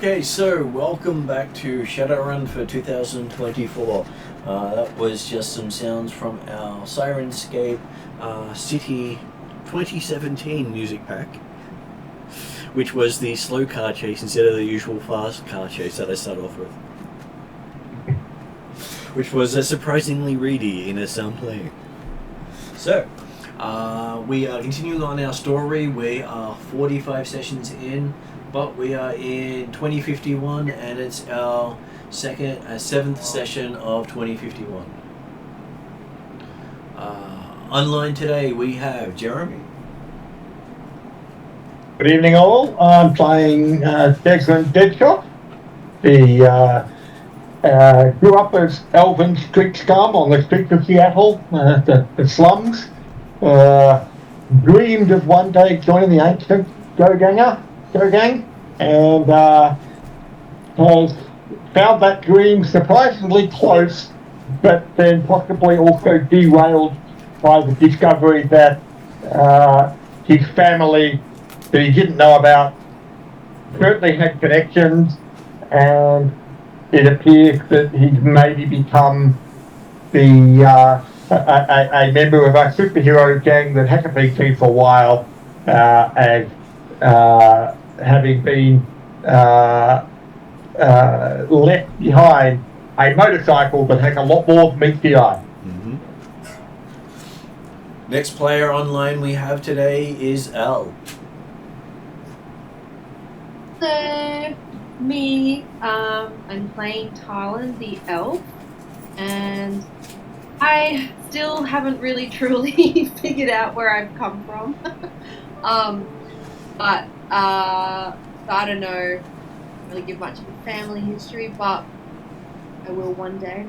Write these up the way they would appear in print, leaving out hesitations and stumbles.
Okay, so welcome back to Shadowrun for 2024. That was just some sounds from our Sirenscape City 2017 music pack, which was the slow car chase instead of the usual fast car chase that I started off with, which was surprisingly reedy in its sound playing. So, we are continuing on our story. We are 45 sessions in. But we are in 2051, and it's our seventh session of 2051. Online today we have Jeremy. Good evening, all. I'm playing Declan Deadshot. Grew up as elven street scum on the streets of Seattle, the slums. Dreamed of one day joining the ancient Go Gang, and has found that dream surprisingly close, but then possibly also derailed by the discovery that his family that he didn't know about certainly had connections, and it appears that he's maybe become a member of a superhero gang that hasn't been seen for a while, as having been left behind a motorcycle that has a lot more than meets the eye. Mm-hmm. Next player online we have today is Al. Hello, me. I'm playing Lachlann the elf, and I still haven't really truly figured out where I've come from. But I don't know really give much of a family history, but I will one day.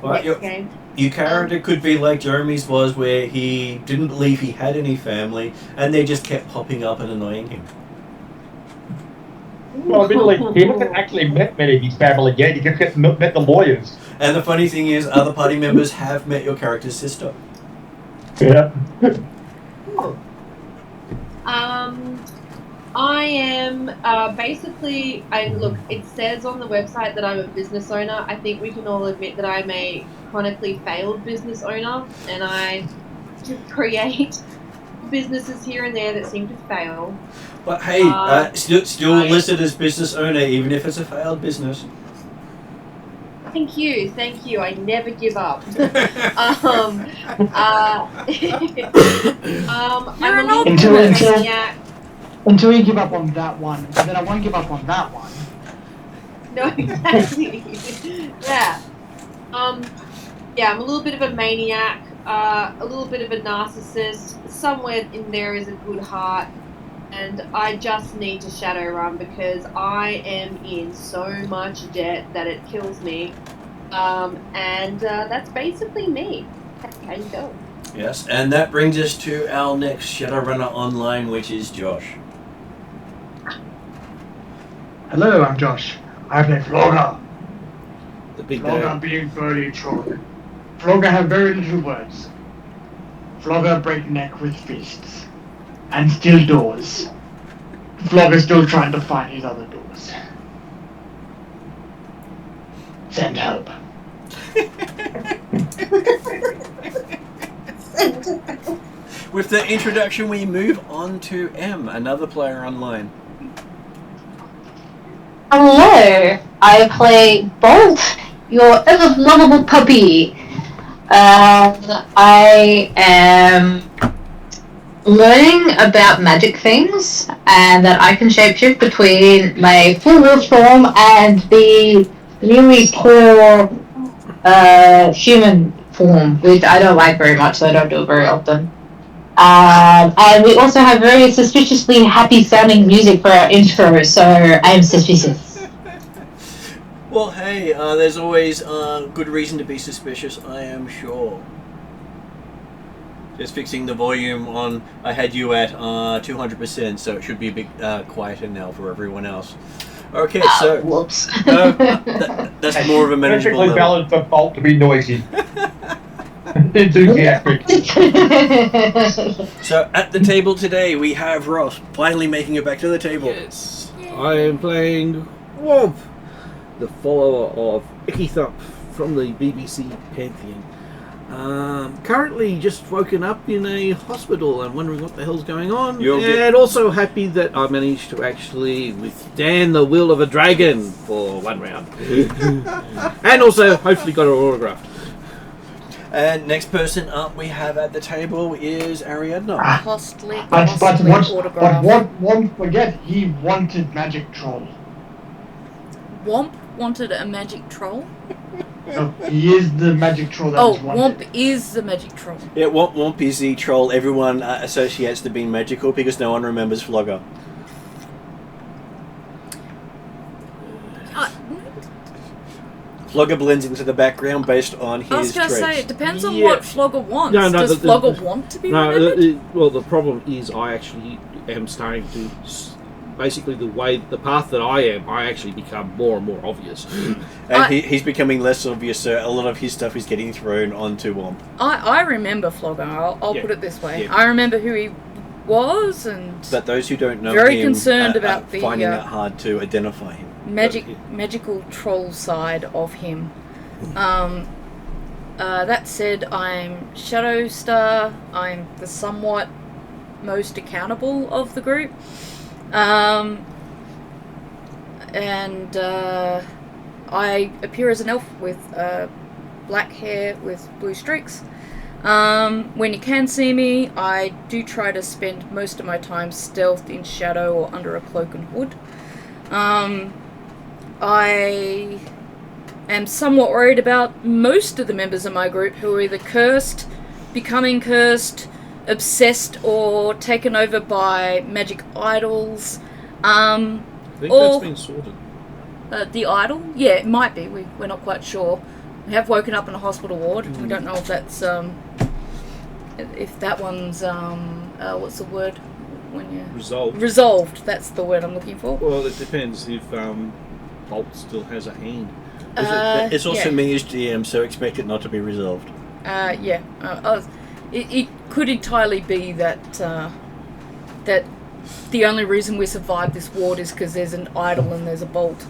Well, your character could be like Jeremy's was, where he didn't believe he had any family, and they just kept popping up and annoying him. Well, admittedly, he hasn't actually met many of his family yet. He just met the lawyers. And the funny thing is, other party members have met your character's sister. Yeah. I am basically, look, it says on the website that I'm a business owner. I think we can all admit that I'm a chronically failed business owner, and I create businesses here and there that seem to fail. But hey, still listed as business owner, even if it's a failed business. Thank you. I never give up. I'm a little bit of a maniac. Until you give up on that one, and then I won't give up on that one. No, exactly. Yeah. Yeah, I'm a little bit of a maniac, a little bit of a narcissist. Somewhere in there is a good heart, and I just need to Shadowrun because I am in so much debt that it kills me. And that's basically me. How you going? Yes, and that brings us to our next Shadowrunner online, which is Josh. Hello, I'm Josh. I play Flogger. The big Flogger being very strong. Flogger have very little words. Flogger break neck with fists. And steal doors. Flogger still trying to find his other doors. Send help. With the introduction, we move on to M, another player online. Hello, I play Bolt, your ever lovable puppy. I am learning about magic things, and that I can shapeshift between my full wolf form and the really poor human form, which I don't like very much, so I don't do it very often. And we also have very suspiciously happy sounding music for our intro, so I'm suspicious. Well, hey, there's always good reason to be suspicious, I am sure. Just fixing the volume on, I had you at 200%, so it should be a bit quieter now for everyone else. Okay, so... Whoops. That's more of a manageable Perfectly level. balanced for Bolt to be noisy. Enthusiastic. So, at the table today, we have Ross, finally making it back to the table. Yes, I am playing Womp, the follower of Icky Thump from the BBC Pantheon. Currently just woken up in a hospital and wondering what the hell's going on. And also happy that I managed to actually withstand the will of a dragon for one round. And also hopefully got an autograph. And next person up we have at the table is Ariadna. Costly But autograph. one forget he wanted magic troll. Womp wanted a magic troll. No, he is the magic troll that Oh, is wanted. Womp is the magic troll. Yeah, Womp is the troll everyone associates to being magical because no one remembers Flogger. Flogger blends into the background based on his I was going to traits. say, it depends on Yeah. what Flogger wants. Does Flogger want to be remembered? Well, the problem is I actually am starting to... Basically, the path that I am, I actually become more and more obvious. And he's becoming less obvious, so a lot of his stuff is getting thrown onto Womp. I remember Flogger, I'll Yeah. put it this way. Yeah. I remember who he was, and But those who don't know Very him concerned are about the, finding it hard to identify him. magical troll side of him. That said, I'm Shadowstar. I'm the somewhat most accountable of the group. I appear as an elf with black hair with blue streaks. When you can see me, I do try to spend most of my time stealthed in shadow or under a cloak and hood. I am somewhat worried about most of the members of my group who are either cursed, becoming cursed, obsessed, or taken over by magic idols. I think Or- that's been sorted. The idol? Yeah, it might be. We're not quite sure. We have woken up in a hospital ward. We don't know if that's if that one's what's the word when you Resolved. resolved. That's the word I'm looking for. Well, it depends if Bolt still has a hand. It's also yeah. me as GM, so expect it not to be resolved. Yeah. It could entirely be that that the only reason we survived this ward is because there's an idol and there's a bolt.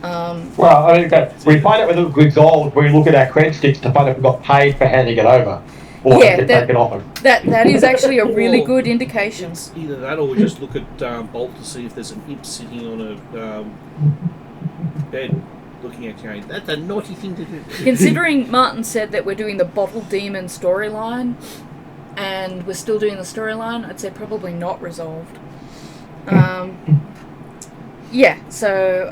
Well, I think that we find out whether it's resolved when we look at our cred sticks to find if we got paid for handing it over. Or Yeah, get that- taken off them. That is actually a really Or- good indication. It's either that or we just look at Bolt to see if there's an imp sitting on a bed looking at you going, that's a naughty thing to do. Considering Martin said that we're doing the Bottle Demon storyline, and we're still doing the storyline, I'd say probably not resolved. Yeah, so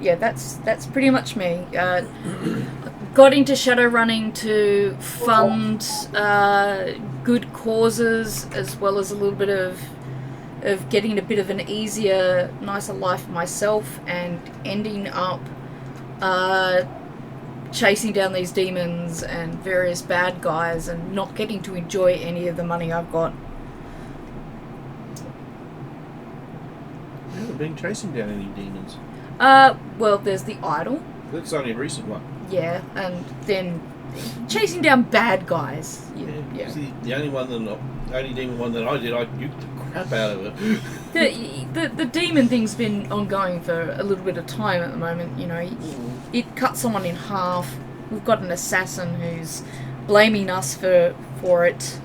that's pretty much me. Got into Shadowrunning to fund good causes, as well as a little bit of getting a bit of an easier, nicer life for myself, and ending up chasing down these demons and various bad guys, and not getting to enjoy any of the money I've got. I haven't been chasing down any demons. Well, there's the idol. That's only a recent one. Yeah, and then chasing down bad guys. Yeah. The only demon one that I did, I nuked the crap out of it. The demon thing's been ongoing for a little bit of time at the moment. You know, it cut someone in half. We've got an assassin who's blaming us for it,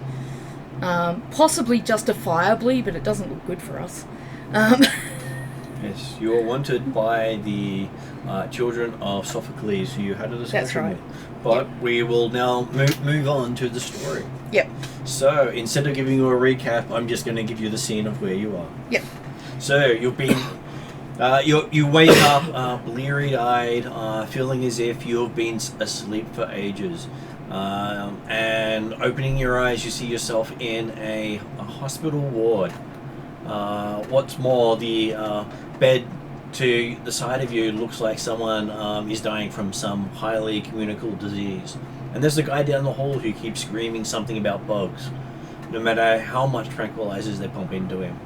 possibly justifiably, but it doesn't look good for us. Yes, you are wanted by the children of Sophocles, who you had a discussion right. with. But we will now move on to the story. Yep. So, instead of giving you a recap, I'm just going to give you the scene of where you are. Yep. So, you've been... you wake up bleary-eyed, feeling as if you've been asleep for ages. And opening your eyes, you see yourself in a hospital ward. What's more, the bed to the side of you looks like someone is dying from some highly communicable disease. And there's a guy down the hall who keeps screaming something about bugs, no matter how much tranquilizers they pump into him.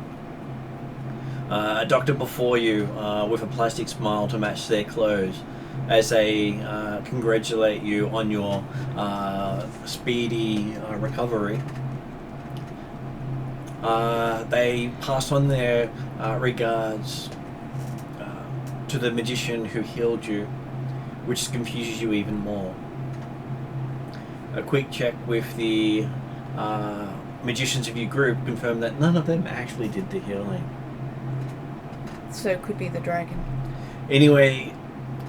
A doctor before you, with a plastic smile to match their clothes, as they congratulate you on your speedy recovery. They pass on their regards to the magician who healed you, which confuses you even more. A quick check with the magicians of your group confirm that none of them actually did the healing. So it could be the dragon. Anyway,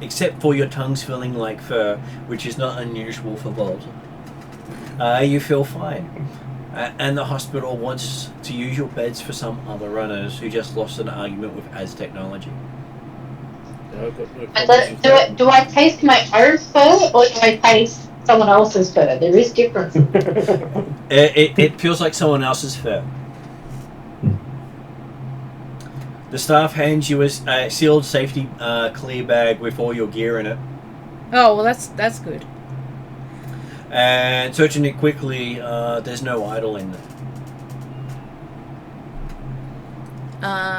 except for your tongues feeling like fur, which is not unusual for Vault, you feel fine. And the hospital wants to use your beds for some other runners who just lost an argument with Az technology. I've got no problems with that. Do I taste my own fur or do I taste someone else's fur? There is difference. It feels like someone else's fur. The staff hands you a sealed safety clear bag with all your gear in it. Oh, well, that's good. And searching it quickly, there's no idol in there.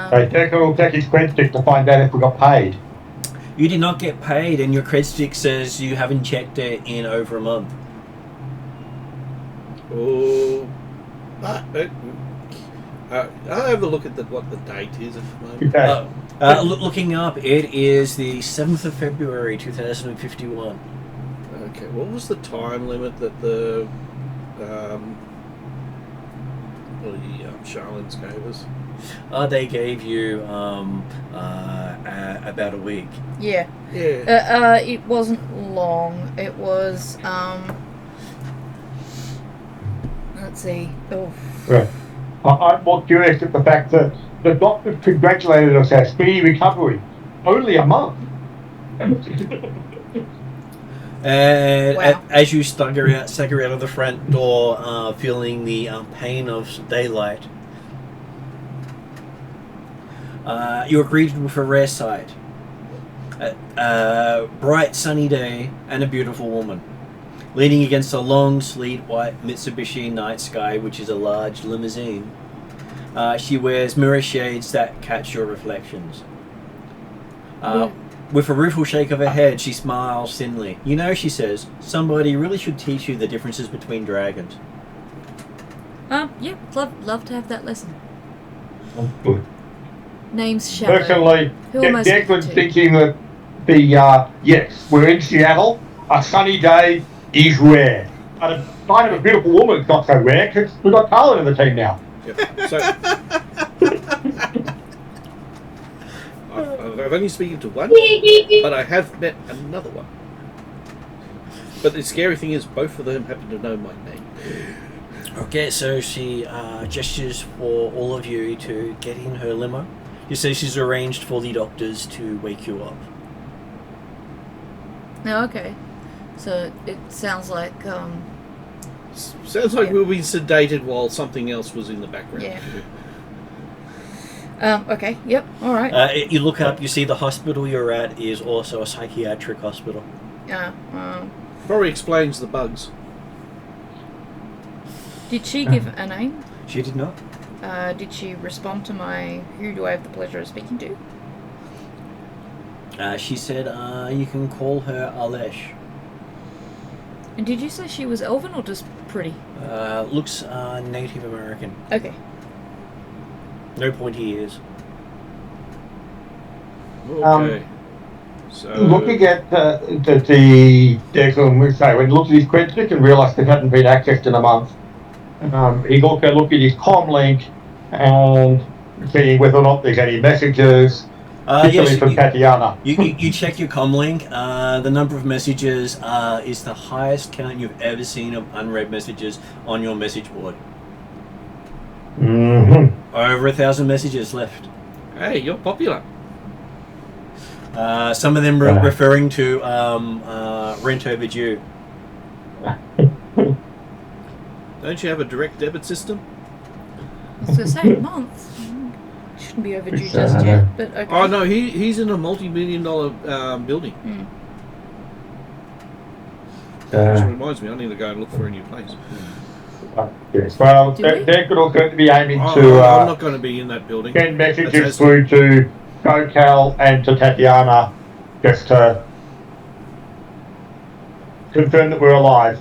So Decker will check his credit stick to find out if we got paid. You did not get paid, and your cred stick says you haven't checked it in over a month. Oh, I'll have a look at what the date is. Okay. Looking up, it is the 7th of February, 2051. Okay, what was the time limit that the Charlins gave us? They gave you about a week. Yeah. Yeah. It wasn't long. It was, let's see. Oh. Right. I'm more curious at the fact that the doctor congratulated us on speedy recovery. Only a month. And Wow. as you stagger out of the front door, feeling the pain of daylight, you are greeted with a rare sight. A bright sunny day and a beautiful woman, leaning against a long, sleek white Mitsubishi Night Sky, which is a large limousine. She wears mirror shades that catch your reflections. With a rueful shake of her head, she smiles thinly. You know, she says, somebody really should teach you the differences between dragons. Yeah, love to have that lesson. Good. Name's Shadow. Personally, Who am I speaking Declan's to? thinking that yes, we're in Seattle. A sunny day is rare. But a sight of a beautiful woman is not so rare because we've got Carlin in the team now. Yep. So I've only spoken to one, but I have met another one. But the scary thing is, both of them happen to know my name. Okay, so she gestures for all of you to get in her limo. You say she's arranged for the doctors to wake you up. Oh, okay. So it sounds like, Sounds like we'll be sedated while something else was in the background. yeah. Okay, yep, alright. You look up, you see the hospital you're at is also a psychiatric hospital. Probably explains the bugs. Did she give a name? She did not. Did she respond to my, who do I have the pleasure of speaking to? She said you can call her Alesh. And did you say she was elven or just pretty? Looks Native American. Okay. No pointy ears. Okay. So Looking at the Declan, when he looked at his credit stick and realised it hadn't been accessed in a month, he looked at his comm link and seeing whether or not there's any messages, particularly yes, from Tatiana. you check your comlink. The number of messages is the highest count you've ever seen of unread messages on your message board. Mm-hmm. Over 1,000 messages left. Hey, you're popular. Some of them referring to rent overdue. Don't you have a direct debit system? I was going to say a month. Shouldn't be overdue just yet, but okay. Oh no, he's in a multi-million-dollar building. Which reminds me, I need to go and look for a new place. Yes. Well, they're going to be aiming to. I'm not going to be in that building. Send messages through to Gocal and to Tatiana just to confirm that we're alive.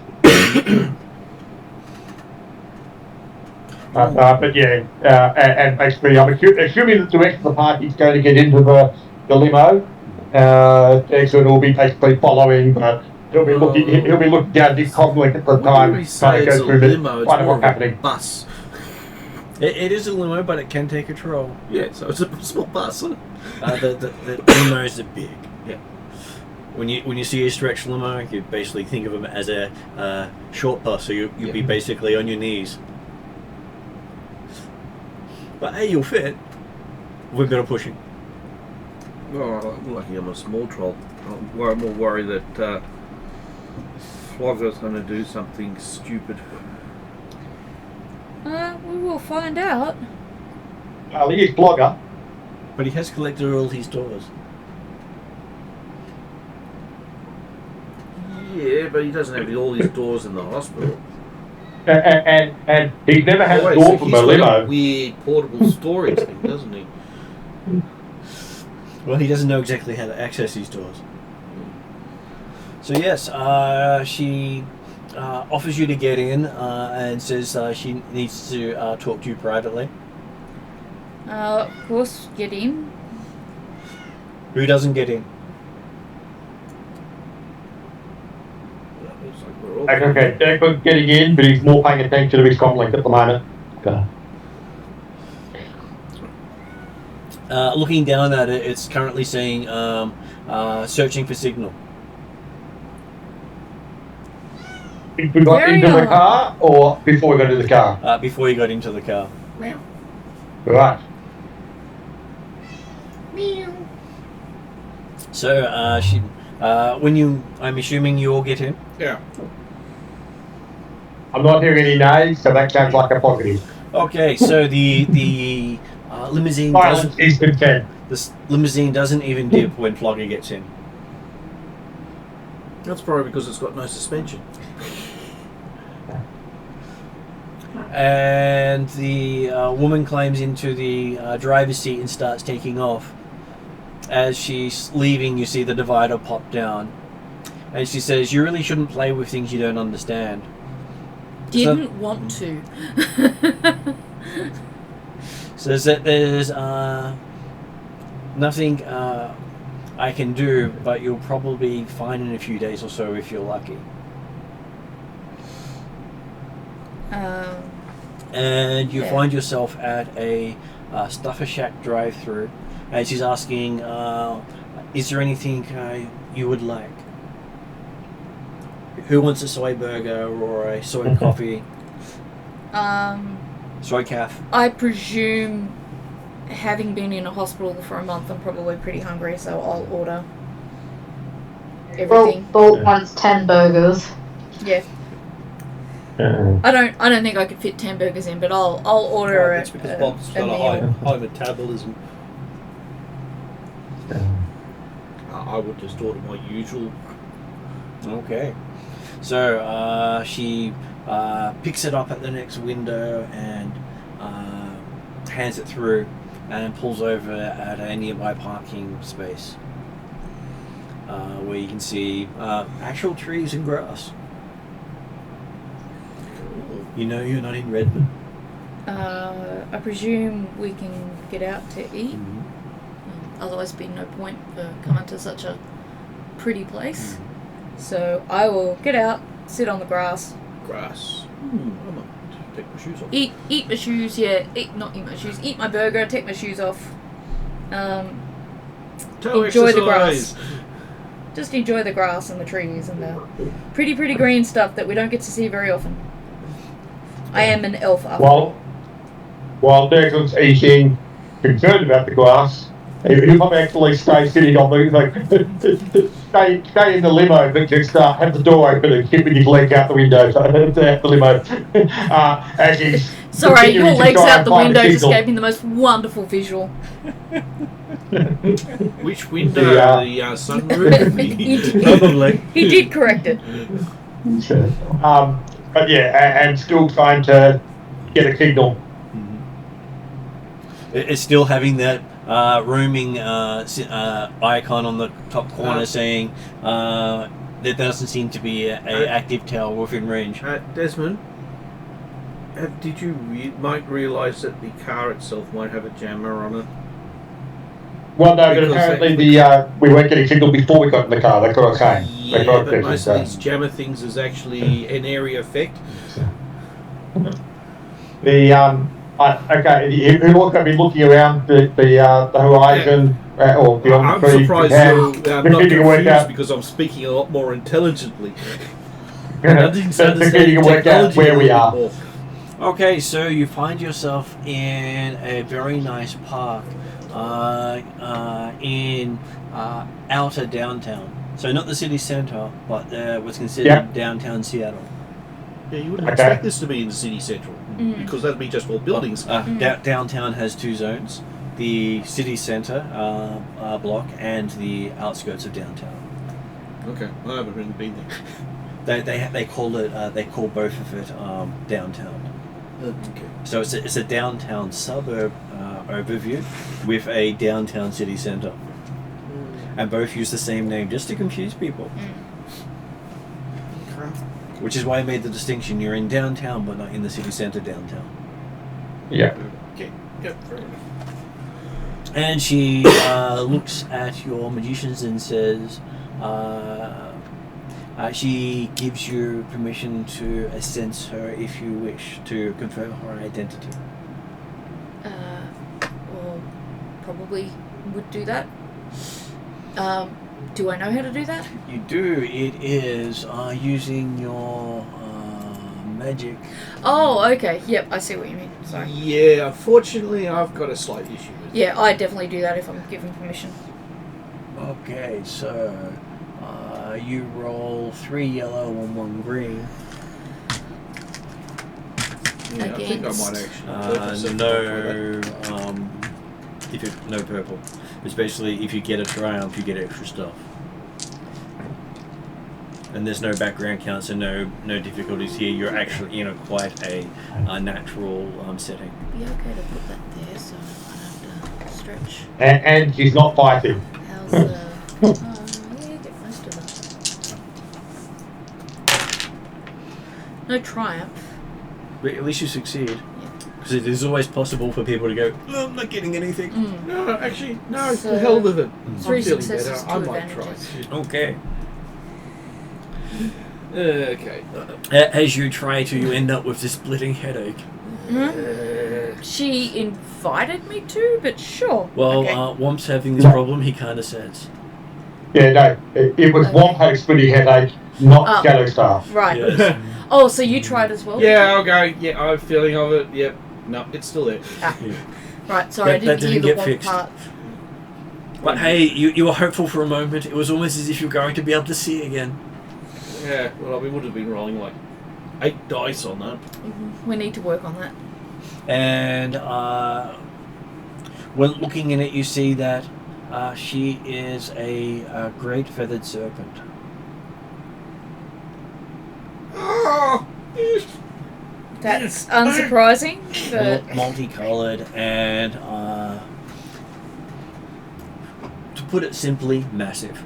But yeah, and basically, I'm assuming that the rest of the party's going to get into the limo. Exon will be basically following, but he'll be looking down this comlink at the time, trying to go through the find out what's happening. Bus. It is a limo, but it can take a troll. Yeah, so it's a small bus. The limos are big. Yeah. When you see a stretch limo, you basically think of them as a short bus, so you'll be basically on your knees. But hey, you'll fit. We're better pushing. Oh, I'm lucky I'm a small troll. I'm more worried that Flogger's going to do something stupid. We will find out. Well, he is Blogger. But he has collected all his doors. Yeah, but he doesn't have all his doors in the hospital. And he's never had a door from a He's got limo. a weird portable storage thing, doesn't he? Well, he doesn't know exactly how to access these doors. So yes, she offers you to get in and says she needs to talk to you privately. Of course, get in. Who doesn't get in? Looks like we're all Okay, Declan's getting in, but he's more paying attention to his comlink at the moment. Okay. Looking down at it, it's currently saying searching for signal. If we got Very into the odd. car, or before we got into the car? Before you got into the car. Right. So she, I'm assuming you all get in. Yeah. I'm not hearing any nays, so that sounds like a positive. Okay, so the limousine Silence is content. limousine doesn't even dip when Flogger gets in. That's probably because it's got no suspension. And the woman climbs into the driver's seat and starts taking off. As she's leaving, you see the divider pop down. And she says, "You really shouldn't play with things you don't understand." Didn't want to. Says that there's nothing I can do, but you'll probably be fine in a few days or so if you're lucky. And you find yourself at a Stuffer Shack drive-through, and she's asking, "Is there anything you would like? Who wants a soy burger or a soy coffee? Soy calf?" I presume, having been in a hospital for a month, I'm probably pretty hungry, so I'll order everything. Bolt wants 10 burgers. Yeah. I don't think I could fit 10 burgers in, but I'll order That's because Bob's got a meal. high metabolism. I would just order my usual. Okay. So she picks it up at the next window and hands it through and pulls over at a nearby parking space where you can see actual trees and grass. You know you're not in Redmond. I presume we can get out to eat. Otherwise, there'd be no point for coming to such a pretty place. So I will get out, sit on the grass, Grass. I'm gonna take my shoes off. eat my shoes. Yeah, eat my shoes. Eat my burger. Take my shoes off. Toe enjoy the exercise. grass. Just enjoy the grass and the trees and the pretty green stuff that we don't get to see very often. I am an elf after all. While Declan's eating, concerned about the grass, he might actually stay sitting on the stay in the limo, but just have the door open and keeping his leg out the window. So the limo. As he's Sorry, your continuing to legs try out and the find window a just signal. gave me the most wonderful visual. Which window? The sunroof? Probably. He did correct it. But yeah, and still trying to get a signal. It's still having that roaming icon on the top corner saying there doesn't seem to be a active tower within range. Desmond, did you might realise that the car itself might have a jammer on it? Well, no, but Because apparently they- we weren't getting signal before we got in the car. That's what I was saying. Yeah, but most of these jammer things is actually an area effect. Okay, who also been looking around the horizon or beyond I'm the trees? surprised you're not confused because I'm speaking a lot more intelligently. Beginning to work out where we are. more. Okay, so you find yourself in a very nice park in outer downtown. So not the city centre, but what's considered downtown Seattle. Yeah, you wouldn't Okay. expect this to be in the city central because that'd be just all buildings. Downtown has two zones: the city centre block and the outskirts of downtown. Okay, I haven't really been there. They call both of it downtown. Okay. So it's a downtown suburb overview with a downtown city centre, and both use the same name just to confuse people. Which is why I made the distinction. You're in downtown, but not in the city centre downtown. Yeah. Okay. Yep. Fair enough. And she looks at your magicians and says, she gives you permission to ascense her if you wish to confirm her identity. Well, probably would do that. Do I know how to do that? You do. It is using your magic. Oh, okay. Yep, I see what you mean. Sorry. Yeah, unfortunately, I've got a slight issue with it. Yeah, I definitely do that if I'm given permission. Okay, so you roll 3 yellow and 1 green. Yeah, I think I might actually. No purple. It's basically if you get a triumph, you get extra stuff. And there's no background count, so no difficulties here. You're actually in quite a natural setting. It'd be okay to put that there so I don't have to stretch. And she's not fighting. How's the... yeah, get most of them. No triumph. But at least you succeed. Because it is always possible for people to go, oh, I'm not getting anything. No, actually, no. So, the hell with it. 3 I'm feeling successes, better. 2 I might try. advantages. Okay. Okay. As you try to, you end up with this splitting headache. She invited me to, but sure. Well, Okay. Womp's having this problem, he kind of says. Yeah, no, it was one had a splitting headache, not Shadow Star. Right. Yes. Oh, so you tried as well? Yeah, I'll go. Yeah, I'm feeling of it. Yep. No, it's still there. Right, sorry, That I didn't hear didn't the get one fixed. part. But hey, you were hopeful for a moment. It was almost as if you were going to be able to see again. Yeah, well, we would have been rolling like 8 dice on that. We need to work on that. And when looking in it, you see that she is a great feathered serpent. Oh! That's unsurprising, but Multicolored and, to put it simply, massive.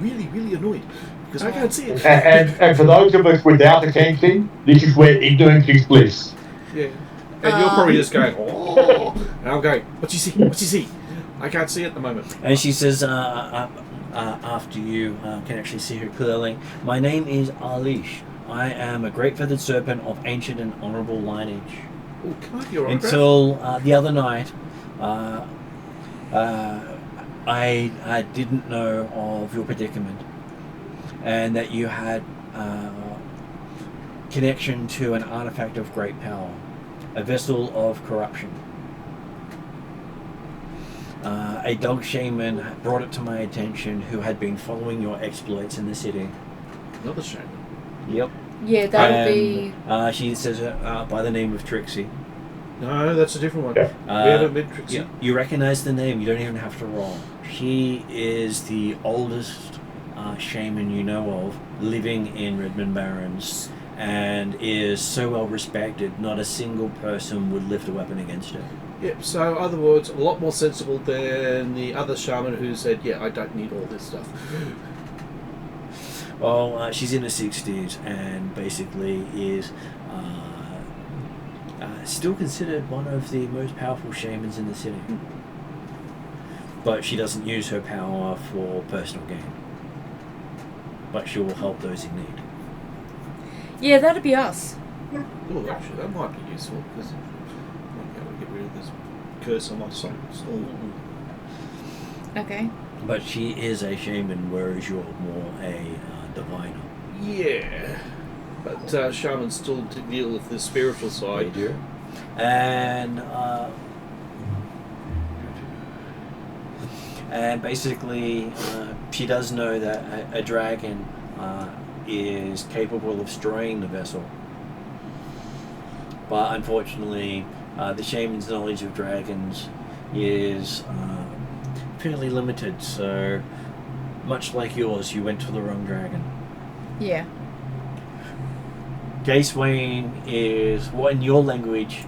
Really, really annoyed because I can't see it. And for those of us without the camping, this is where ignorance is bliss. Yeah. And you're probably just going, oh! And I'm going, what you see? What you see? I can't see at the moment. And she says, after you can actually see her clearly, my name is Alish. I am a great feathered serpent of ancient and honourable lineage. Oh, can I have your autograph? Until the other night, I didn't know of your predicament, and that you had connection to an artifact of great power, a vessel of corruption. A dog shaman brought it to my attention who had been following your exploits in the city. Another shaman. Yep. Yeah, that would be. She says by the name of Trixie. No, that's a different one. Yeah. We haven't met Trixie. Yeah, you recognize the name, you don't even have to roll. She is the oldest shaman you know of living in Redmond Barrens, and is so well respected, not a single person would lift a weapon against her. Yep, so other words, a lot more sensible than the other shaman who said, yeah, I don't need all this stuff. Well, she's in her 60s and basically is still considered one of the most powerful shamans in the city. But she doesn't use her power for personal gain. But she will help those in need. Yeah, that'd be us. Oh, actually, that might be useful, because I might be able to get rid of this curse on my soul. Okay. But she is a shaman, whereas you're more a diviner. Yeah. But shamans still deal with the spiritual side. They do. And basically, she does know that a dragon is capable of destroying the vessel. But unfortunately, the shaman's knowledge of dragons is fairly limited, so much like yours, you went to the wrong dragon. Yeah. Gacewain is what in your language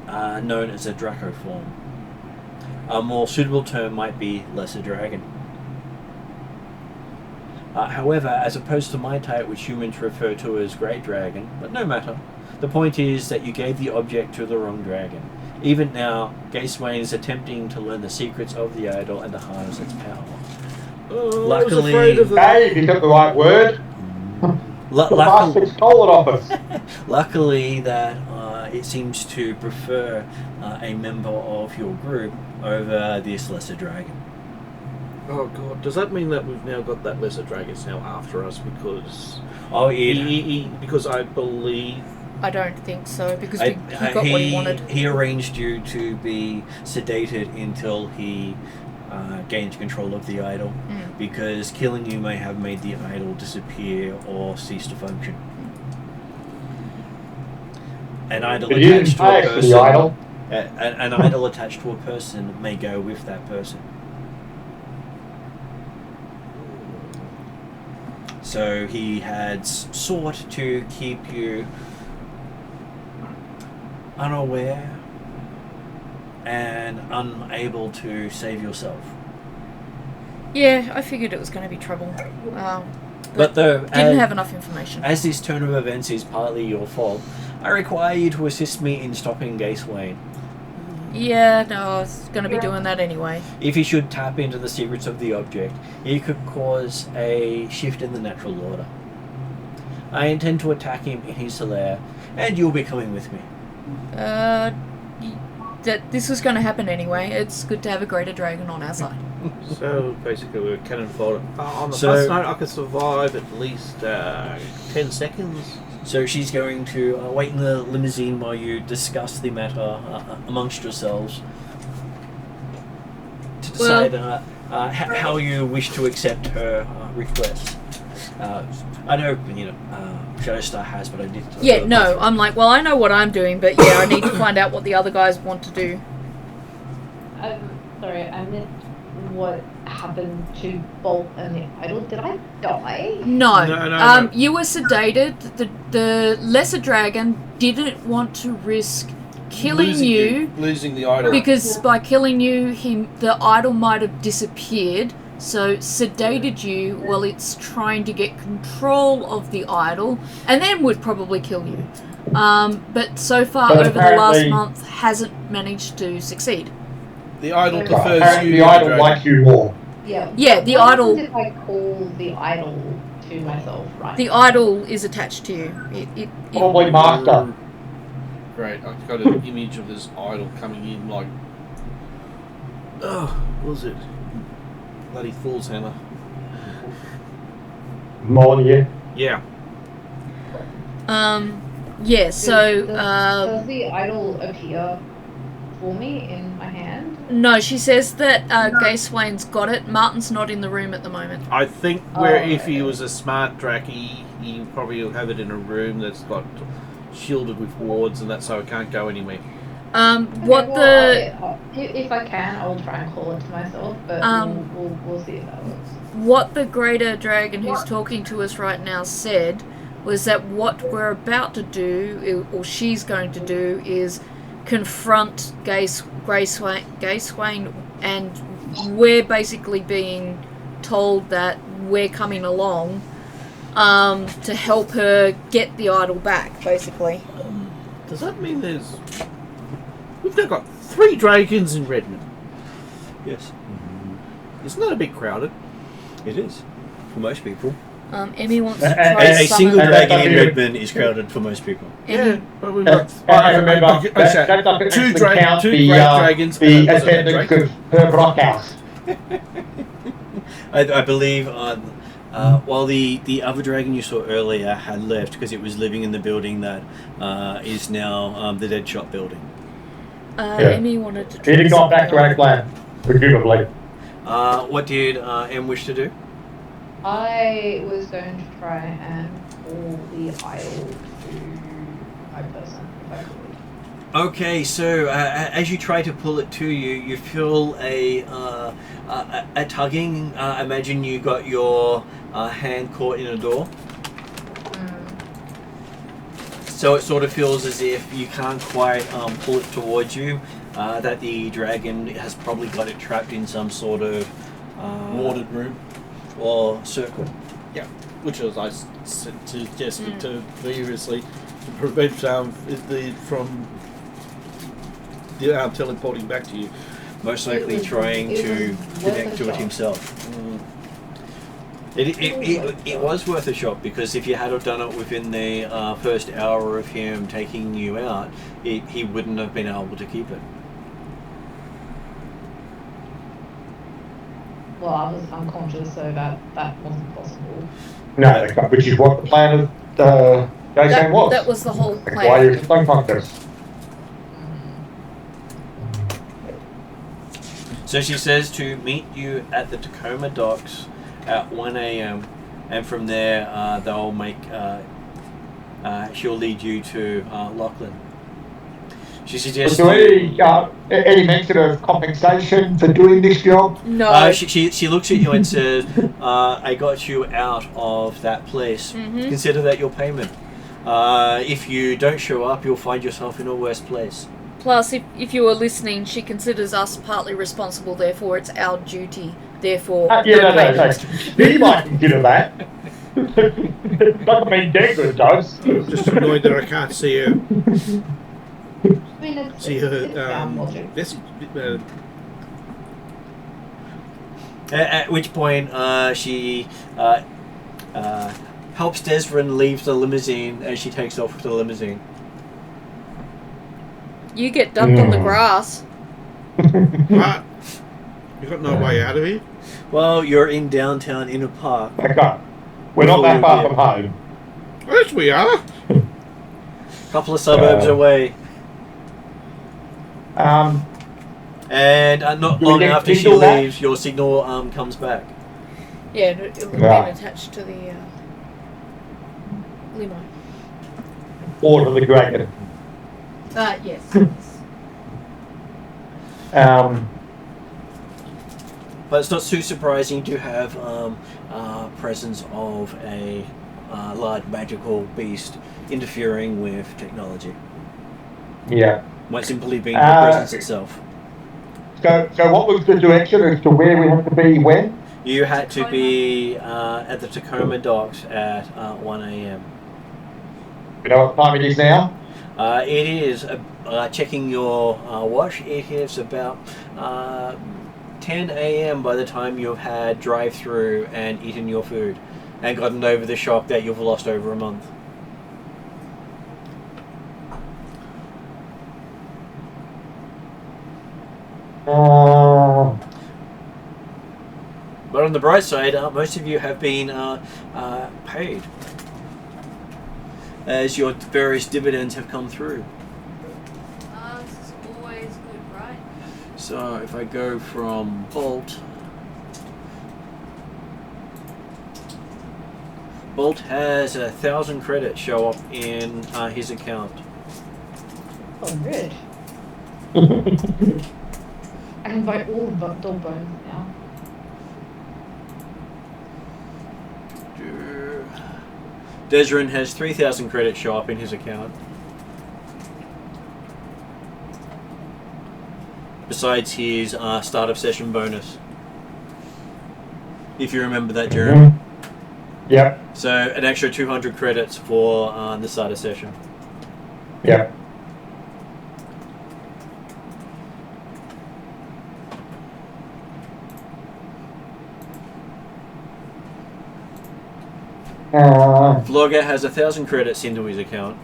known as a Draco form. A more suitable term might be lesser dragon. However, as opposed to my type, which humans refer to as great dragon, but no matter. The point is that you gave the object to the wrong dragon. Even now, Gacewain is attempting to learn the secrets of the idol and to harness its power. Oh, Luckily- I was afraid of that. Hey, if you took the right word, the Luckily, bastard stole it off us. luckily that it seems to prefer a member of your group over this lesser dragon. Oh god, does that mean that we've now got that lesser dragon's now after us because Oh, yeah. because I believe I don't think so, because he got what he wanted. He arranged you to be sedated until he gained control of the idol, because killing you may have made the idol disappear or cease to function. An idol But you didn't attached to pay a for person. the idol. An idol attached to a person may go with that person. So he had sought to keep you unaware and unable to save yourself. Yeah, I figured it was going to be trouble. But though, Didn't have enough information. as this turn of events is partly your fault, I require you to assist me in stopping Gacewain. Yeah, no, I was going to be doing that anyway. If he should tap into the secrets of the object, he could cause a shift in the natural order. I intend to attack him in his lair, and you'll be coming with me. That this was going to happen anyway. It's good to have a greater dragon on our side. so. Basically, we're cannon fodder. On the So- first note, I could survive at least 10 seconds. So she's going to wait in the limousine while you discuss the matter amongst yourselves to decide how you wish to accept her request. I know, Shadowstar has, but I did. Yeah, no, I'm like, well, I know what I'm doing, but yeah, I need to find out what the other guys want to do. Sorry, I missed what happened to Bolt and the idol. Did I die? No. You were sedated. The lesser dragon didn't want to risk killing losing the idol. because by killing you, the idol might have disappeared. So sedated you while it's trying to get control of the idol, and then would probably kill you. But so far But over the last apparently- month hasn't managed to succeed. The idol Right, prefers apparently you. the idol likes you more. Yeah. Yeah, the What idol. happens if I call the idol to myself, right? The idol is attached to you. It Probably master. Great, I've got an image of this idol coming in like What was it? Bloody Fool's Hammer. More than you. Yeah. Yeah, so, Does the idol appear for me in my hand? no, she says that Gay Swain's got it. Martin's not in the room at the moment. I think if he was a smart Draki, he probably will have it in a room that's got shielded with wards, and that's so it can't go anywhere. If I can, I'll try and call it to myself, but we'll see if that works. What the greater dragon who's talking to us right now said was that what we're about to do, or she's going to do, is confront Gay Swain, and we're basically being told that we're coming along to help her get the idol back, basically. Does that mean we've now got 3 dragons in Redmond? Yes, Isn't that a bit crowded? it is for most people. Emmy wants to try A single summon. dragon in Redmond is crowded for most people. Yeah, but we've got... I remember that doesn't Two actually great count dragons. the Was it a attendance drake? of her blockhouse. I believe while the other dragon you saw earlier had left because it was living in the building that is now the Dead Shop building. Emmy wanted to try It got back to summon. Lachlann, presumably. What did M wish to do? I was going to try and pull the idol to my person, if I could. Okay, so as you try to pull it to you, you feel a tugging. Imagine you got your hand caught in a door. So it sort of feels as if you can't quite pull it towards you. That the dragon has probably got it trapped in some sort of Warded room. or circle. Yeah, which as I suggested to previously, to prevent from teleporting back to you. Most likely trying to connect to it himself. It was worth a shot, because if you had have done it within the first hour of him taking you out, he wouldn't have been able to keep it. Well, I was unconscious, so that wasn't possible. No, which is what the plan of Jason was. That was the whole That's why he plan. was unconscious. So she says to meet you at the Tacoma docks at 1 a.m. and from there they'll make. She'll lead you to Lachlann. She suggests. Was there any mention of compensation for doing this job? No. She looks at you and says, "I got you out of that place. Mhm. Consider that your payment. If you don't show up, you'll find yourself in a worse place." Plus, if you were listening, she considers us partly responsible, therefore it's our duty. Therefore, Yeah, no. payment. He might consider that. Doesn't mean dead good does. Just annoyed that I can't see her. I mean, it's sound logic. At which point, she helps Desvrin leave the limousine as she takes off with the limousine. You get dumped on the grass. What? You got no way out of here? Well, you're in downtown in a park. Okay. We're not that far from home. Yes, we are. A couple of suburbs away. And not Do we long get after she signal back? leaves, your signal comes back. Yeah, it would have been Right. attached to the limo. Order the dragon. Yes. But it's not too surprising to have presence of a large magical beast interfering with technology. Yeah. Might simply be the presence itself. So what was the direction as to where we have to be when? You had to be at the Tacoma docks at 1 a.m. You know what time it is now? It is, checking your watch, it is about 10 a.m. by the time you've had drive-through and eaten your food and gotten over the shock that you've lost over a month. on the bright side, most of you have been paid as your various dividends have come through. This is always good, right? So if I go from Bolt, Bolt has 1,000 credits show up in his account. Oh, good. I can buy all the dog bones now. Desrin has 3,000 credits show up in his account. Besides his start of session bonus. If you remember that, Jeremy. Yep. So an extra 200 credits for the start of session. Yep. Vlogger has 1,000 credits into his account.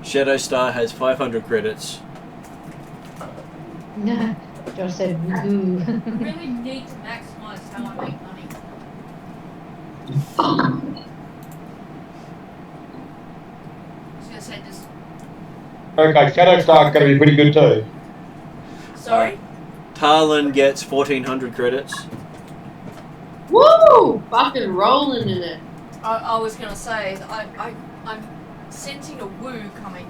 Shadow Star has 500 credits. Josh said woohoo. I really need to maximise how I make money. I was going to say just... Okay, Shadow Star's going to be pretty good too. Sorry? Tarlin gets 1,400 credits. Woo! Fucking rolling in it. I was going to say, I'm sensing a woo coming.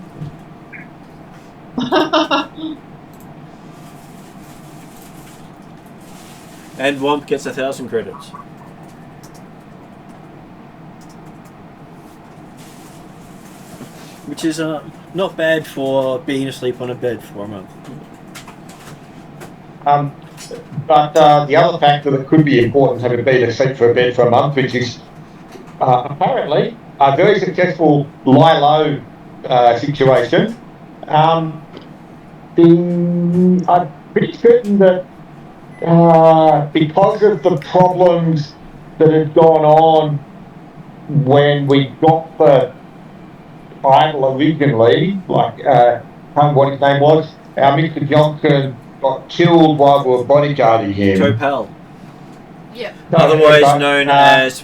And Womp gets 1,000 credits. Which is not bad for being asleep on a bed for a month. But the other factor that could be important having been asleep for a bed for a month, which is apparently a very successful lie low situation. I'm pretty certain that because of the problems that had gone on when we got the title originally, like I can't remember what his name was, our Mr. Johnson got killed while we were bodyguarding him. Topal. Yep. Otherwise known as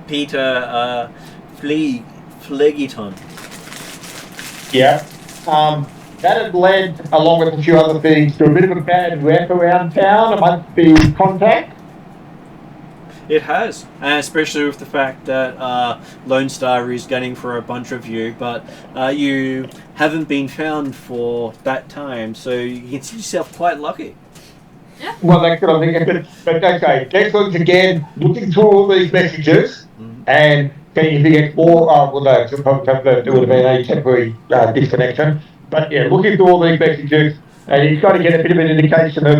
Peter Phlegiton. Yeah. That had led, along with a few other things, to a bit of a bad rep around town amongst the contact. It has, and especially with the fact that Lone Star is gunning for a bunch of you, but you haven't been found for that time, so you consider yourself quite lucky. Yeah. Well, that's what I'm thinking. But okay, let's look again, looking through all these messages, and seeing if you get more, well, no, it would have been a temporary disconnection. But yeah, looking through all these messages, and you've got to get a bit of an indication of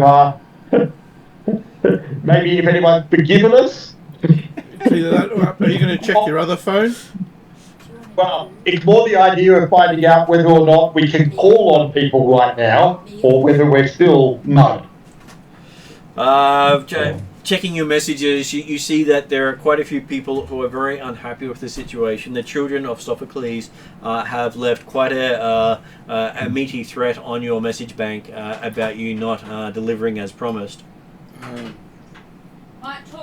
maybe if anyone's forgiven us. It's either that or are you going to check your other phone? Well, it's more the idea of finding out whether or not we can call on people right now, or whether we're still no. Checking your messages, you see that there are quite a few people who are very unhappy with the situation. The children of Sophocles have left quite a meaty threat on your message bank about you not delivering as promised.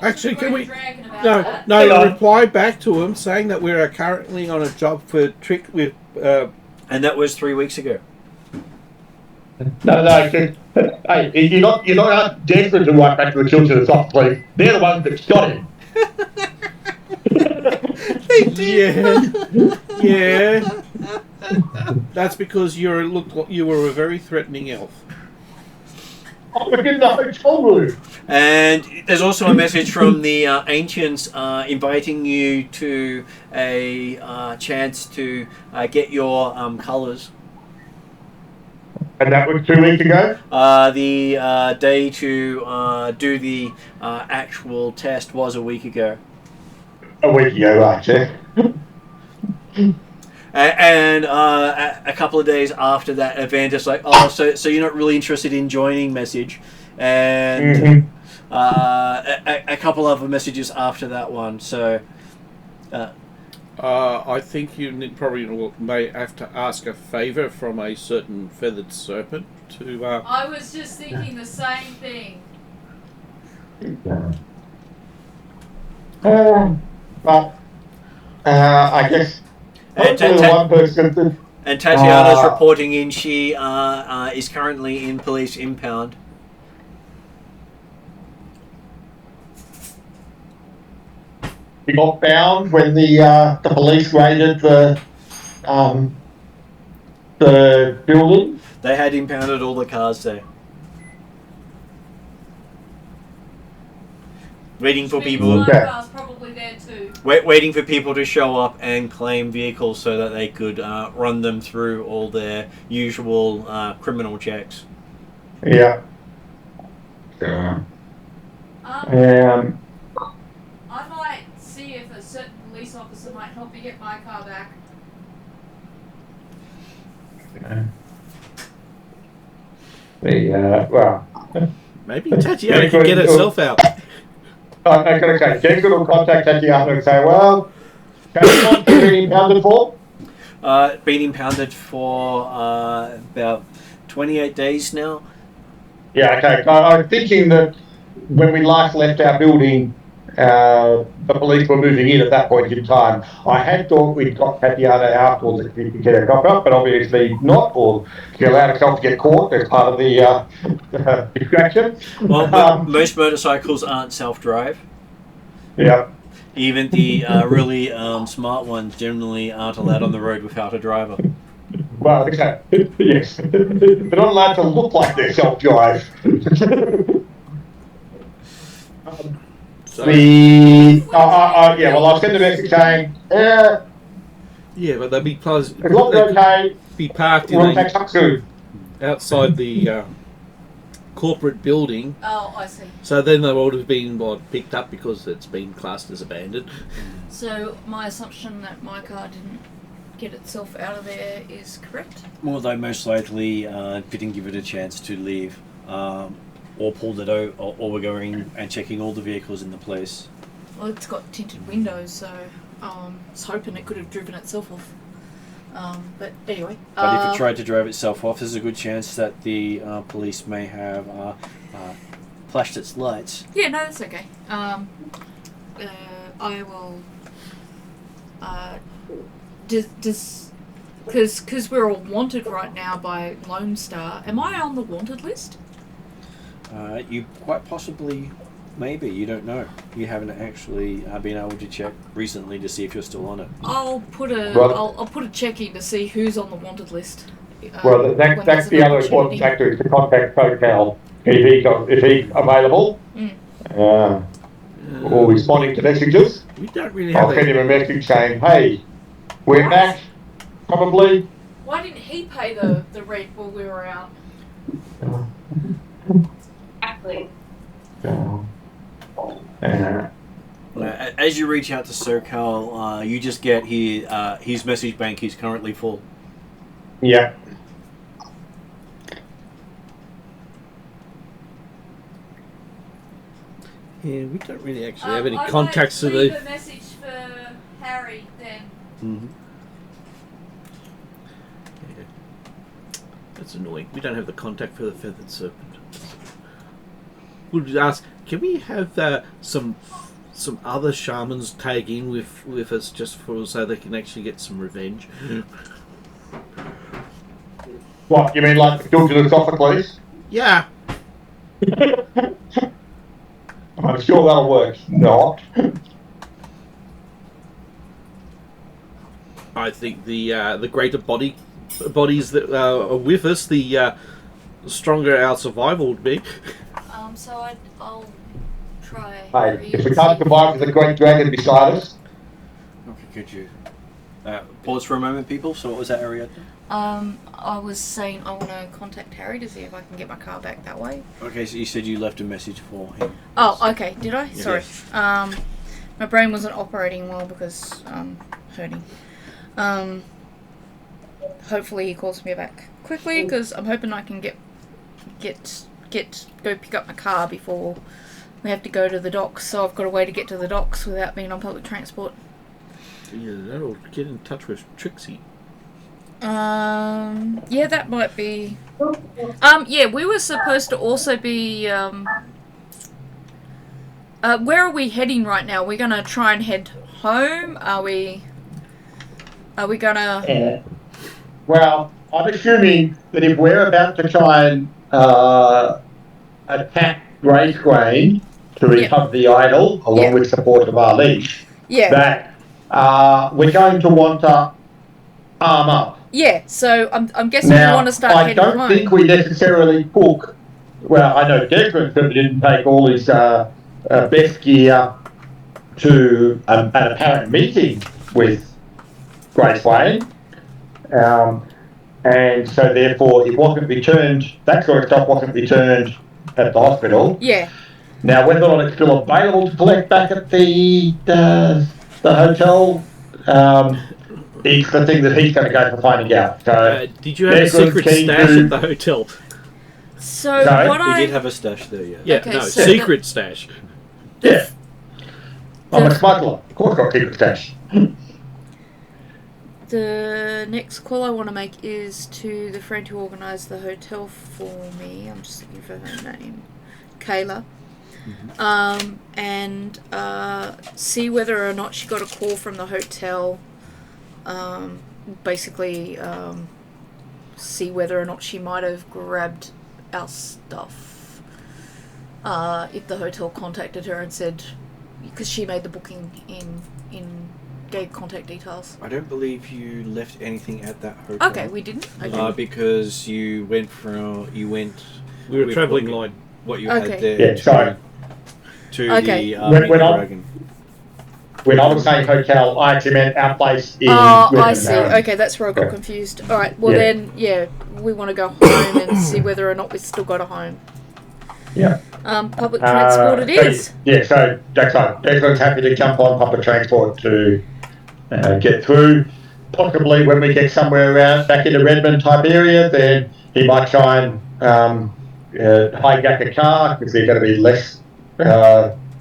Actually, can we? No. Reply back to him saying that we are currently on a job for trick with. And that was 3 weeks ago. No. Hey, you're not desperate to write back to the children of Sophocles. They're the ones that shot him. Yeah. That's because you were a very threatening elf. I was in the hotel room. And there's also a message from the ancients inviting you to a chance to get your colours. And that was 2 weeks ago? The day to do the actual test was a week ago. A week ago, right, yeah. And a couple of days after that event, it's like, oh, so you're not really interested in joining message. And a couple other messages after that one. So I think you may have to ask a favour from a certain feathered serpent to. I was just thinking the same thing. But I guess And, hopefully the one person. and Tatiana's reporting in. She is currently in police impound. He got found when the police raided the building. They had impounded all the cars there. Waiting for people. My car's probably there too. Waiting for people to show up and claim vehicles so that they could run them through all their usual criminal checks. Yeah. I might see if a certain police officer might help me get my car back. Well. Maybe Tatiana can get herself out. I gotta say, Jacob will contact Tatiana and say, well, Terrinoth been impounded for? Been impounded for about 28 days now. Yeah, okay. I'm thinking that when we last left our building, the police were moving in at that point in time. I had thought we'd got Tatiana out or that we could get her cop up, but obviously not, or she allowed herself to get caught as part of the distraction. Well, most motorcycles aren't self-drive. Yeah. Even the really smart ones generally aren't allowed on the road without a driver. Well, okay. Yes. They're not allowed to look like they're self-drive. Yeah, well, I'll send a message saying, Yeah, but they'll be as long as okay, be parked we'll take some soon. outside the corporate building. Oh, I see. So then they would have been picked up because it's been classed as abandoned. So my assumption that my car didn't get itself out of there is correct? Well, they most likely didn't give it a chance to leave, or pulled it out, or were going and checking all the vehicles in the place. Well, it's got tinted windows, so I was hoping it could have driven itself off. But anyway. But if it tried to drive itself off, there's a good chance that the police may have flashed its lights. Yeah, no, that's okay. I will. Because we're all wanted right now by Lone Star. Am I on the wanted list? You quite possibly, maybe, you don't know. You haven't actually been able to check recently to see if you're still on it. I'll put a I'll put a check in to see who's on the wanted list. Well, that's the other important factor is to contact Hotel if he's available. Or responding to messages. We don't really have I'll send him a message saying, hey, we're back, probably. Why didn't he pay the rent while we were out? Exactly. As you reach out to SoCal, you just get his message bank is currently full. Yeah. Yeah, we don't really actually have any I contacts might to leave the. a message for Harry then. Mm-hmm. Yeah. That's annoying. We don't have the contact for the feathered serpent. We'll just ask, can we have some other shamans tag in with us just so they can actually get some revenge? What, you mean like the children of Sophocles? Yeah. I'm sure that'll work. Not. I think the greater bodies that are with us, the stronger our survival would be. So I'll try. Hey, if we can't survive with a great dragon beside us. Okay, could you pause for a moment, people? So what was that, Ariadne? I was saying I want to contact Harry to see if I can get my car back that way. Okay, so you said you left a message for him. Oh, okay. Did I? Yeah. Sorry. My brain wasn't operating well because I'm hurting. Hopefully he calls me back quickly because I'm hoping I can go pick up my car before we have to go to the docks. So I've got a way to get to the docks without being on public transport. Yeah, that'll get in touch with Trixie. Yeah, that might be. Yeah, we were supposed to also be. Where are we heading right now? We're gonna try and head home. Are we gonna? Well, I'm assuming that if we're about to try and attack Graysgrain to recover the idol, along with support of our leash, that we're going to want to arm up. Yeah, so I'm guessing we want to start heading home. I don't think we necessarily took. Well, I know Desmond certainly didn't take all his best gear to an apparent meeting with Graysgrain. And so therefore it wasn't returned, that sort of stuff wasn't returned at the hospital. Yeah. Now whether or not it's still available to collect back at the hotel, it's the thing that he's going to go for finding out. So did you have a secret stash at the hotel? So Sorry? what We did have a stash there, yeah. Yeah, Okay, no, so secret stash. yeah. I'm a smuggler. Of course I've got secret stash. The next call I want to make is to the friend who organised the hotel for me. I'm just looking for her name. Kayla. And see whether or not she got a call from the hotel. Basically, see whether or not she might have grabbed our stuff. If the hotel contacted her and said, because she made the booking in gave contact details. I don't believe you left anything at that hotel. Okay, we didn't. Okay. Because you went. We were travelling line. What you Okay. had there. Yeah, sorry. To Okay. the When when I was saying hotel, I actually meant our place in Oh, Redmond I see. Barrens. Okay, that's where I got Yeah. confused. All right. Well, Yeah. then, we want to go home and see whether or not we've still got a home. Yeah. Public transport it is. Yeah, so Declan's happy to jump on public transport to get through. Possibly when we get somewhere around back in the Redmond type area, then he might try and hijack a car because they're going to be less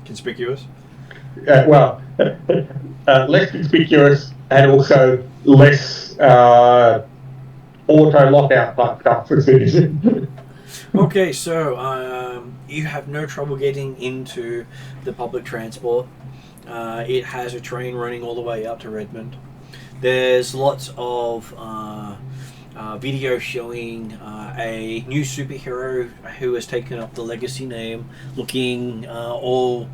conspicuous. Less conspicuous and also less auto lockout type stuff for citizens. Okay, so you have no trouble getting into the public transport. It has a train running all the way out to Redmond. There's lots of video showing a new superhero who has taken up the legacy name, looking all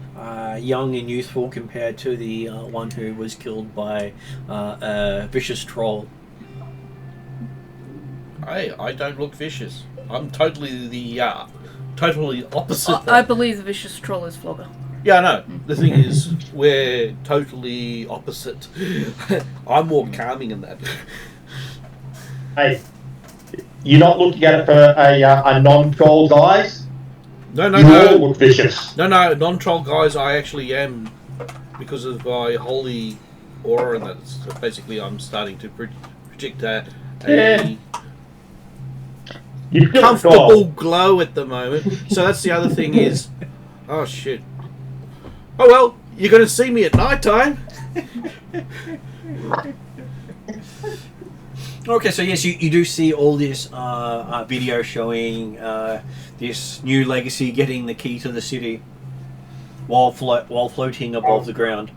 young and youthful compared to the one who was killed by a vicious troll. Hey, I don't look vicious. I'm totally totally opposite. I believe the vicious troll is Flogger. Yeah, I know. The thing is, we're totally opposite. I'm more calming in that. Hey, you're not looking at it for a non-troll's eyes? No, You all look vicious. No, non-troll guys, I actually am, because of my holy aura, and that's so basically I'm starting to project a You've got comfortable glow at the moment. So that's the other thing is, oh shit. Oh well, you're going to see me at night time. Okay, so yes, you do see all this video showing this new legacy getting the key to the city while floating above the ground.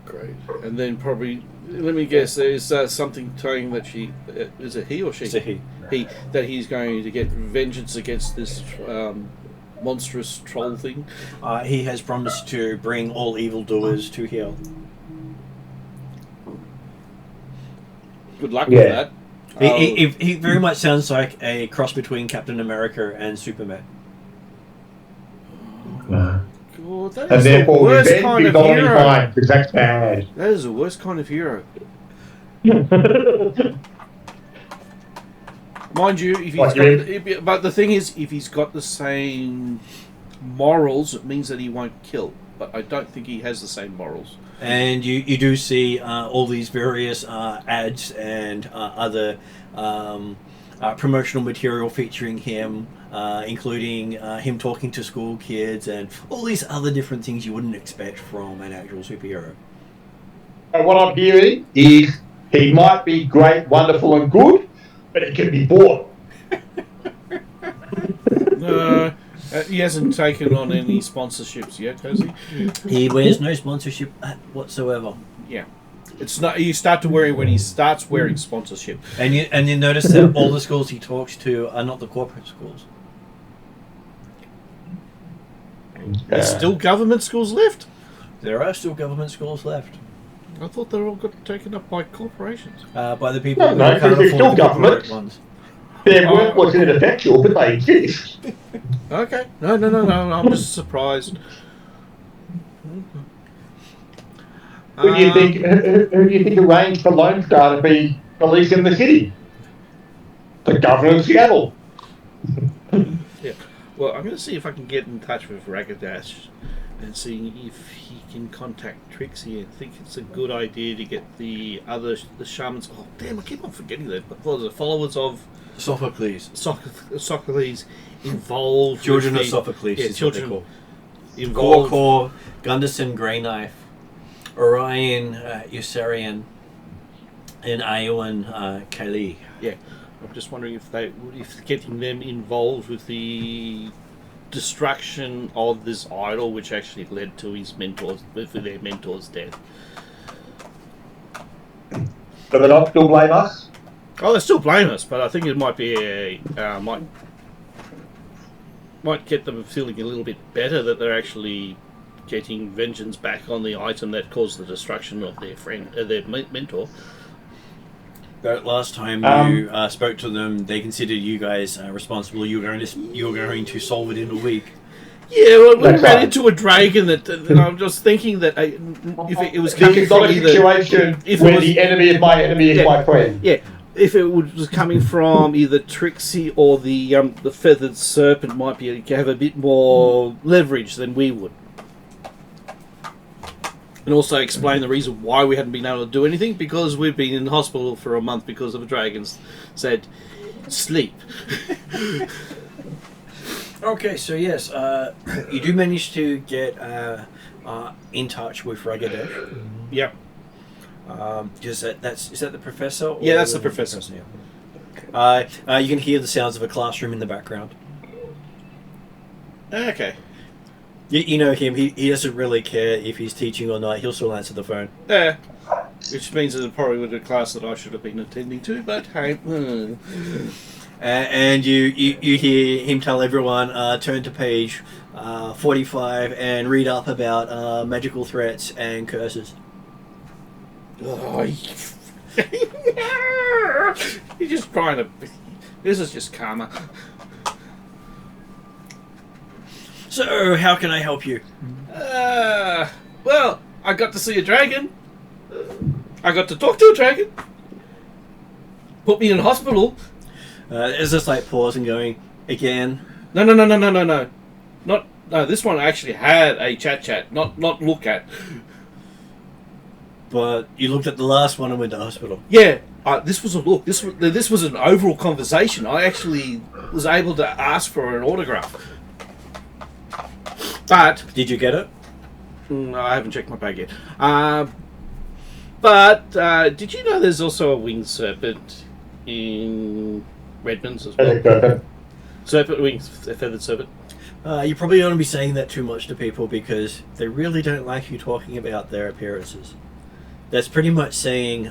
Great. And then probably, let me guess, there's something saying that she, is it he or she? It's a he. That he's going to get vengeance against this monstrous troll thing. He has promised to bring all evildoers to hell. Good luck with that. He very much sounds like a cross between Captain America and Superman. God, that And is the therefore, worst revenge kind is of only hero. fine, because that's bad. That is the worst kind of hero. Mind you, if What, but the thing is, if he's got the same morals, it means that he won't kill. But I don't think he has the same morals. And you do see all these various ads and other promotional material featuring him, including him talking to school kids and all these other different things you wouldn't expect from an actual superhero. what I'm hearing is he might be great, wonderful, and good, but it can be bought. He hasn't taken on any sponsorships yet, has he? He wears no sponsorship whatsoever. Yeah. It's not. You start to worry when he starts wearing sponsorship. And you notice that all the schools he talks to are not the corporate schools. There's still government schools left. There are still government schools left. I thought they all got taken up by corporations. By the people No, who no, can't there's still afford the corporate government. ones. They weren't wasn't effectual, but they exist. Okay. No. I'm just surprised. Who do you think? Who do you think arranged for Lone Star to be police in the city? The governor of Seattle. Yeah. Well, I'm going to see if I can get in touch with Ragadash and see if he can contact Trixie. I think it's a good idea to get the shamans. Oh damn! I keep on forgetting that. But the followers of Sophocles. Sophocles involved. Children with of Sophocles. Yeah, is children what they call. involved. Korkor, Gunderson Greyknife, Orion Usarian, and Iowan Kali. Yeah, I'm just wondering if getting them involved with the destruction of this idol, which actually led to his mentors, with their mentor's death. Do they not still blame us? Oh, they still blame us, but I think it might be might get them feeling a little bit better that they're actually getting vengeance back on the item that caused the destruction of their friend, their mentor. But last time you spoke to them, they considered you guys responsible. You were going to solve it in a week. Yeah, well, we That's ran right. into a dragon that, and I'm just thinking that if it was This coming is not from a situation if it where was- the enemy of my enemy is Yeah. my friend. yeah, if it was coming from either Trixie or the feathered serpent, might be have a bit more leverage than we would. And also explain the reason why we hadn't been able to do anything, because we've been in hospital for a month because of a dragon said, sleep. Okay, so yes, you do manage to get in touch with Ragadash. Yep. Is that the professor? Or Yeah, that's the professor. Yeah. You can hear the sounds of a classroom in the background. Okay. You know him. He doesn't really care if he's teaching or not. He'll still answer the phone. Yeah. Which means that it probably was a class that I should have been attending to, but hey. And you hear him tell everyone, turn to page 45 and read up about magical threats and curses. Oh, you're just trying to. This is just karma. So, how can I help you? Well, I got to see a dragon. I got to talk to a dragon. Put me in hospital. Is this like pausing going, again? No. No, this one actually had a chat, not look at. But you looked at the last one and went to hospital. Yeah, this was a look. This was an overall conversation. I actually was able to ask for an autograph. But Did you get it? I haven't checked my bag yet. But did you know there's also a winged serpent in Redmond as well? Winged feathered serpent. You probably don't want to be saying that too much to people because they really don't like you talking about their appearances. That's pretty much saying,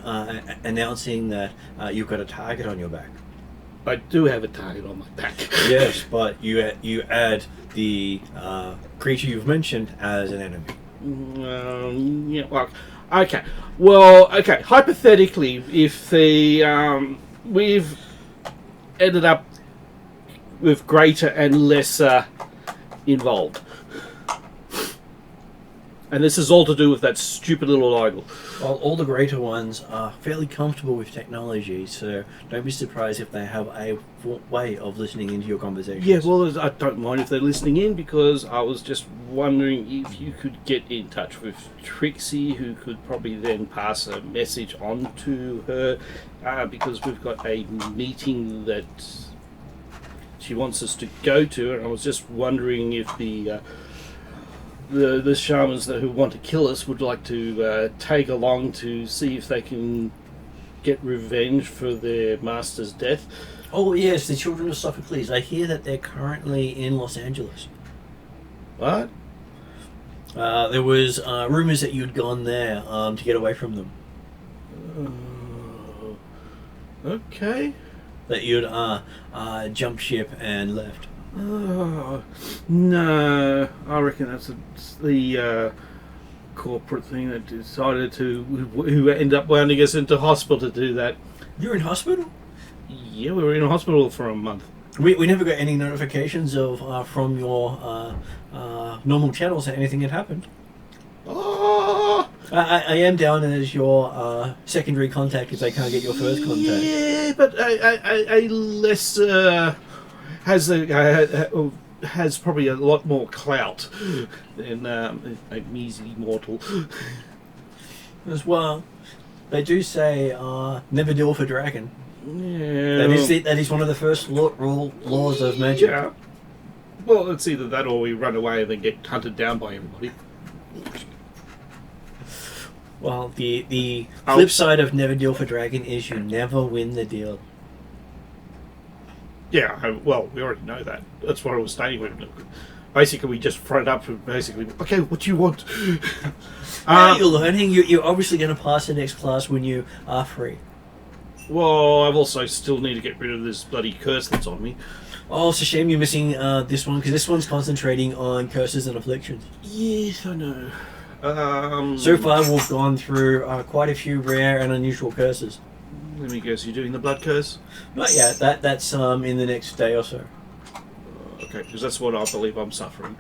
announcing that you've got a target on your back. I do have a target on my back. Yes, but you add the creature you've mentioned as an enemy. Yeah, well, okay. Well, okay. Hypothetically, if we've ended up with greater and lesser involved, and this is all to do with that stupid little idol. Well, all the greater ones are fairly comfortable with technology, so don't be surprised if they have a way of listening into your conversations. Yeah, well, I don't mind if they're listening in, because I was just wondering if you could get in touch with Trixie, who could probably then pass a message on to her, because we've got a meeting that she wants us to go to, and I was just wondering if the the shamans who want to kill us would like to take along to see if they can get revenge for their master's death. Oh yes, the Children of Sophocles. I hear that they're currently in Los Angeles. What? There was rumors that you'd gone there to get away from them. Okay. That you'd jumped ship and left. Oh, no, I reckon that's the corporate thing that decided to, who ended up wounding us into hospital to do that. You're in hospital? Yeah, we were in hospital for a month. We never got any notifications of from your normal channels that anything had happened. Oh, I am down as your secondary contact if they can't get your first contact. yeah, but a less has probably a lot more clout than a measly mortal. As well, they do say never deal with a dragon. Yeah, That is one of the first laws of magic. Yeah. Well, it's either that or we run away and then get hunted down by everybody. Well, the flip side of never deal with a dragon is you never win the deal. Yeah, well, we already know that. That's what I was saying. Basically, we just front up and basically, okay, what do you want? You're learning. You're obviously going to pass the next class when you are free. Well, I've also still need to get rid of this bloody curse that's on me. Oh, it's a shame you're missing this one, because this one's concentrating on curses and afflictions. Yes, I know. So far, we've gone through quite a few rare and unusual curses. Let me guess, you're doing the blood curse? Not yet. That's in the next day or so. Okay, because that's what I believe I'm suffering.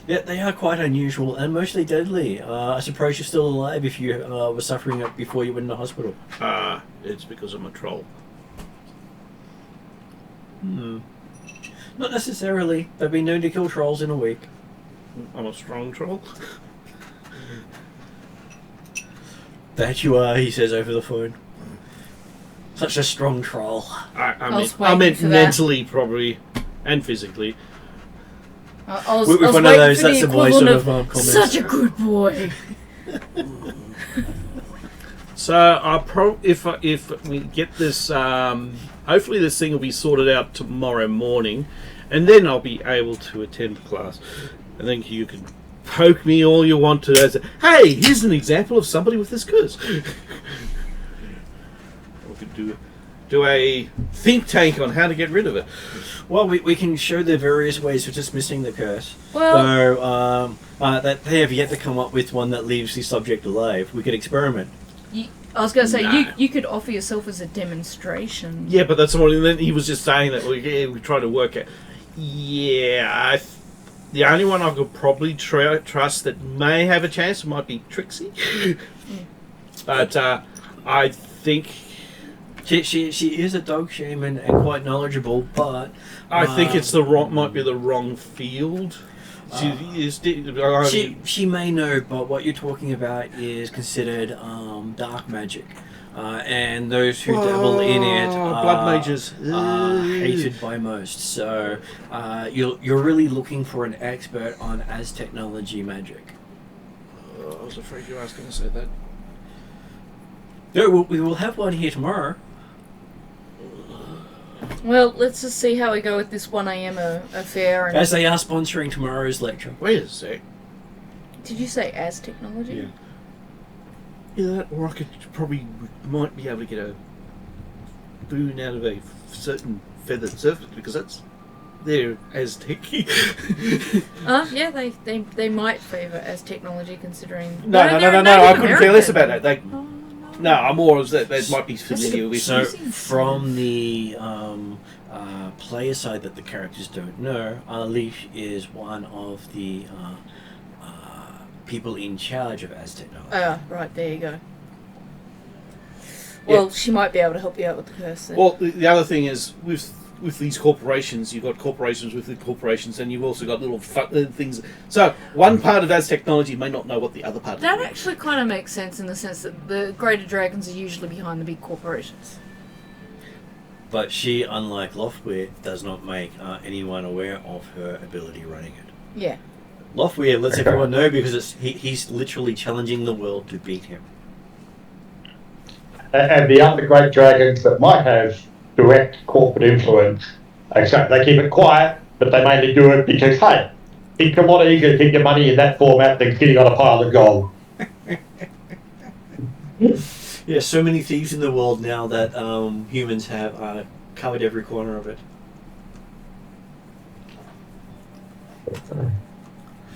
Yeah, they are quite unusual and mostly deadly. I suppose you're still alive if you were suffering it before you went into hospital. It's because I'm a troll. Not necessarily. They've been known to kill trolls in a week. I'm a strong troll. That you are, he says over the phone. Such a strong troll. I meant mentally, probably, and physically. I was With one of waiting those, for that's the the boy equivalent sort of comments. such a good boy. So if we get this, hopefully this thing will be sorted out tomorrow morning, and then I'll be able to attend class. I think you can poke me all you want to. As hey, here's an example of somebody with this curse. We could do a think tank on how to get rid of it. Well, we can show the various ways for dismissing the curse. Well, So, that they have yet to come up with one that leaves the subject alive. We could experiment. I was going to say, No. you could offer yourself as a demonstration. Yeah, but that's what. And then he was just saying that we try to work out. Yeah, the only one I could probably trust that may have a chance might be Trixie. But I think She is a dog shaman and quite knowledgeable, but I think it's might be the wrong field. She may know, but what you're talking about is considered dark magic, and those who dabble in it blood mages are hated by most. So you're really looking for an expert on technology magic. I was afraid you were going to say that. No, we will have one here tomorrow. Well, let's just see how we go with this 1 a.m. affair. And As they are sponsoring tomorrow's lecture. Wait a sec. did you say as technology? Yeah, that or I could might be able to get a boon out of a certain feathered serpent because that's they're Aztec. Yeah, they might favour as technology considering. No, I couldn't care less about that. No, I'm more of that. They might be familiar with. So, from the player side that the characters don't know, Leash is one of the people in charge of Az technology. Oh, right, there you go. Well, she might be able to help you out with the curse then. Well, the other thing is with these corporations, you've got corporations within corporations, and you've also got little things. So one part of Az technology may not know what the other part. That is. actually kind of makes sense in the sense that the greater dragons are usually behind the big corporations. But she, unlike Loftware, does not make anyone aware of her ability running it. Yeah. Lothweir lets Okay. everyone know because he's literally challenging the world to beat him. And the other great dragons that might have direct corporate influence, except they keep it quiet, but they mainly do it because, hey, it's a lot easier to keep your money in that format than sitting on a pile of gold. Yeah, so many thieves in the world now that humans have covered every corner of it.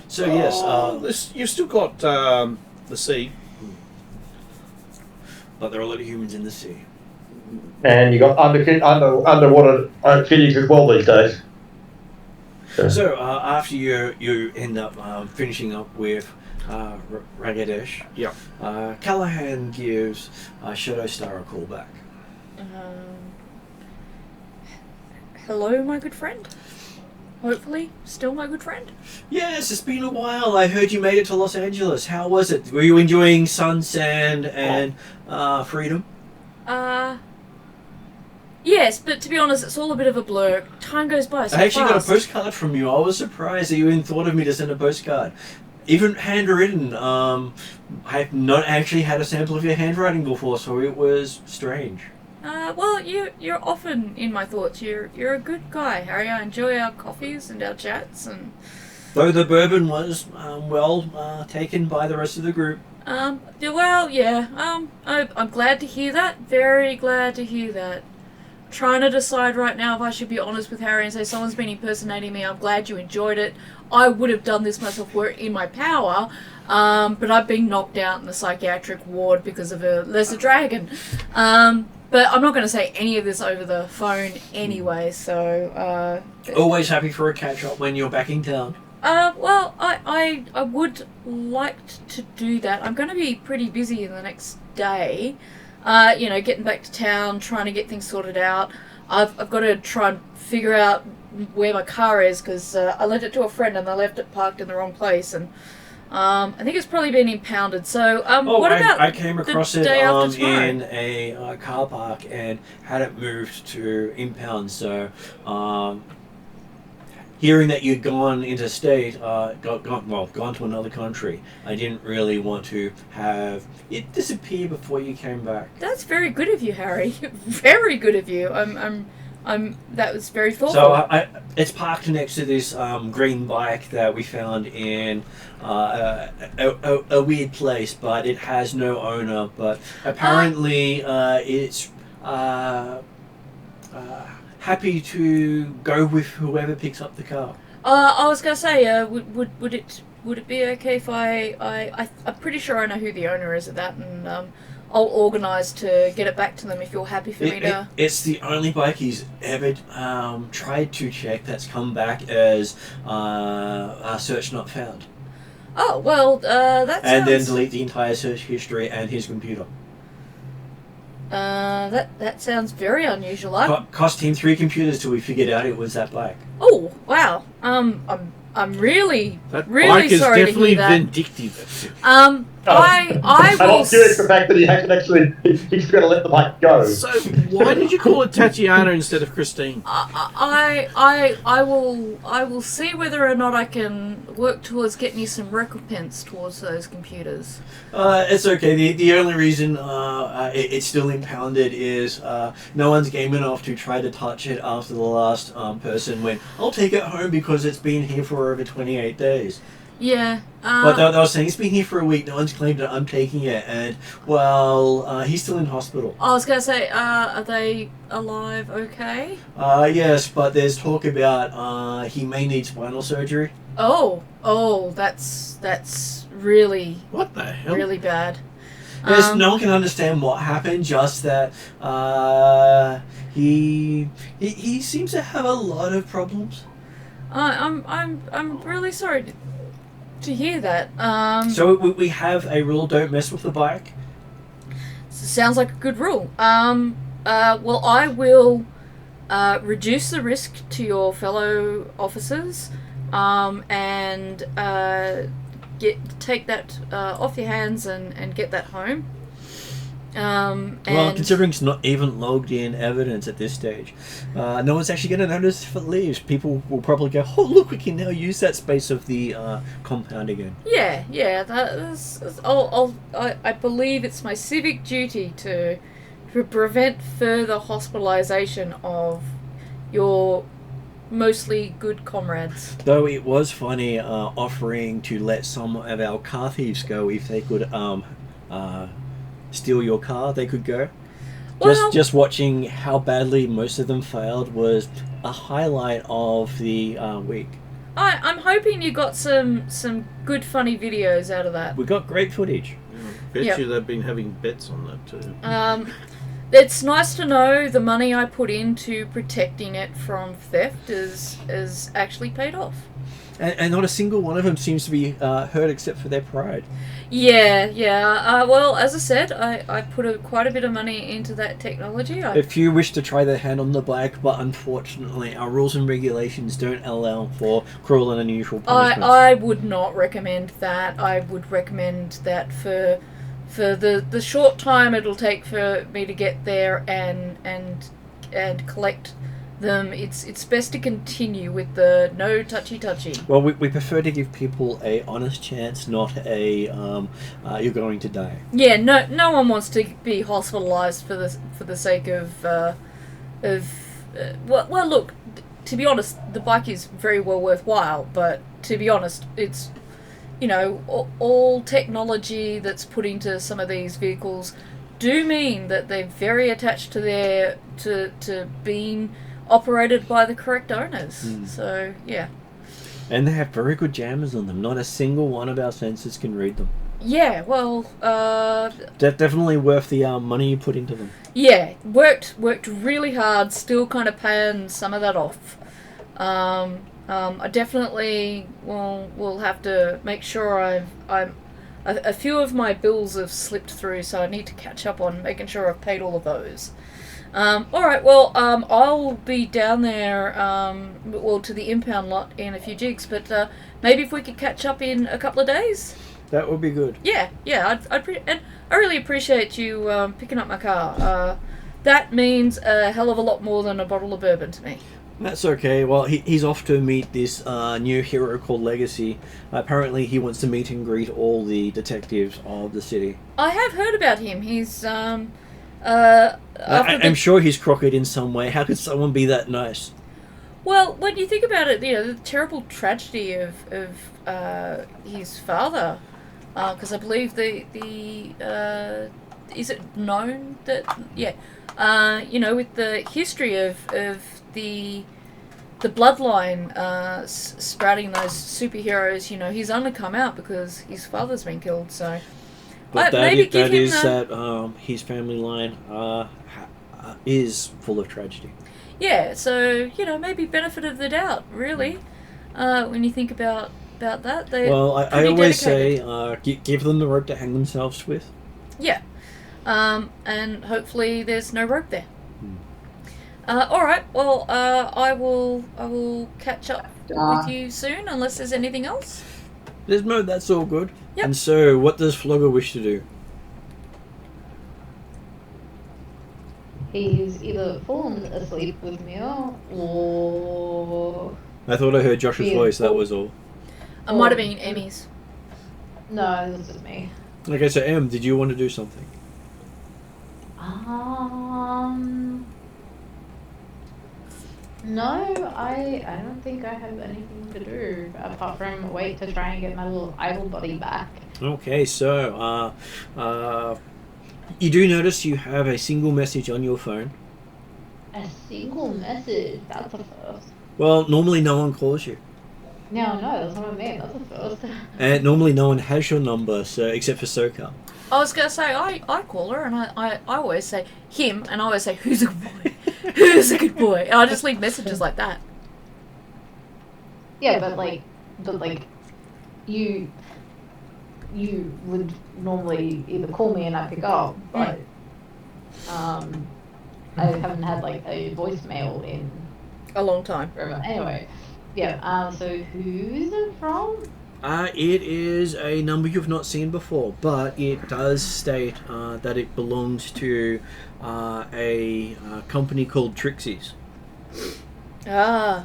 So yes, You've still got the sea. but there are a lot of humans in the sea. And you got underwater cities as well these days. So after you end up finishing up with Ragadesh, Yeah. Callahan gives Shadowstar a call back. Hello, my good friend. Hopefully, still my good friend. Yes, it's been a while. I heard you made it to Los Angeles. How was it? Were you enjoying sun, sand, and freedom? Yes, but to be honest, it's all a bit of a blur. Time goes by so I actually fast. got a postcard from you. I was surprised that you even thought of me to send a postcard. Even handwritten. I've not actually had a sample of your handwriting before, so it was strange. Well, you're often in my thoughts. You're a good guy, Harry. I enjoy our coffees and our chats, and Though the bourbon was taken by the rest of the group. well, yeah. I'm glad to hear that. Very glad to hear that. Trying to decide right now if I should be honest with Harry and say someone's been impersonating me. I'm glad you enjoyed it. I would have done this myself were it in my power, but I've been knocked out in the psychiatric ward because of a lesser dragon. But I'm not going to say any of this over the phone anyway, so... Always happy for a catch-up when you're back in town. Well, I would like to do that. I'm going to be pretty busy in the next day. Getting back to town, trying to get things sorted out. I've got to try and figure out where my car is, because I lent it to a friend and they left it parked in the wrong place, and I think it's probably been impounded. So, what about I came across the it day after tomorrow? in a car park and had it moved to impound. So, hearing that you'd gone interstate, gone to another country, I didn't really want to have it disappear before you came back. That's very good of you, Harry. Very good of you. That was very thoughtful. So it's parked next to this green bike that we found in a weird place, but it has no owner. But apparently, it's happy to go with whoever picks up the car. I was gonna say, would it be okay if I'm pretty sure I know who the owner is of that, and I'll organise to get it back to them if you're happy for me to. It's the only bike he's ever tried to check that's come back as search not found. Oh well, that sounds. And then delete the entire search history and his computer. That sounds very unusual. Cost him 3 computers till we figured out it was that bike. Oh wow. I'm really That really bike is sorry to definitely hear that. vindictive. I I'm was. curious the fact that he actually he's going to let the bike go. So why did you call it Tatiana instead of Christine? I will see whether or not I can work towards getting you some recompense towards those computers. It's okay. The only reason it's still impounded is no one's game enough to try to touch it after the last person went, I'll take it home because it's been here for over 28 days. Yeah. But they were saying it's been here for a week. No one's claimed it. I'm taking it, and well, he's still in hospital. I was gonna say, are they alive? Okay. Yes, but there's talk about he may need spinal surgery. Oh, that's really What the hell? really bad. Yes, no one can understand what happened. Just that he seems to have a lot of problems. I'm really sorry to hear that. So we have a rule: don't mess with the bike. Sounds like a good rule. Well, I will reduce the risk to your fellow officers, and take that off your hands and get that home. Well, considering it's not even logged in evidence at this stage, no one's actually going to notice if it leaves. People will probably go, "Oh, look, we can now use that space of the compound again." Yeah. I believe it's my civic duty to prevent further hospitalization of your mostly good comrades. Though it was funny offering to let some of our car thieves go if they could steal your car. They could go. Well, Just watching how badly most of them failed was a highlight of the week. I'm hoping you got some good funny videos out of that. We got great footage. Bet Yep. you they've been having bets on that too. It's nice to know the money I put into protecting it from theft is actually paid off. And not a single one of them seems to be hurt except for their pride. Yeah. Well, as I said, I put quite a bit of money into that technology. If you wish to try their hand on the black, but unfortunately our rules and regulations don't allow for cruel and unusual punishments. I would not recommend that. I would recommend that for the short time it'll take for me to get there and collect them, it's best to continue with the no touchy. Well, we prefer to give people a honest chance, not a you're going to die. Yeah, no one wants to be hospitalized for the sake of well, look, to be honest, the bike is very well worthwhile, but to be honest, it's, you know, all technology that's put into some of these vehicles do mean that they're very attached to their to being operated by the correct owners. So yeah. And they have very good jammers on them. Not a single one of our sensors can read them. Yeah, well, Definitely worth the money you put into them. yeah, worked really hard. Still kind of paying some of that off. I definitely will have to make sure I'm a few of my bills have slipped through, so I need to catch up on making sure I've paid all of those. Alright, well, I'll be down there, to the impound lot in a few jigs, but maybe if we could catch up in a couple of days? That would be good. Yeah, and I really appreciate you picking up my car. That means a hell of a lot more than a bottle of bourbon to me. That's okay. Well, he's off to meet this new hero called Legacy. Apparently he wants to meet and greet all the detectives of the city. I have heard about him. He's, I'm sure he's crooked in some way. How could someone be that nice? Well, when you think about it, you know, the terrible tragedy of his father, because I believe the is it known that, you know, with the history of the bloodline sprouting those superheroes, you know, he's only come out because his father's been killed, so... But maybe give him that his family line is full of tragedy. Yeah, so, you know, maybe benefit of the doubt, really, when you think about that. Well, I always say, give them the rope to hang themselves with. Yeah, and hopefully there's no rope there. Alright, well, I will catch up with you soon, unless there's anything else. That's all good. Yep. And so, what does Flogger wish to do? He's either fallen asleep with me or... I thought I heard Josh's voice, that was all. I might have been Emmy's. No, this is me. Okay, so Em, did you want to do something? No, I don't think I have anything to do apart from wait to try and get my little idle body back. Okay, so, you do notice you have a single message on your phone. A single message? That's a first. Well, normally no one calls you. No, that's what I mean. That's a first. And normally no one has your number, so except for SoCal. I was going to say, I call her, and I always say him, and I always say, who's a good boy? Who's a good boy? And I just leave messages like that. Yeah, but you would normally either call me and I pick up, but I haven't had like a voicemail in A long time. forever. Anyway, yeah. So who's it from? It is a number you've not seen before, but it does state that it belongs to a company called Trixie's. Ah,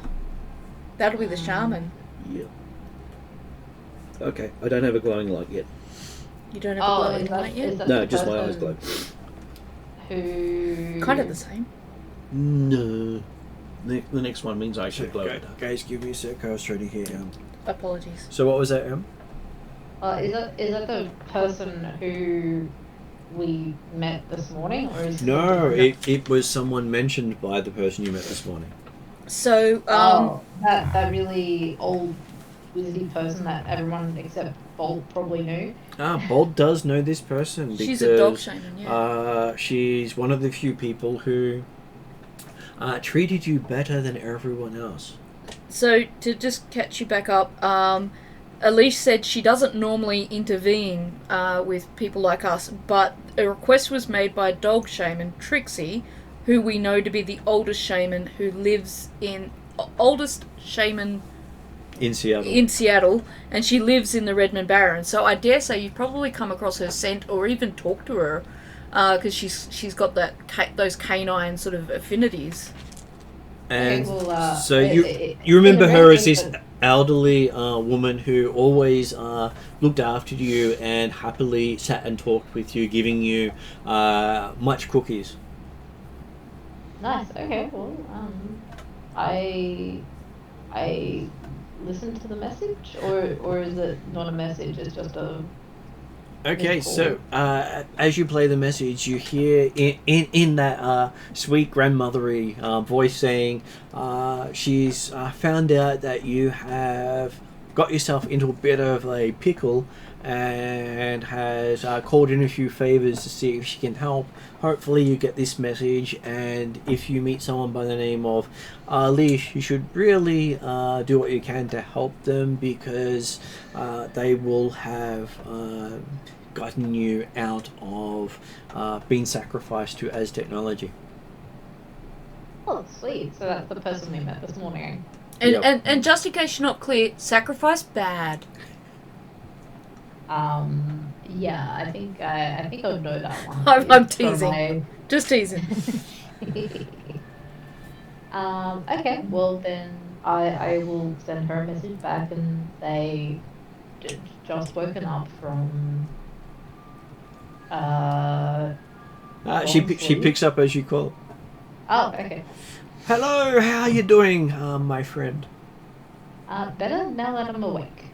that'll be the shaman. Yeah. Okay, I don't have a glowing light yet. You don't have a glowing light yet? No, just my eyes glow. Who? Kind of the same. No. The next one means I should glow. Guys, give me a sec. I was trying to hear him. Apologies. So what was that, Em? Is that the person who we met this morning, or is No, it was someone mentioned by the person you met this morning. So, that really old wizardy person that everyone except Bolt probably knew. Bolt does know this person because she's a dog shaman, yeah. She's one of the few people who treated you better than everyone else. So, to just catch you back up, Elise said she doesn't normally intervene with people like us, but a request was made by dog shaman Trixie, who we know to be the oldest shaman who lives in... oldest shaman... In Seattle. In Seattle, and she lives in the Redmond Barrens. So I dare say you've probably come across her scent or even talked to her, because she's got those canine sort of affinities. And Okay, well, so you remember her as this elderly woman who always looked after you and happily sat and talked with you, giving you much cookies. Nice. Okay. Well, I listened to the message, or is it not a message? It's just a. Okay, so as you play the message, you hear in that sweet grandmothery voice saying she's found out that you have got yourself into a bit of a pickle and has called in a few favors to see if she can help. Hopefully you get this message, and if you meet someone by the name of Leash, you should really do what you can to help them, because they will have gotten you out of being sacrificed to as technology. Oh, sweet. So that's the person we met this morning. And, Yep. and just in case you're not clear, sacrifice bad. Yeah, I think I would know that one. I'm teasing. Just teasing. Okay, well then I will send her a message back and say just woken up from She picks up as you call. Oh, okay. Hello, how you doing, my friend? Better now that I'm awake.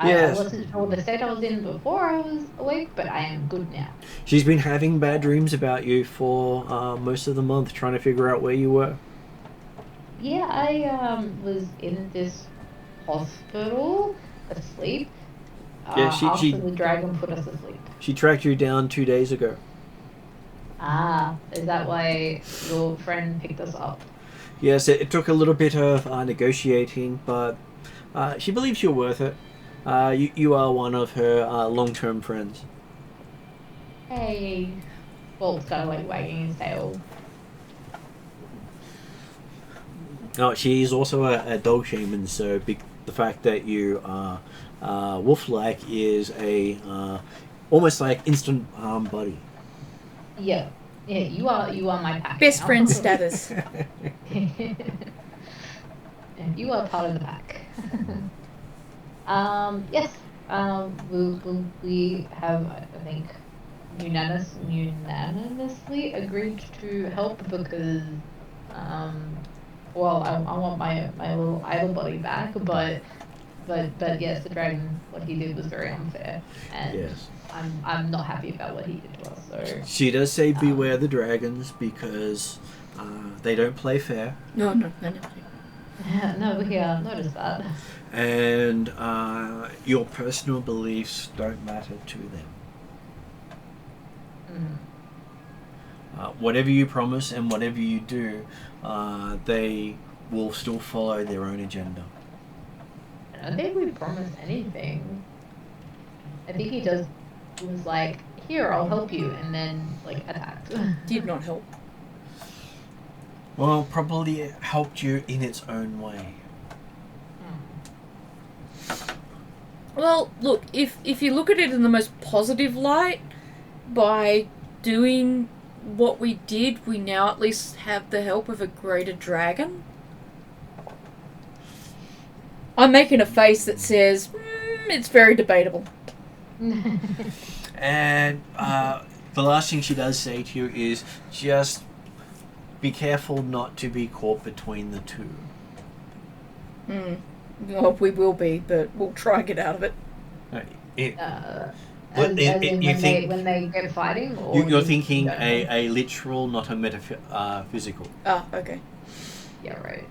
Yes. I wasn't sure the state I was in before I was awake, but I am good now. She's been having bad dreams about you for most of the month, trying to figure out where you were. Yeah, I was in this hospital asleep. Yeah, after the dragon put us asleep. She tracked you down 2 days ago. Is that why your friend picked us up? Yes, it took a little bit of negotiating, but she believes you're worth it. You are one of her long-term friends. Hey. Bolt's kind of like wagging his tail. She's also a dog shaman, so the fact that you are wolf-like is a almost like instant buddy. Yeah. Yeah, you are my pack. Best now. friend status. You are part of the pack. Yes. We have, I think, unanimously agreed to help because, well, I want my little idle body back, but yes, the dragon, what he did was very unfair, and Yes. I'm not happy about what he did to us. So She does say beware the dragons because they don't play fair. No. no, we noticed that. And your personal beliefs don't matter to them. Whatever you promise and whatever you do, they will still follow their own agenda. I don't think we promised anything. I think he just was like, "Here, I'll help you," and then like attacked. Did not help. Well, probably it helped you in its own way. Well, look, if you look at it in the most positive light, by doing what we did, we now at least have the help of a greater dragon. I'm making a face that says, it's very debatable. And the last thing she does say to you is just be careful not to be caught between the two. Well, we will be, but we'll try and get out of it. When they get fighting? Or You're thinking a literal, not a metaphysical. Ah, okay. Yeah, right.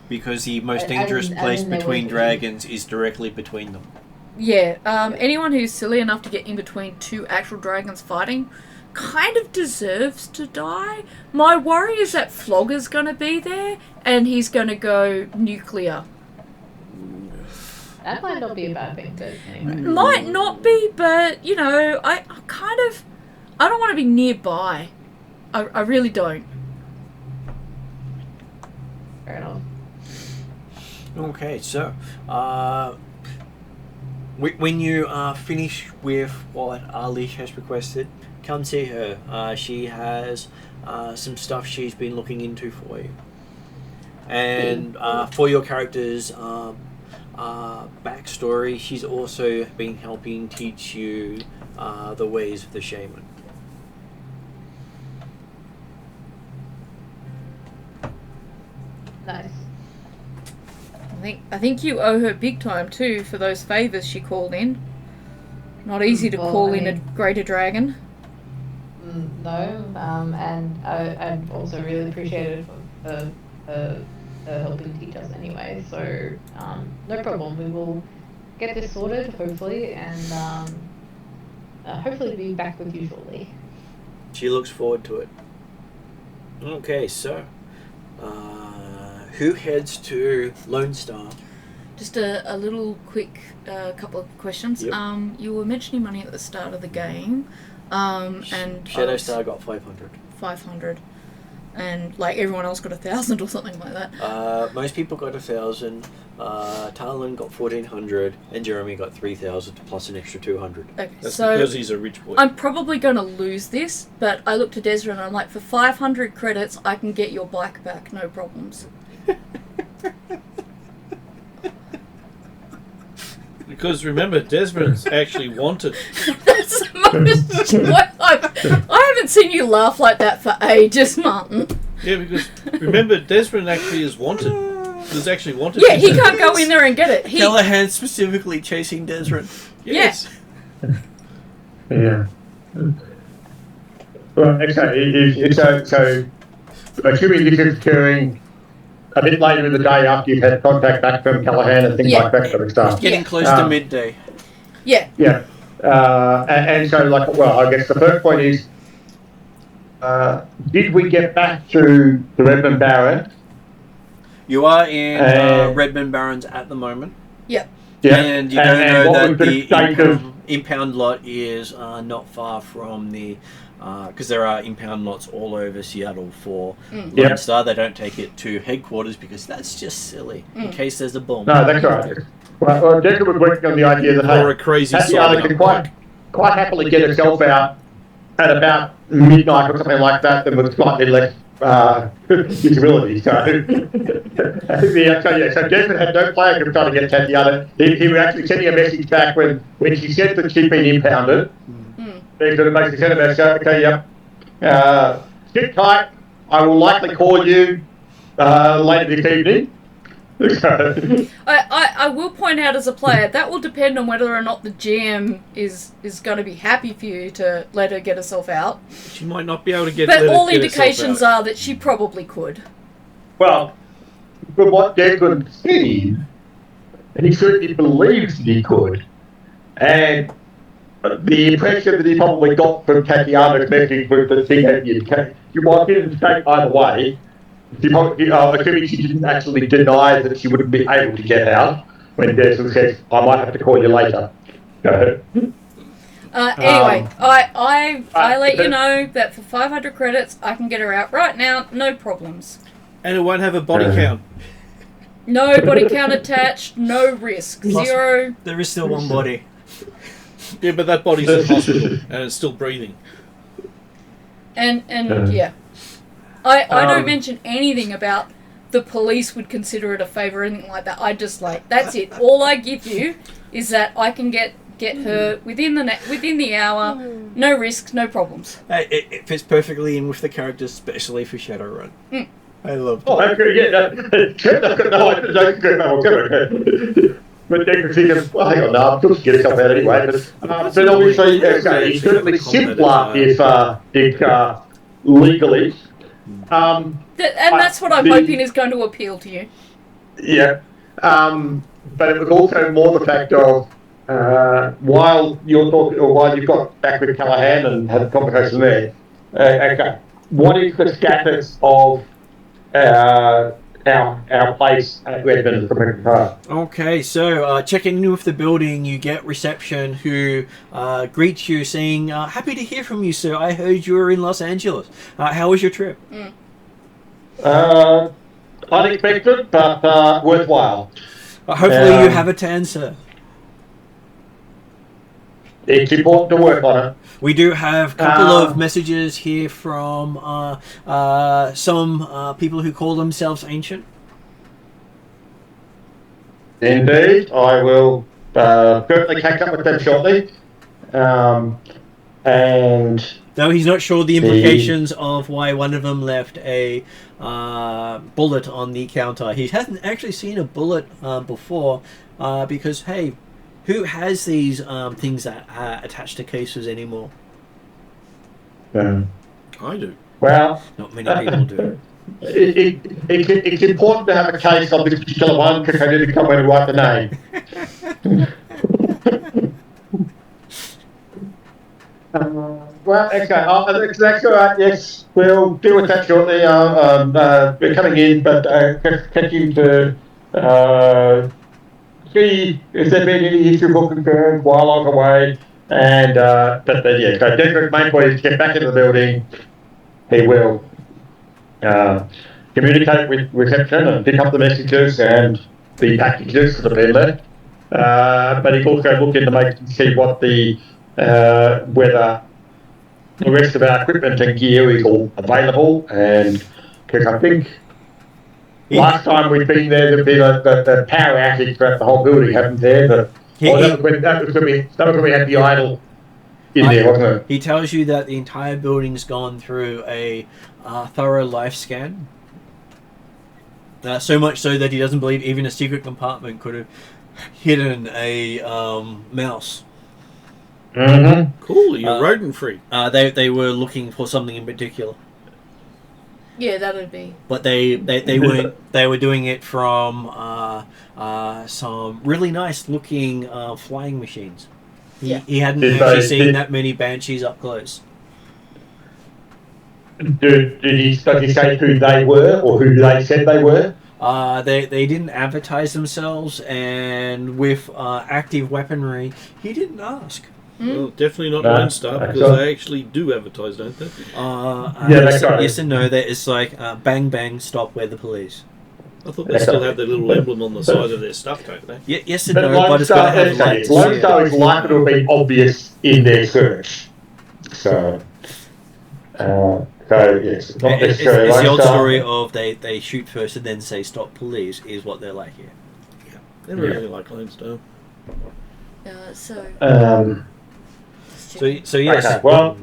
Because the most dangerous place between dragons is directly between them. Yeah, anyone who's silly enough to get in between two actual dragons fighting kind of deserves to die. My worry is that Flogger's going to be there and he's going to go nuclear. That might not be a bad thing, but anyway. Might not be, but, you know, I don't want to be nearby. I really don't. Fair enough. Okay, so when you finish with what Alish has requested, come see her. She has some stuff she's been looking into for you. And for your character's backstory, she's also been helping teach you the ways of the shaman. Nice. I think you owe her big time too for those favours she called in. Not easy to call in a greater dragon. No, and I'd also really appreciate it for her helping teach us anyway. So no problem. We will get this sorted hopefully, and hopefully be back with you shortly. She looks forward to it. Okay, so who heads to Lone Star? Just a little quick couple of questions. Yep. You were mentioning money at the start of the game, and Shadow Star got 500. 500, and like everyone else got 1,000 or something like that. Most people got 1,000. Talon got 1,400, and Jeremy got 3,000 plus an extra 200. Okay, That's so because he's a rich boy. I'm probably going to lose this, but I looked at Desra and I'm like, for 500 credits, I can get your bike back, no problems. Because remember, Desmond's actually wanted. That's the most. I haven't seen you laugh like that for ages, Martin. Yeah, because remember, Desmond actually is wanted. Was actually wanted. Yeah, he can't go in there and get it. Callahan specifically chasing Desmond. Yes. Yeah. Well, okay. So assuming this is occurring a bit later in the day after you've had contact back from Callahan and things like that sort of stuff. Getting close to midday. Yeah. Yeah. And so, like, well, I guess the first point is, did we get back to the Redmond Barrens? You are in Redmond Barrens at the moment. Yep. Yeah. And you don't know what that was the state of impound lot is not far from the... because there are impound lots all over Seattle for Lone Star. They don't take it to headquarters because that's just silly, in case there's a bomb. No, that's right. Well, Jessica was working on the idea that Or a crazy Tatiana could quite happily get herself out at about midnight or something like that, and with slightly less usability. So Desmond had no plan of trying to get Tatiana. He was actually sending a message back when she said that she'd been impounded. They sort of basically said about herself, okay, yep. Sit tight. I will likely call you later this evening. I will point out as a player, that will depend on whether or not the GM is going to be happy for you to let her get herself out. She might not be able to get. But all indications are that she probably could. Well, from what Desmond said, he certainly believes he could. And the impression that he probably got from Tatiana's message was that you might get a mistake either way. Assuming she didn't actually deny that she wouldn't be able to get out, when Desmond says, I might have to call you later. Anyway, I let you know that for 500 credits, I can get her out right now, no problems. And it won't have a body count. No body count attached, no risk. Plus- 0. There is still one body. Yeah, but that body's in hospital and it's still breathing. And yeah. I don't mention anything about the police would consider it a favour or anything like that. I just that's it. All I give you is that I can get her within the hour, no risks, no problems. It fits perfectly in with the characters, especially for Shadowrun. I love it. Oh, I agree. Yeah, I've got no idea. But they can see them. Well, hang on, no, I'm just get yourself out anyway. But obviously, it's certainly simpler if legally. That's what I'm hoping is going to appeal to you. Yeah. But it was also more the fact of while you're talking, or while you've got back with Callahan and had a conversation there. Okay. What is the status of our place at Redmond? Okay, so checking in with the building, you get reception who greets you saying, happy to hear from you, sir. I heard you were in Los Angeles. How was your trip? Unexpected, but worthwhile. Hopefully you have a tan, sir. It's important to work on it. We do have a couple of messages here from some people who call themselves ancient. Indeed, I will certainly catch up with them shortly. And Though he's not sure the implications of why one of them left a bullet on the counter. He hasn't actually seen a bullet before because, hey, who has these things that are attached to cases anymore? I do. Well, not many people do. It's important to have a case on this particular one because I didn't come in and write the name. Well, okay, that's all right. Yes, we'll deal with that shortly. We're coming in, but continue to see if there's been any issues or concerns while I'm away. And yeah, so Deckard's main point is to get back into the building. He will communicate with reception and pick up the messages and the packages that have been left. But he's also looking to see what the whether the rest of our equipment and gear is all available. And because I think last time we've been there, there'd been the power outage throughout the whole building, haven't there? That was when we had the idol in there, wasn't it? He tells you that the entire building's gone through a thorough life scan. So much so that he doesn't believe even a secret compartment could have hidden a mouse. Mm-hmm. Cool, you're rodent free. They were looking for something in particular. Yeah, that would be. But they weren't. They were doing it from some really nice looking flying machines. He hadn't actually seen that many banshees up close. Did he say who they were or who they said they were? They didn't advertise themselves, and with active weaponry, he didn't ask. Well, definitely not Lone Star because they actually do advertise, don't they? Yes and no. That it's like bang bang, stop, we're the police. I thought they still have their little emblem on the side of their stuff, don't they? Yes and no, but it's got to have lights. Lone Star is likely to have been obvious in their search. So yes, it's not necessarily it's the old Lone Star. story of they shoot first and then say stop, police is what they're like here. Yeah, they're really like Lone Star. So yes. Okay, well,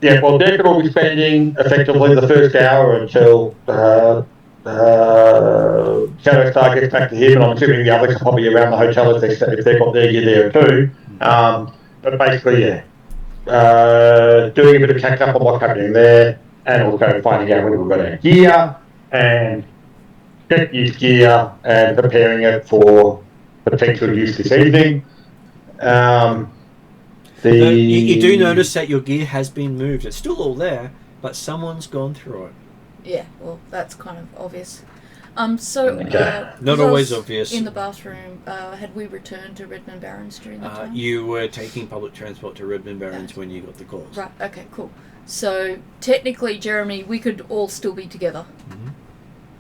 yeah. Well, Deckard will be spending effectively the first hour until Shadowstar gets back to him, and I'm assuming the others are probably around the hotel if they've got their gear there too. But basically, yeah, doing a bit of catch up on what's happening there, and also finding out whether we've got our gear and check use gear and preparing it for potential use this evening. You do notice that your gear has been moved. It's still all there, but someone's gone through it. Yeah, well, that's kind of obvious. Not always obvious. In the bathroom, had we returned to Redmond Barrens during the time? You were taking public transport to Redmond Barrens when you got the calls. Right, okay, cool. So, technically, Jeremy, we could all still be together. Mm-hmm.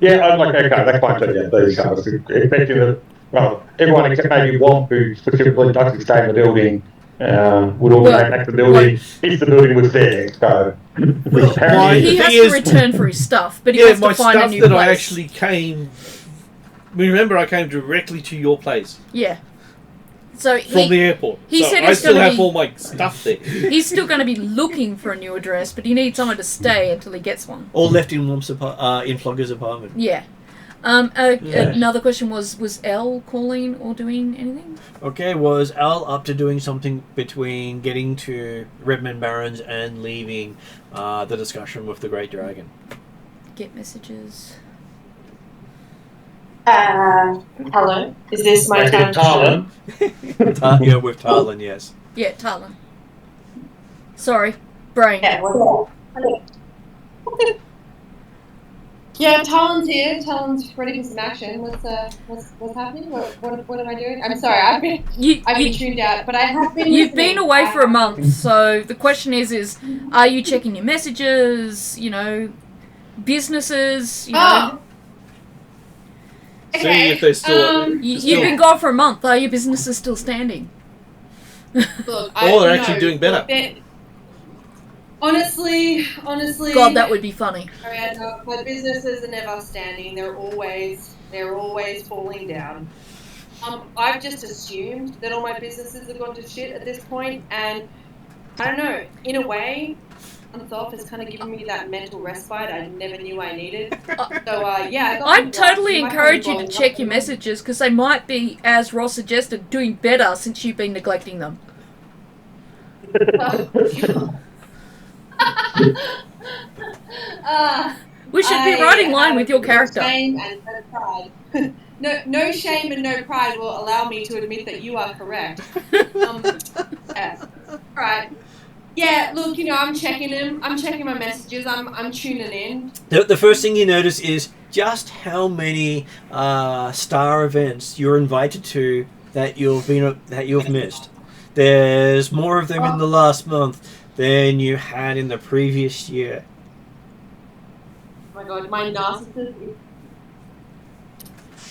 Yeah, I'm like, okay, that's fine. So, yeah, these guys effectively, well, everyone except maybe Womp, who specifically doesn't stay in the building, would all go back to the building if the building was there. So, which apparently He The has thing to is- return for his stuff, but he Yeah, wants my to find a stuff new that place. I actually came. Remember, I came directly to your place Yeah. So from the airport. he so said I he's still gonna have be- all my stuff there. he's still going to be looking for a new address, but he needs someone to stay until he gets one. All left in in Flogger's apartment. Yeah. Another question was Elle calling or doing anything? Okay, was Al up to doing something between getting to Redmond Barrens and leaving the discussion with the Great Dragon? Get messages. Hello. Is this my Maybe time? Tarlin. Yeah, with Tarlin, yes. Yeah, Talon. Sorry, brain. Yeah, what? Yeah, Talon's here. Talon's ready for some action. What's happening? What am I doing? I'm sorry, I've been tuned out, but I have been. You've listening. been away for a month, so the question is, are you checking your messages? You know, businesses. You know, Okay. See if they're still. you've been gone for a month. Are your businesses still standing? Look, they're actually doing better. Honestly. God, that would be funny. Ariana, my businesses are never standing. They're always falling down. I've just assumed that all my businesses have gone to shit at this point, and I don't know. In a way, Unthoth has kind of given me that mental respite I never knew I needed. So yeah, I'd totally encourage you to check your messages because they might be, as Ross suggested, doing better since you've been neglecting them. We should be right in line with your character. Shame and no pride. No shame and no pride will allow me to admit that you are correct. Yeah. Right. Yeah, look, I'm checking them. I'm checking my messages. I'm tuning in. The first thing you notice is just how many star events you're invited to that you've missed. There's more of them in the last month than you had in the previous year. Oh my god, my narcissist is...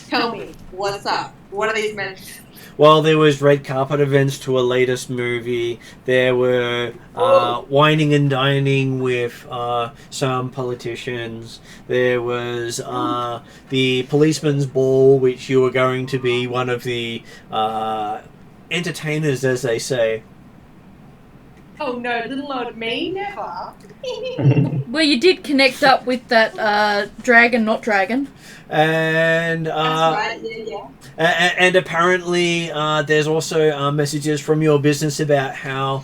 Tell me, what's up? What are these messages? Well, there was red carpet events to a latest movie. There were whining and dining with some politicians. There was the policeman's ball, which you were going to be one of the entertainers, as they say. Oh no, little old me, never. Well, you did connect up with that dragon, not dragon. And That's right, yeah. And apparently, there's also messages from your business about how,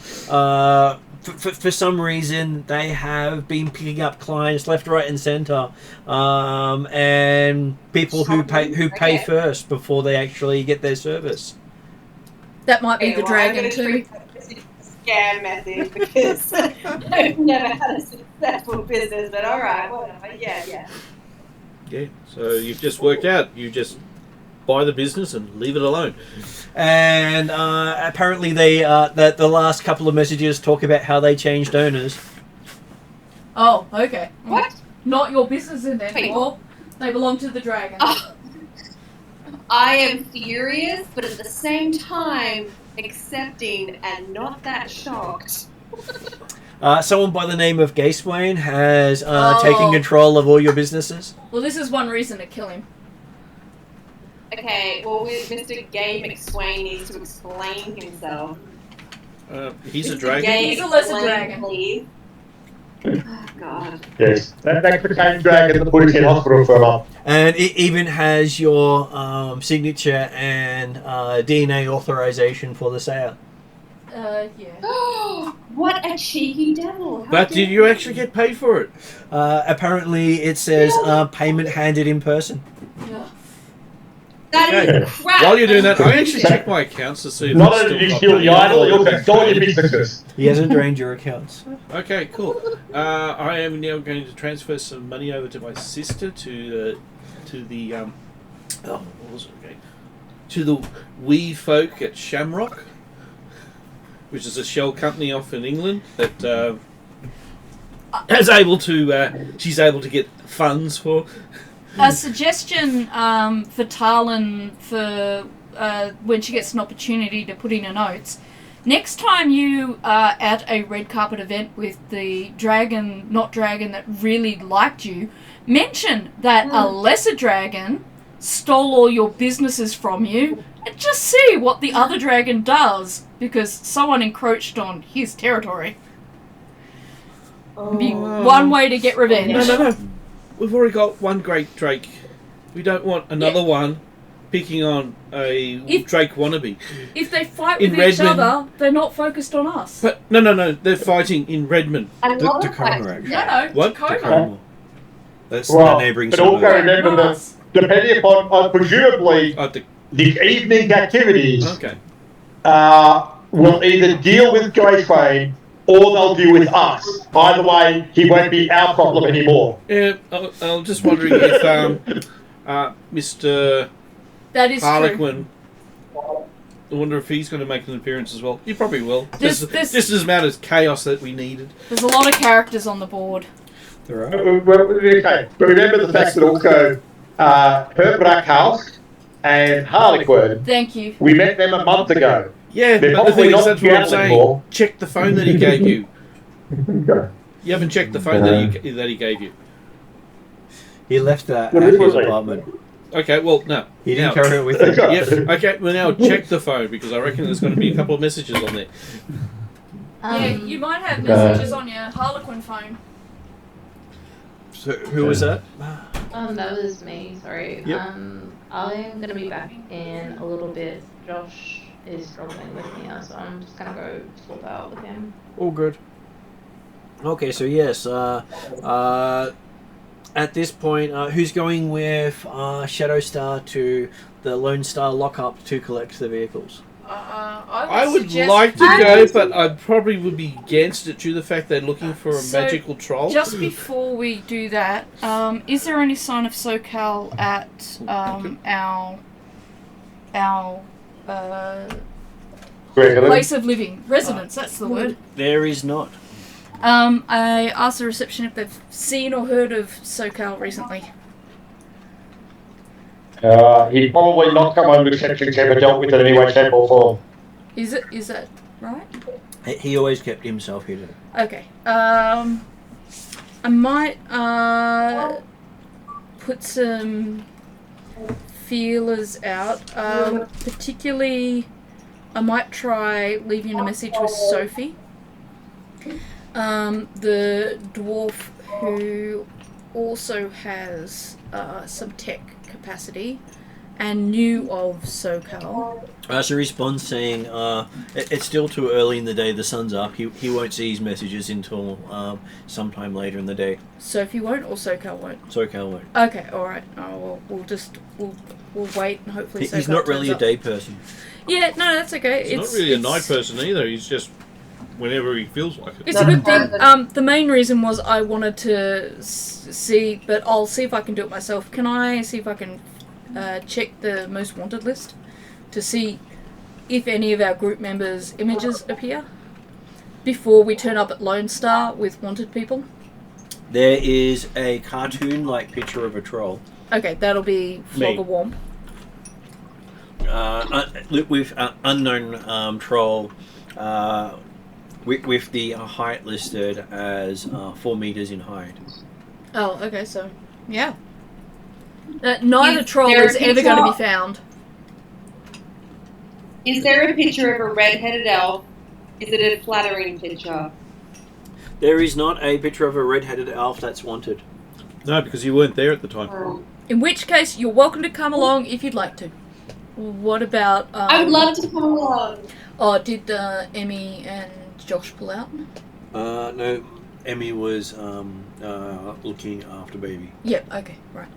for some reason, they have been picking up clients left, right, and centre, and people who pay first before they actually get their service. That might be the I'm dragon gonna too. treat this as a scam method because I've never had a successful business. But all right, whatever. Yeah. Yeah, so you've just worked out. You just buy the business and leave it alone. And apparently, the last couple of messages talk about how they changed owners. Oh, okay. What? Not your business anymore. They belong to the dragon. I am furious, but at the same time accepting and not that shocked. Someone by the name of Gacewain has taken control of all your businesses. Well, this is one reason to kill him. Okay, well, Mr. Gay McSwain needs to explain himself. He's a Mr. dragon. Gay, He's a lesser explain, dragon. Please. Oh, God. Yes, that's the same dragon that put us in hospital for a month. And it even has your signature and DNA authorization for the sale. Yeah. What a cheeky devil. How But dare did you actually get paid for it? Apparently, it says payment handed in person. Yeah. That Okay. is crap. While you're doing that, I actually check my accounts to see if Not it's only did you still steal the got idol, you also stole your businesses. He hasn't drained your accounts. Okay, cool. I am now going to transfer some money over to my sister to the what was it again? To the wee folk at Shamrock, which is a shell company off in England that she's able to get funds for. A suggestion for Tarlin for when she gets an opportunity to put in her notes. Next time you are at a red carpet event with the not dragon that really liked you, mention that a lesser dragon stole all your businesses from you, and just see what the other dragon does, because someone encroached on his territory. Be one way to get revenge. No. We've already got one great Drake. We don't want another one picking on a Drake wannabe. If they fight In with each Redmond- other, they're not focused on us. But no, they're fighting in Redmond. Tacoma, actually. No, What? Tacoma. Tacoma. That's Well, the neighbouring but also suburb. remember that Us. depending upon presumably Oh, the evening activities okay. will either deal with Ghostfade or they'll deal with us. Either way, he won't be our problem anymore. Yeah, I'm just wondering if Mr. That is true. Harlequin. I wonder if he's going to make an appearance as well. He probably will. This- This is the amount of chaos that we needed. There's a lot of characters on the board. There are. Okay, but remember the fact that also her Black House and Harlequin, Thank you. we met them a month ago. Yeah, They're but the thing probably is, not that's what I'm together saying. anymore. Check the phone that he gave you. You haven't checked the phone that he gave you. He left that Well, at this his was apartment. Okay, well, no. He didn't Now- carry it with him. Yep. Okay, well now check the phone because I reckon there's going to be a couple of messages on there. Yeah, you might have messages on your Harlequin phone. So, who was that? That was me, sorry. Yep. I'm gonna be back in a little bit. Josh is struggling with me now, so I'm just gonna go swap out with him. All good. Okay, so yes, at this point, who's going with Shadowstar to the Lone Star lockup to collect the vehicles? I would like to go, but I probably would be against it due to the fact they're looking for a So, magical troll. Just before we do that, is there any sign of SoCal at our place of living? Residence, that's the word. There is not. I asked the reception if they've seen or heard of SoCal recently. He'd probably not come home to reception if ever dealt with it in any way, shape or form. Is that right? He always kept himself hidden. Okay. I might put some feelers out. Particularly, I might try leaving a message with Sophie, the dwarf who also has some tech capacity and knew of SoCal. So he responds saying, it's still too early in the day, the sun's up, he won't see his messages until sometime later in the day. Sophie won't, or SoCal won't? SoCal won't. Okay, alright. Oh, well, we'll wait and hopefully He's SoCal not really turns a up. day person. Yeah, no, that's okay. He's not really a night person either. He's just whenever he feels like it. It's a good thing. The main reason was I wanted to see, but I'll see if I can do it myself. Can I see if I can check the most wanted list to see if any of our group members' images appear before we turn up at Lone Star with wanted people? There is a cartoon-like picture of a troll. Okay, that'll be Flogger Womp. With unknown troll, with the height listed as 4 meters in height. Oh, okay, so yeah. Neither Is troll there a is ever going to picture? be found. Is there a picture of a red-headed elf? Is it a flattering picture? There is not a picture of a red-headed elf that's wanted. No, because you weren't there at the time. Oh. In which case, you're welcome to come along if you'd like to. What about... I would love to come along. Oh, did Emmy and Josh pull out? No, Emmy was looking after baby. Yep, okay, right.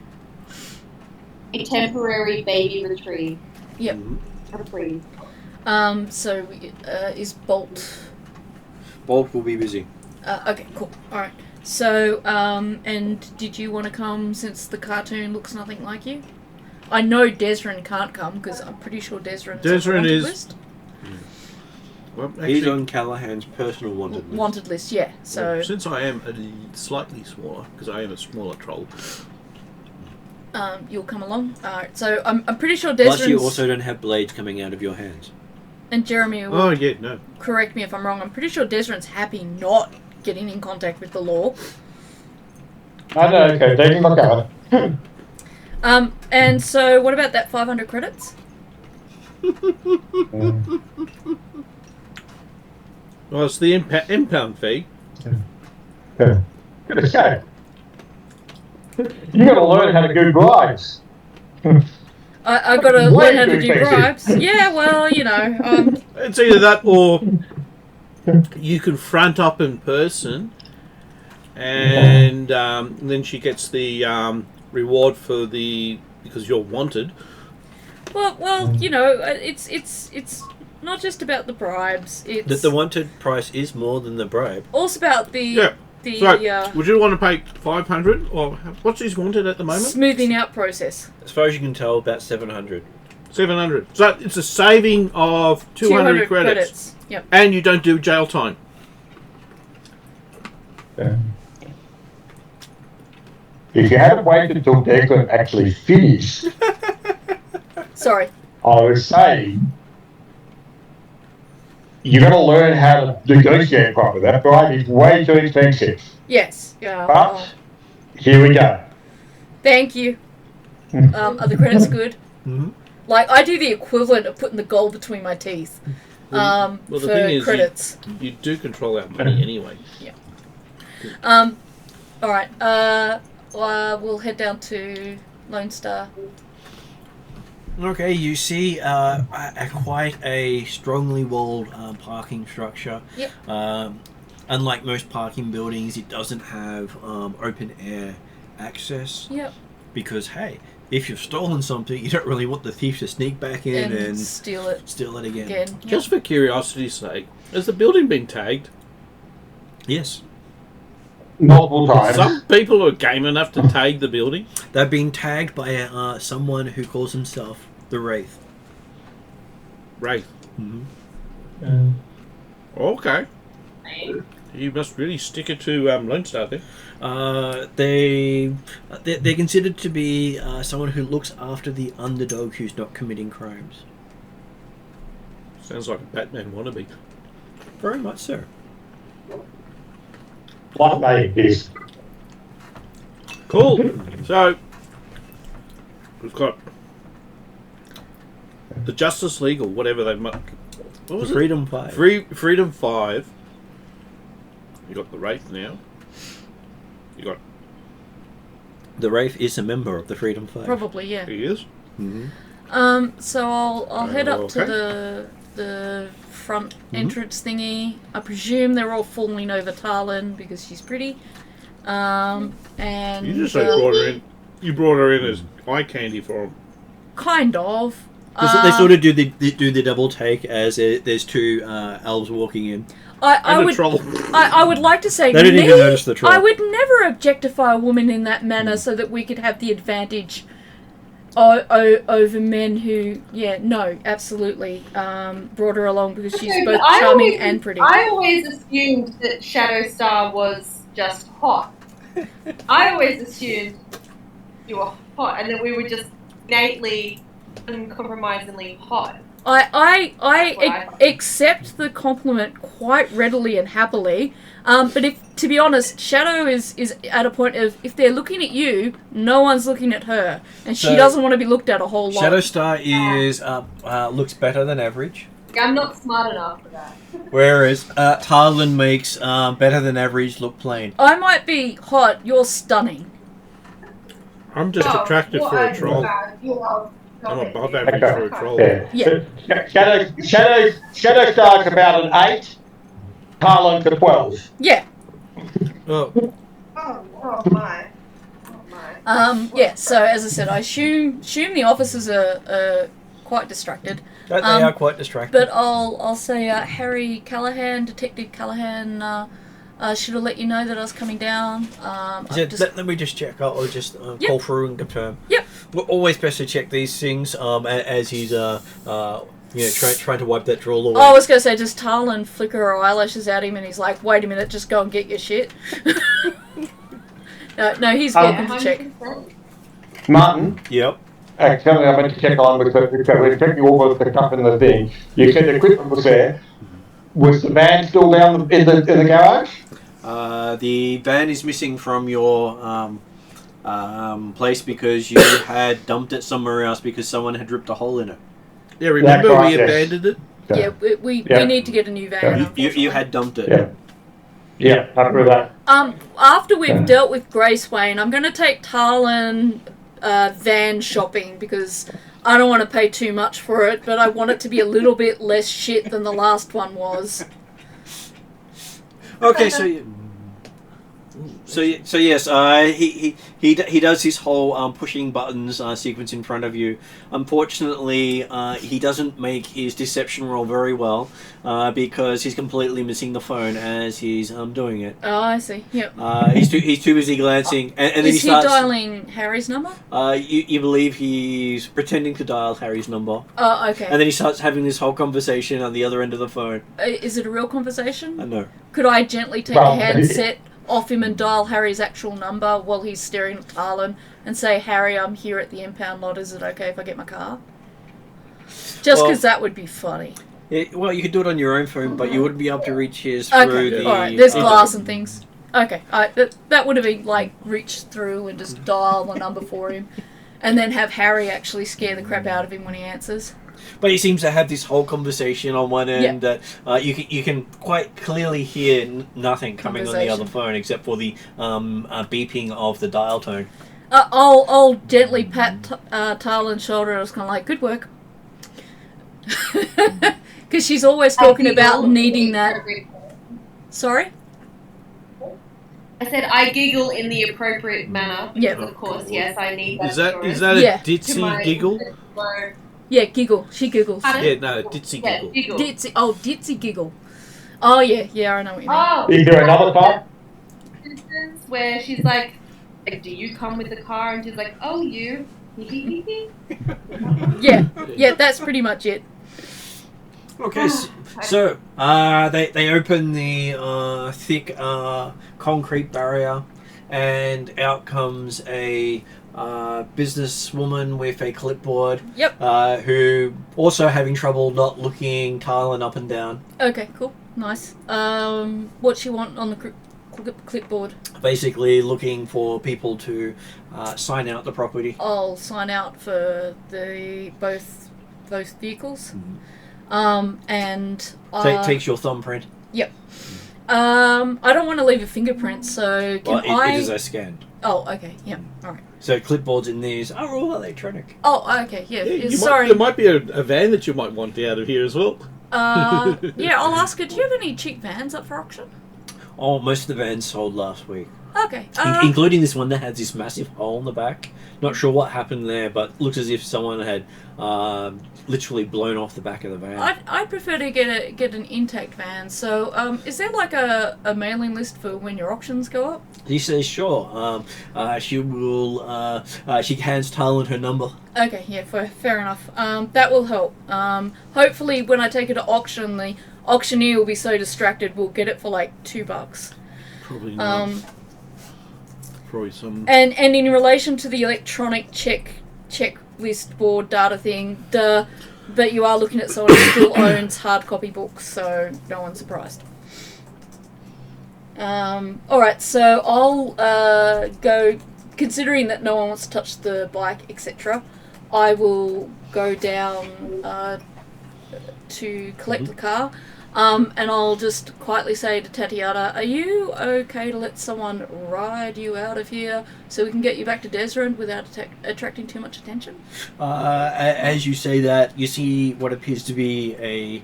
A temporary baby retrieve. Yep. Reprieve. So, is Bolt... Bolt will be busy. Okay, cool. Alright. So, and did you want to come since the cartoon looks nothing like you? I know Desrin can't come because I'm pretty sure Desrin is on the wanted Desrin is- list. Well, He's actually, on Callahan's personal wanted list. Wanted list, yeah. So, since I am slightly smaller, because I am a smaller troll, you'll come along. Alright, so I'm pretty sure Plus, you Desrin's... also don't have blades coming out of your hands. And Jeremy will Oh, yeah, no. correct me if I'm wrong. I'm pretty sure Desrin's happy not getting in contact with the law. I know, okay, taking my card. And so what about that 500 credits? Well, it's the impound fee. Okay. You gotta learn how to do bribes. I gotta Way learn how to too do expensive. bribes. Yeah, well, you know, It's either that or you can front up in person, and then she gets the reward for because you're wanted. well, you know, it's not just about the bribes. It's The wanted price is more than the bribe. also about the Yeah. So, would you want to pay 500 or what's his wanted at the moment? smoothing out process. As far as you can tell, about 700. 700. So it's a saving of 200 credits. Yep. And you don't do jail time. If you hadn't waited until Declan actually finished, Sorry. I was saying you got to learn how to negotiate properly. That bribe is way too expensive. Yes. Yeah. But here we go. Thank you. Are the credits good? Mm-hmm. Like, I do the equivalent of putting the gold between my teeth. Well, the for thing is, credits. you do control our money anyway. Alright, we'll head down to Lone Star. Okay, you see quite a strongly walled parking structure. Yep. Unlike most parking buildings, it doesn't have open air access. Yep. Because, hey, if you've stolen something, you don't really want the thief to sneak back in and steal it again. again. Just for curiosity's sake, has the building been tagged? Yes. Multiple times. Some people are game enough to tag the building. They've been tagged by someone who calls himself the Wraith. Wraith. Mm-hmm. Okay. You must really stick it to Lone Star then. They're considered to be someone who looks after the underdog who's not committing crimes. Sounds like a Batman wannabe. Very much so. What made this? Cool. So, we've got the Justice League, or whatever they might. What was Freedom 5. Freedom 5. You got the Wraith now. You got. The Wraith is a member of the Freedom 5. Probably, yeah. He is. Mm-hmm. So I'll head up to Okay. the front entrance thingy. I presume they're all falling over Tarlin because she's pretty. And You just brought her in. You brought her in as eye candy for him. kind of. They sort of do the double take as there's two elves walking in. And a would troll. I would like to say They didn't even notice the troll. I would never objectify a woman in that manner so that we could have the advantage over men who, absolutely, brought her along because she's Okay, both but charming and pretty. I always assumed that Shadowstar was just hot. I always assumed you were hot and that we were just innately, uncompromisingly hot. I accept the compliment quite readily and happily, but to be honest, Shadow is at a point of, if they're looking at you, no one's looking at her, and she doesn't want to be looked at a whole lot. Shadowstar is looks better than average, I'm not smart enough for that. whereas Tarlin makes better than average look plain. I might be hot, you're stunning. I'm just attracted for a troll. I'm above average for a troll. Yeah. Shadowstar's about an 8. Tarlin's a 12. Yeah. Oh, Oh my. So as I said, I assume the officers are quite distracted. They are quite distracted. But I'll say Harry Callahan, Detective Callahan, should have let you know that I was coming down. Let me just check. I'll just call through and confirm. Yep. We're always best to check these things as he's trying to wipe that drool away. I was going to say, does Tarlin flicker her eyelashes at him and he's like, wait a minute, just go and get your shit? No, he's welcome to check. 100%. Martin, Yep. something I meant to check on was that we're checking all the stuff in the thing. You said the equipment was there. Was the van still down in the garage? The van is missing from your place because you had dumped it somewhere else because someone had ripped a hole in it. Yeah, remember right, we yes. abandoned it? Yeah, we need to get a new van. Yeah. You unfortunately. had dumped it. Yeah. Yeah, I agree with that. After we've dealt with Gracewayne, I'm going to take Tarlin van shopping because I don't want to pay too much for it, but I want it to be a little bit less shit than the last one was. Okay, so yes, he does his whole pushing buttons sequence in front of you. Unfortunately, he doesn't make his deception roll very well because he's completely missing the phone as he's doing it. Oh, I see. Yep. He's too busy glancing, and then Is he starts. dialing Harry's number? You believe he's pretending to dial Harry's number, Oh, okay. and then he starts having this whole conversation on the other end of the phone. Is it a real conversation? No. Could I gently take a handset off him and dial Harry's actual number while he's staring at Tarlin and say, Harry, I'm here at the impound lot. Is it okay if I get my car? Just because that would be funny. Yeah, well, you could do it on your own phone, but you wouldn't be able to reach his through Okay, the... alright. There's glass and things. Okay, that would have been like reach through and just dial the number for him. And then have Harry actually scare the crap out of him when he answers. But he seems to have this whole conversation on one end that you can quite clearly hear nothing coming on the other phone except for the beeping of the dial tone. I'll gently pat Tarlin's shoulder. I was kind of like, good work. Because she's always talking about needing that. Sorry? I said I giggle in the appropriate manner. Yep. Of course, yes, I need that. Is that a Yeah. ditzy giggle? Yeah, giggle. She giggles. Pardon? Yeah, no, ditzy Yeah, giggle. giggle. Ditzy giggle. Oh, yeah, I know what you mean. Oh, Is there another part? instance where she's like, do you come with the car? And she's like, oh, you. Yeah, that's pretty much it. Okay, so they open the thick concrete barrier, and out comes a businesswoman with a clipboard. Yep. Who also having trouble not looking Tarlin up and down. Okay, cool. Nice. What you want on the clipboard? Basically looking for people to sign out the property. I'll sign out for both vehicles. And Takes your thumbprint. Yep. I don't want to leave a fingerprint, so can It is a scan. Oh, okay. Yep. All right. So clipboards in these are all electronic. Oh, okay. Yeah. There might be a van that you might want out of here as well. Yeah. I'll ask her. Do you have any cheap vans up for auction? Oh, most of the vans sold last week. Okay. Including this one that has this massive hole in the back. Not sure what happened there, but looks as if someone had literally blown off the back of the van. I'd prefer to get an intact van. So, is there like a mailing list for when your auctions go up? He says, sure. She will. She hands Tarlin her number. Okay, yeah, fair enough. That will help. Hopefully, when I take it to auction, the auctioneer will be so distracted we'll get it for like $2. Probably not. Probably some. And in relation to the electronic checklist board data thing, but you are looking at someone who still owns hard copy books, so no one's surprised. Alright, so I'll go, considering that no one wants to touch the bike, etc., I will go down to collect the car, and I'll just quietly say to Tatiana, are you okay to let someone ride you out of here so we can get you back to Desrand without attracting too much attention? As you say that, you see what appears to be a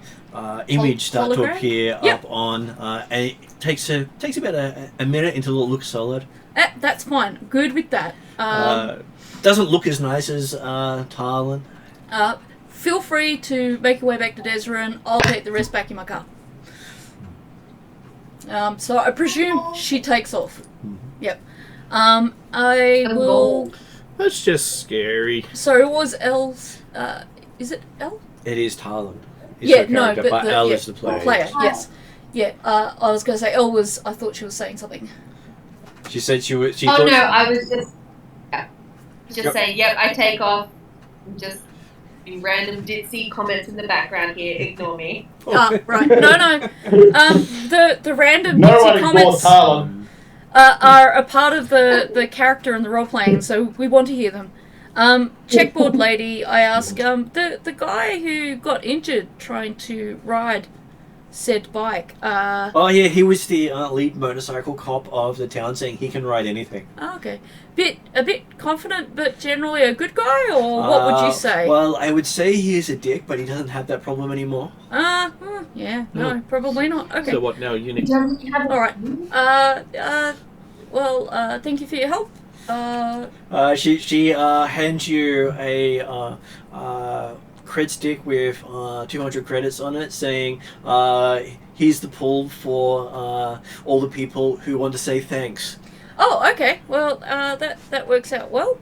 image start to Hologram? appear Yep. up on, and it takes about a minute until it looks solid. That's fine. Good with that. Doesn't look as nice as Tarlin. Feel free to make your way back to Desrand. I'll take the rest back in my car. So I presume she takes off. Yep. I will... That's just scary. So it was Elle's... is it Elle? It is Tarlin. Yeah, no, but Elle is the player. Yes. Yeah, I was going to say Elle was... I thought she was saying something. She said she Oh thought no, I was just. Yeah. Just say, yep, I take off. Just random ditzy comments in the background here. Ignore me. Oh, right. No. The random No ditzy one ignores comments Harlan. are a part of the character and the role playing, so we want to hear them. Checkboard lady, I ask, the guy who got injured trying to ride said bike. Oh yeah, he was the lead motorcycle cop of the town, saying he can ride anything. Okay, a bit confident, but generally a good guy, or what would you say? Well, I would say he is a dick, but he doesn't have that problem anymore. Yeah, no, probably not. Okay. So what now, Unix? All right. Thank you for your help. She hands you a cred stick with 200 credits on it, saying here's the pool for all the people who want to say thanks. Oh, okay. Well, that works out well.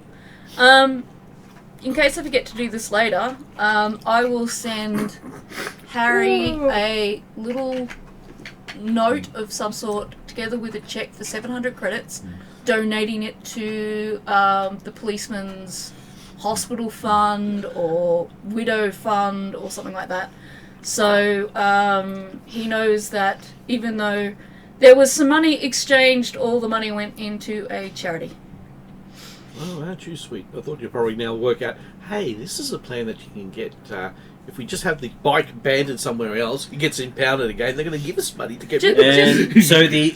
In case I forget to do this later, I will send Harry a little note of some sort together with a check for 700 credits, donating it to the policeman's hospital fund or widow fund or something like that. So he knows that even though there was some money exchanged, all the money went into a charity. Oh, aren't you sweet? I thought you'd probably now work out, hey, this is a plan that you can get. If we just have the bike abandoned somewhere else, it gets impounded again, they're going to give us money to get rid of it. And so the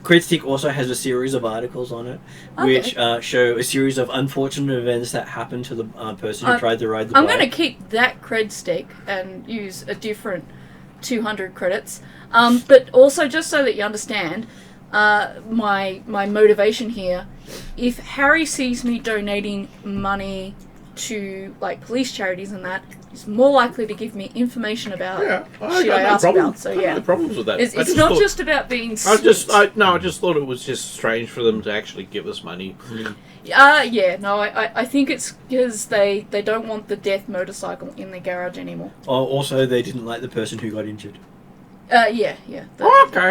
cred stick also has a series of articles on it, which show a series of unfortunate events that happened to the person who tried to ride the bike. I'm going to keep that cred stick and use a different 200 credits. But also, just so that you understand, my motivation here, if Harry sees me donating money to like police charities and that, he's more likely to give me information about shit I ask about. So yeah, no problems with that. It's not just about being I just thought it was just strange for them to actually give us money. I think it's because they don't want the death motorcycle in the garage anymore. Also, they didn't like the person who got injured. Okay.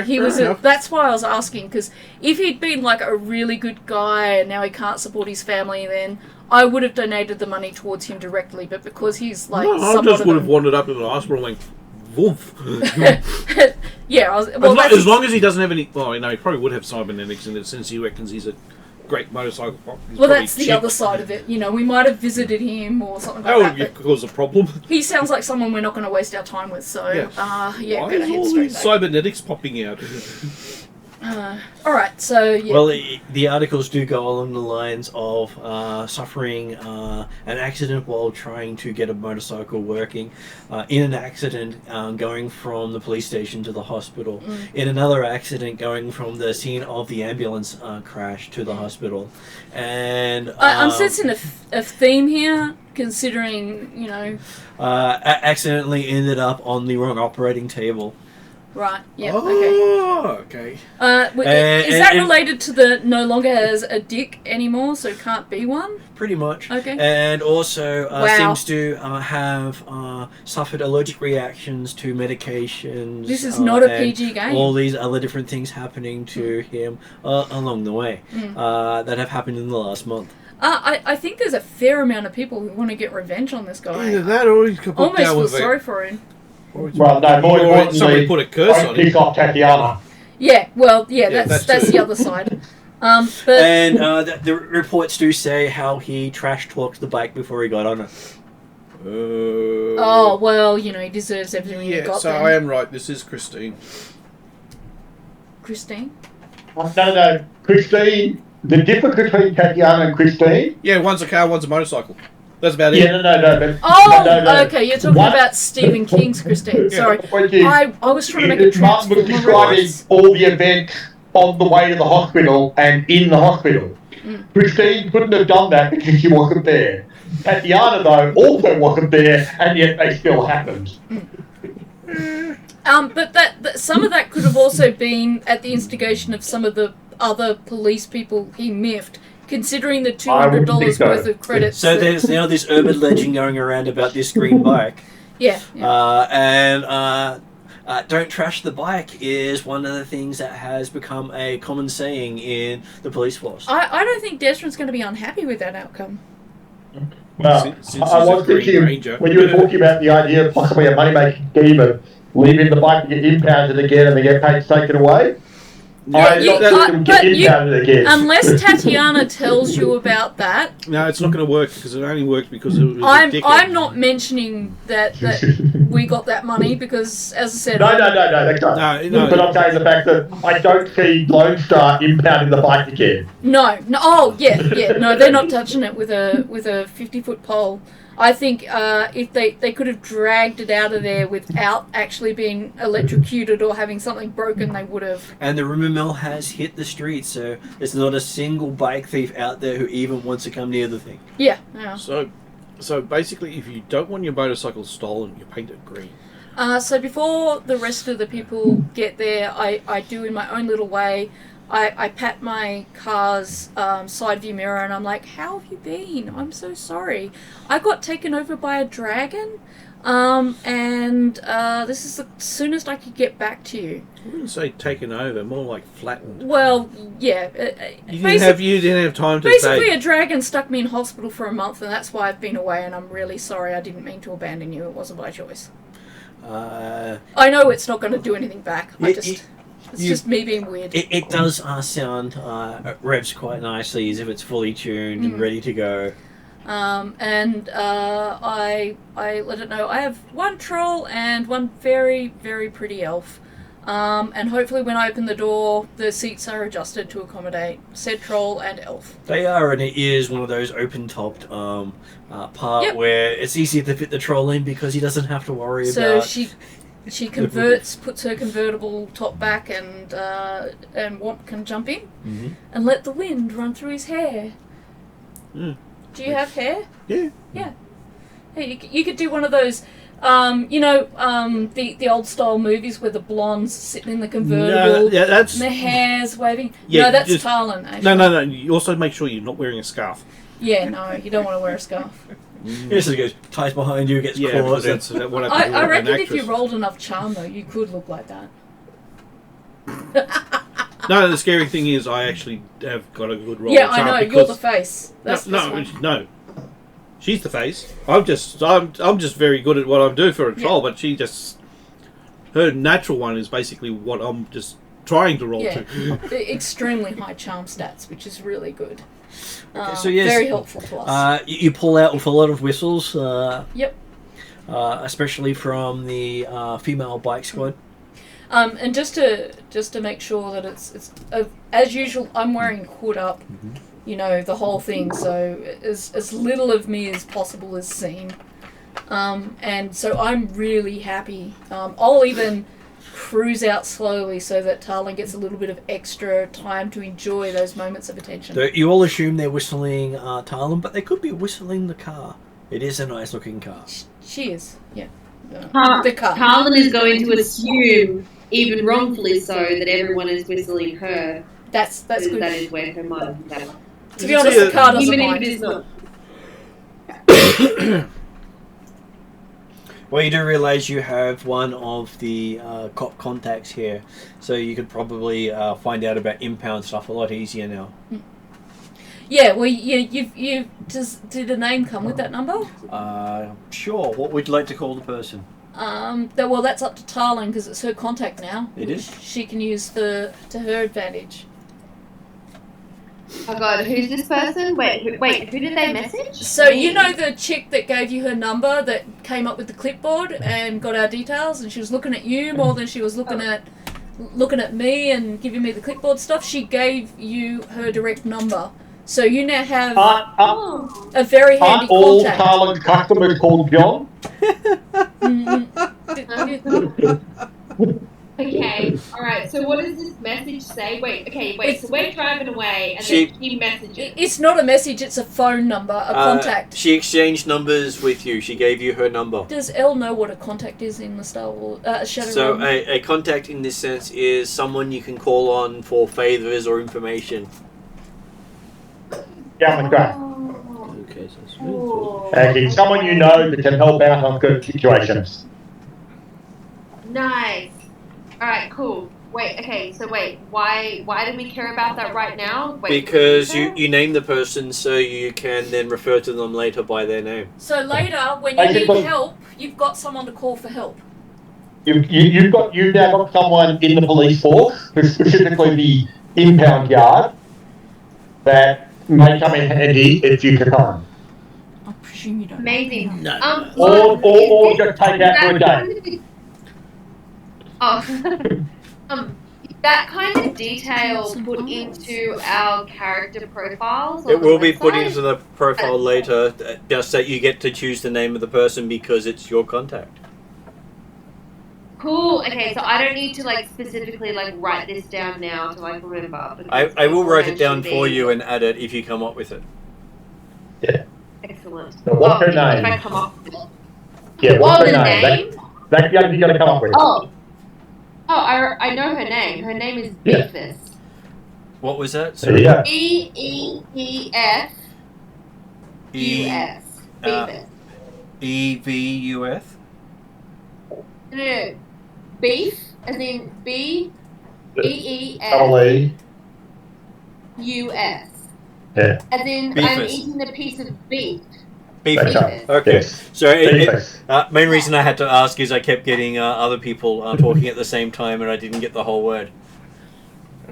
He was. That's why I was asking, because if he'd been like a really good guy and now he can't support his family, then I would have donated the money towards him directly. But because he's like, I just would have wandered up to the hospital and woof. Yeah. As long as he doesn't have any. Well, he probably would have cybernetics in it since he reckons he's a great motorcycle cop. Well, that's the other side of it. You know, we might have visited him or something like that. That would cause a problem. He sounds like someone we're not going to waste our time with. So, Why gonna is head all straight these back. cybernetics popping out? All right, so yeah. Well, the articles do go along the lines of suffering an accident while trying to get a motorcycle working, in an accident going from the police station to the hospital, in another accident going from the scene of the ambulance crash to the hospital, and I'm sensing a theme here, considering accidentally ended up on the wrong operating table. Right. Yeah. Okay. Is that related to the no longer has a dick anymore, so can't be one? Pretty much. Okay. And also seems to have suffered allergic reactions to medications. This is not a PG game. All these other different things happening to him along the way that have happened in the last month. I think there's a fair amount of people who want to get revenge on this guy. Either that or he's almost feel sorry for him. Well, no, more importantly, somebody put a curse on him. Pick off Tatiana. Yeah, well, that's the other side. But And the reports do say how he trash talked the bike before he got on it. oh well, he deserves everything he got. So then. I am right. This is Christine. Christine. No, Christine. The difference between Tatiana and Christine. Yeah, one's a car, one's a motorcycle. That's about it. Yeah, no. Oh, okay. You're talking about Stephen King's Christine. Sorry, I was trying to make a Mum was describing all the events on the way to the hospital and in the hospital. Christine couldn't have done that because she wasn't there. Tatiana, though, also wasn't there, and yet they still happened. But that some of that could have also been at the instigation of some of the other police people he miffed. Considering the $200 worth of credits. So there's now this urban legend going around about this green bike. Yeah. Don't trash the bike is one of the things that has become a common saying in the police force. I don't think Desmond's going to be unhappy with that outcome. Well, Since I he's a was Green thinking Ranger. when you were talking about the idea of possibly a money-making scheme of leaving the bike to get impounded again and they get paid to take it away. I you- not think it would get but you- impounded again. Unless Tatiana tells you about that, No, it's not going to work because it only worked because it was a I'm dickhead. not mentioning that we got that money because, as I said, No, that's right. No. But I'm saying the fact that I don't see Lone Star impounding the bike again. no. Oh, yeah. No, they're not touching it with a 50-foot pole. I think if they could have dragged it out of there without actually being electrocuted or having something broken, they would have. And the rumor mill has hit the streets, so there's not a single bike thief out there who even wants to come near the thing. Yeah. So basically, if you don't want your motorcycle stolen, you paint it green. So before the rest of the people get there, I do in my own little way. I pat my car's side view mirror and I'm like, how have you been? I'm so sorry. I got taken over by a dragon, and this is the soonest I could get back to you. I wouldn't say taken over, more like flattened. Well, yeah. You didn't have time to Basically, say. a dragon stuck me in hospital for a month, and that's why I've been away, and I'm really sorry. I didn't mean to abandon you. It wasn't by choice. I know it's not going to do anything back. It's just me being weird. It does sound revs quite nicely as if it's fully tuned and ready to go. And I let it know I have one troll and one very, very pretty elf. And hopefully when I open the door, the seats are adjusted to accommodate said troll and elf. They are, and it is one of those open-topped part where it's easier to fit the troll in because he doesn't have to worry about... So she converts, puts her convertible top back, and Womp can jump in and let the wind run through his hair. Mm. Do you have hair? Yeah. Yeah. Hey, you could do one of those, the old style movies where the blonde's sitting in the convertible, that's... and the hair's waving. Yeah, no, that's just, Tarlin, actually. No. You also make sure you're not wearing a scarf. Yeah, no, you don't want to wear a scarf. Yes, it goes, ties behind you, gets claws. That's what I reckon if you rolled enough charm, though, you could look like that. No, the scary thing is I actually have got a good roll. Yeah, of I charm know, because... you're the face. No. She's the face. I'm just very good at what I'm doing for a troll, but she just... Her natural one is basically what I'm just trying to roll to. Extremely high charm stats, which is really good. Okay, so yes, very helpful to us. You pull out with a lot of whistles. Yep. Especially from the female bike squad. And just to make sure that it's as usual, I'm wearing hood up. The whole thing, so as little of me as possible is seen. And so I'm really happy. I'll even cruise out slowly so that Tarlin gets a little bit of extra time to enjoy those moments of attention. So you all assume they're whistling Tarlin, but they could be whistling the car. It is a nice looking car. She is, yeah. The car. Tarlin is going to assume, even wrongfully so, that everyone is whistling her. That's good. That is where her mind is at. To be honest, the car doesn't even mind. if it is not. Well, you do realise you have one of the cop contacts here, so you could probably find out about impound stuff a lot easier now. Yeah, well, did a name come with that number? Sure. What would you like to call the person? Well, that's up to Tarlin because it's her contact now. It is? She can use to her advantage. Oh god, who's this person? Wait, who did they message? So you know the chick that gave you her number that came up with the clipboard and got our details, and she was looking at you more than she was looking at me and giving me the clipboard stuff. She gave you her direct number, so you now have a very handy Aren't all contact. Tarlin's customers called John? Okay, alright, so what does this message say? Wait, so we're driving away and then she messages. It's not a message, it's a phone number, a contact. She exchanged numbers with you. She gave you her number. Does Elle know what a contact is in the Star Wars Shadowrun? So a contact in this sense is someone you can call on for favours or information. Yeah, I'm great. Okay, so it's And it's someone you know that can help out on good situations. Nice. Alright, cool. Wait, okay, so wait, why do we care about that right now? Wait, Because you name the person so you can then refer to them later by their name. So later, when you need Basically- help, you've got someone to call for help. You've now got someone in the police force, specifically the impound yard, that may come in handy at future time. I presume you don't. Amazing. No. Or just take that for a day. Oh, is that kind of detail put into our character profiles? on It the will be put website? into the profile later, just that you get to choose the name of the person because it's your contact. Cool. Okay, so I don't need to like specifically like write this down now to like remember. because I will write it down information for being- you and add it if you come up with it. Excellent. So what's her if I name? come up with it. Yeah, what's Oh, her the name? name? That's the other thing you got to come up with. Oh, I know her name. Her name is Yeah. Beefus. What was that? There you go. BEEFUS. Beefus. EVUF? No. Beef, as in Double BEEFUS. E. Yeah. As in, I'm Beefus. eating a piece of beef. Beefus. Okay. Okay. Yes. So Beefus. main reason I had to ask is I kept getting other people talking at the same time and I didn't get the whole word.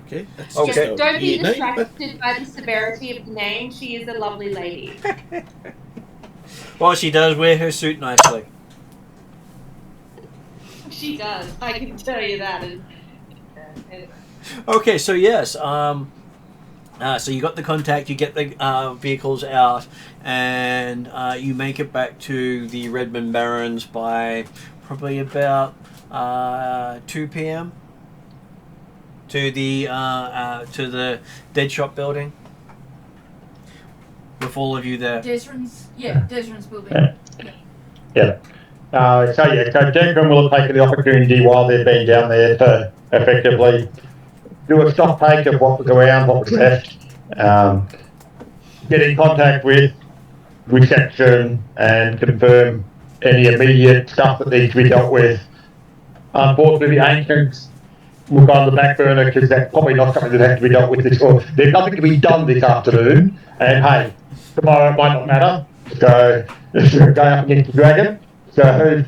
Okay. That's Okay. just a Don't be weird name, distracted by the severity of the name. She is a lovely lady. Well, she does wear her suit nicely. She does. I can tell you that. Okay, so yes, so you got the contact, you get the vehicles out, and you make it back to the Redmond Barrens by probably about 2 p.m. to the Dead Shop building. With all of you there. Desrin's, yeah, Desrin's building. Yeah. So Declan will have taken the opportunity while they've been down there to effectively do a stock take of what was around, what was left, get in contact with reception and confirm any immediate stuff that needs to be dealt with. Unfortunately, the ancients will go on the back burner because that's probably not something that has to be dealt with this, or there's nothing to be done this afternoon, and hey, tomorrow it might not matter, so go up against the dragon. So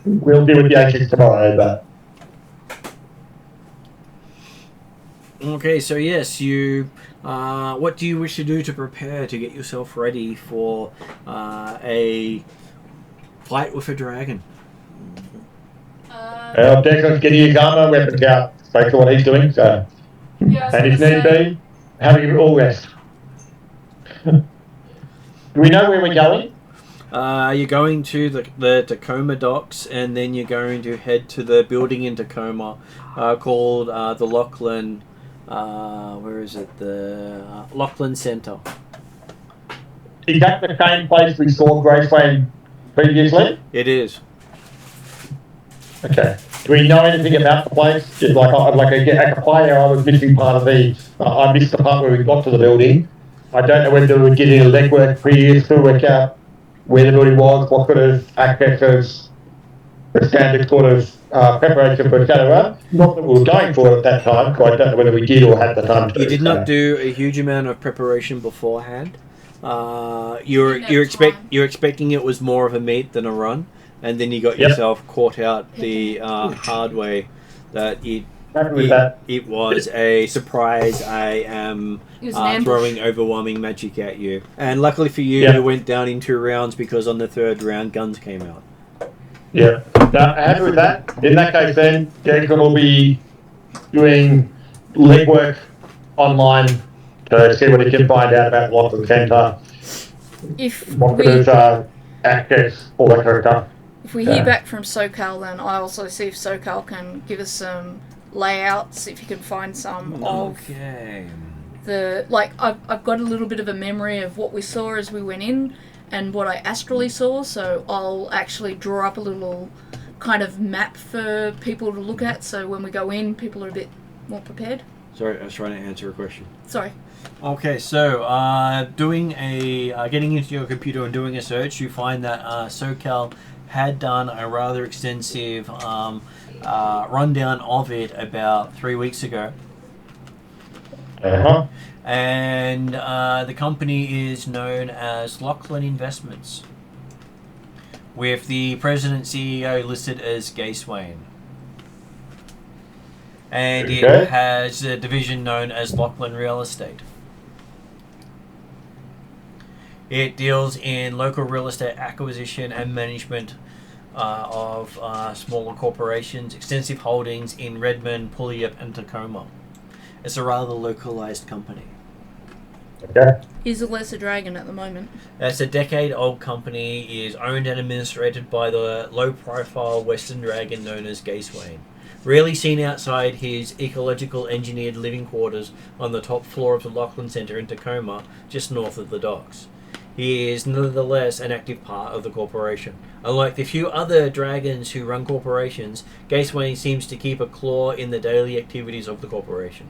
we'll deal with the ancients tomorrow, but Okay, so yes, you. What do you wish to do to prepare to get yourself ready for a fight with a dragon? Declan's getting his armour, weapons out, based on what he's doing, so. Yeah, And if need be, having it all rest. Do we know where we're going? You're going to the Tacoma docks, and then you're going to head to the building in Tacoma called the Lachlann. Where is it? The Lachlann Center. Is that the same place we saw Graceway previously? It is. Okay. Do we know anything about the place? Just like as a player, I was missing part of the. I missed the part where we got to the building. I don't know whether we did any legwork previous to work out where the building was, what sort of aspects of the standard sort of preparation for Shadowrun. Not that we were going for it at that time, so I don't know whether we did or had the time to. You did not so. do a huge amount of preparation beforehand. You're expecting it was more of a meet than a run, and then you got Yep. yourself caught out the hard way that Happy with that. it was a surprise. I am It was an ambush. throwing overwhelming magic at you, and luckily for you, Yeah. you went down in 2 rounds because on the 3rd round, guns came out. Yeah. Now, happy with that. In that case, then, Declan will be doing legwork online to see what he can find out about what the centre, If what we, sort of access, all that sort of stuff. if we hear back from SoCal, then I also see if SoCal can give us some layouts, if you can find some of Okay. the, like, I've got a little bit of a memory of what we saw as we went in and what I astrally saw, so I'll actually draw up a little kind of map for people to look at, so when we go in, people are a bit more prepared. Sorry, I was trying to answer a question. Sorry. Okay, so getting into your computer and doing a search, you find that SoCal had done a rather extensive rundown of it about 3 weeks ago. Uh-huh. And the company is known as Lachlann Investments, with the president CEO listed as Gay Swain. And Okay. it has a division known as Lachlann Real Estate. It deals in local real estate acquisition and management of smaller corporations, extensive holdings in Redmond, Puyallup, and Tacoma. It's a rather localized company. Okay. He's a lesser dragon at the moment. It's a decade-old company, is owned and administrated by the low-profile Western dragon known as Gay Swain. Rarely seen outside his ecological engineered living quarters on the top floor of the Lachlann Centre in Tacoma, just north of the docks. He is nonetheless an active part of the corporation. Unlike the few other dragons who run corporations, Gay Swain seems to keep a claw in the daily activities of the corporation.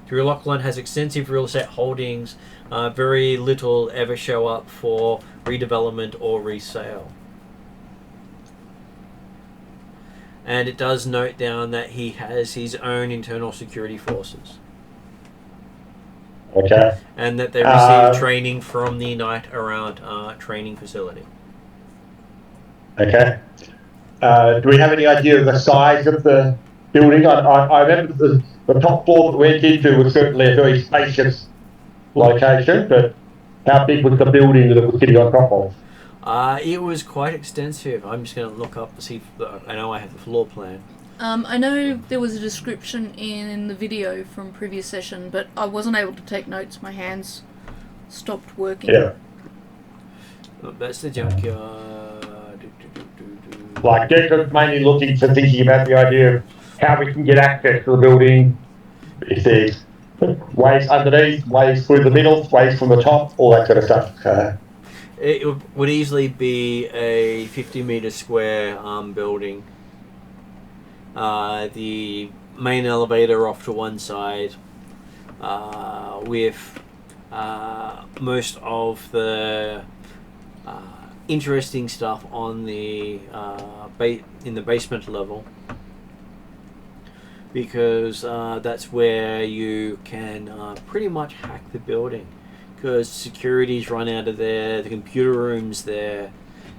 Through Lachlann has extensive real estate holdings, very little ever show up for redevelopment or resale. And it does note down that he has his own internal security forces. Okay. And that they receive training from the Night Around training facility. Okay. Do we have any idea of the size of the building? I remember the top floor that we went into was certainly a very spacious location, but how big was the building that it was sitting on top of? It was quite extensive. I'm just going to look up to see if I know I have the floor plan. I know there was a description in the video from previous session, but I wasn't able to take notes. My hands stopped working. Yeah. Oh, that's the junkyard. Like, Declan's mainly looking for thinking about the idea of how we can get access to the building. If there's ways underneath, ways through the middle, ways from the top, all that sort of stuff. It would easily be a 50-meter square building. The main elevator off to one side, with most of the interesting stuff on the in the basement level, because that's where you can pretty much hack the building, because security's run out of there, the computer room's there,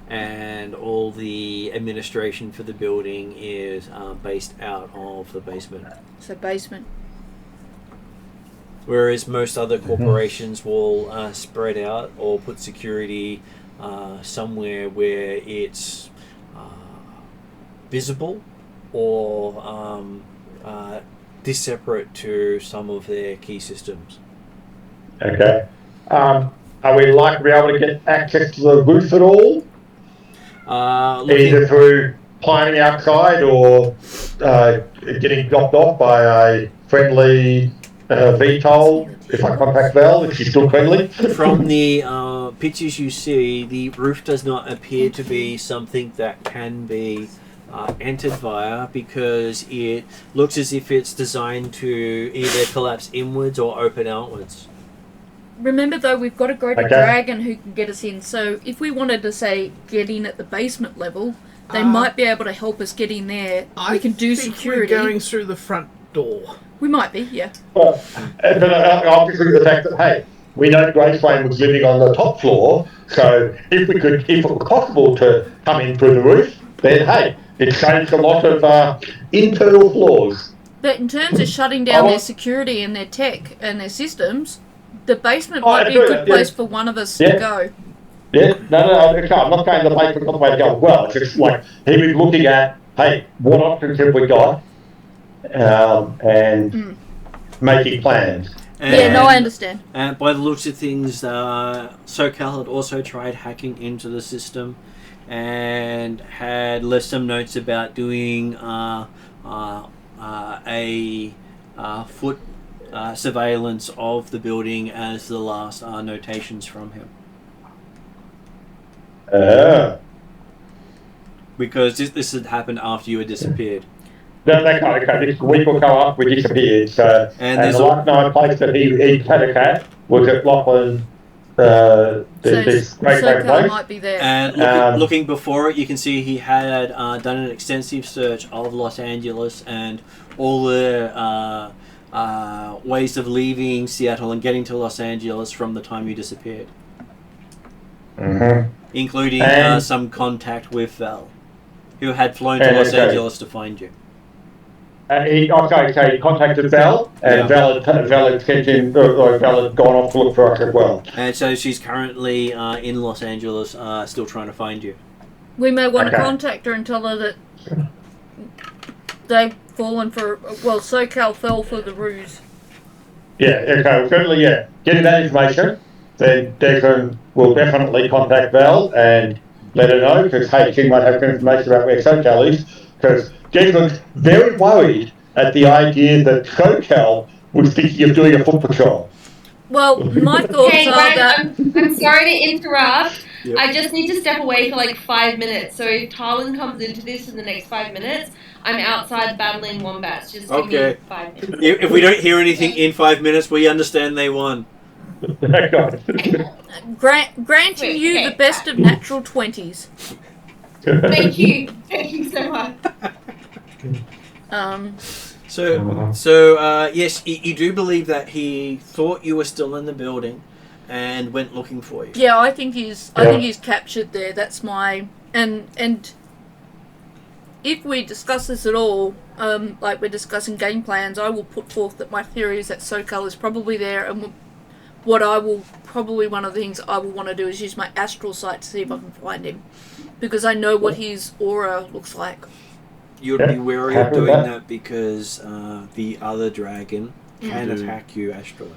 and all the administration for the building is based out of the basement. So basement. Whereas most other corporations will spread out or put security somewhere where it's visible or disseparate to some of their key systems. Okay. Are we likely to be able to get access to the roof at all? Either through climbing outside or getting dropped off by a friendly VTOL, if I contact Val, if she's still friendly. From the pictures you see, the roof does not appear to be something that can be entered via, because it looks as if it's designed to either collapse inwards or open outwards. Remember though, we've got a great dragon who can get us in, so if we wanted to say get in at the basement level, they might be able to help us get in there. We can do security. We're going through the front door. We might be, yeah. Well, but I'll just look at the fact that, hey, we know Grace Wayne was living on the top floor, so if it was possible to come in through the roof, then hey, it saves a lot of internal floors. But in terms of shutting down their security and their tech and their systems, the basement might be a good place for one of us to go. Yeah, no, I'm not saying the basement's not the way to go. Well, it's just like he was looking at, hey, what options have we got, and making plans. And, yeah, no, I understand. And by the looks of things, SoCal had also tried hacking into the system and had left some notes about doing a foot surveillance of the building as the last notations from him. Because this had happened after you had disappeared. This week or so after we disappeared, so, and the last night place that he had a cat was at Lachlann this great SoCal place. might be there. And looking before it, you can see he had done an extensive search of Los Angeles and all the ways of leaving Seattle and getting to Los Angeles from the time you disappeared. Mm-hmm. Including some contact with Val, who had flown to Los Angeles to find you. He contacted Val, and Val had sent him, Val had gone off to look for us as well. And so she's currently in Los Angeles, still trying to find you. We may want to contact her and tell her that they've fallen for... Well, SoCal fell for the ruse. Yeah, okay, certainly, getting that information, then Declan will definitely contact Val and let her know, because, hey, she might have information about where SoCal is, because Declan's very worried at the idea that SoCal was thinking of doing a foot patrol. Well, my thoughts Hey, are Ryan, that... I'm sorry to interrupt. Yep. I just need to step away for like 5 minutes. So if Tarlin comes into this in the next 5 minutes, I'm outside battling wombats. Just give me 5 minutes. If we don't hear anything in 5 minutes, we understand they won. Granting you the best of natural 20s. Thank you. Thank you so much. So yes, you do believe that he thought you were still in the building and went looking for you. Yeah, I think he's captured there. That's my... And if we discuss this at all, like we're discussing game plans, I will put forth that my theory is that SoCal is probably there, and one of the things I will want to do is use my astral sight to see if I can find him, because I know what his aura looks like. You'd be wary of doing that because the other dragon can attack you astrally.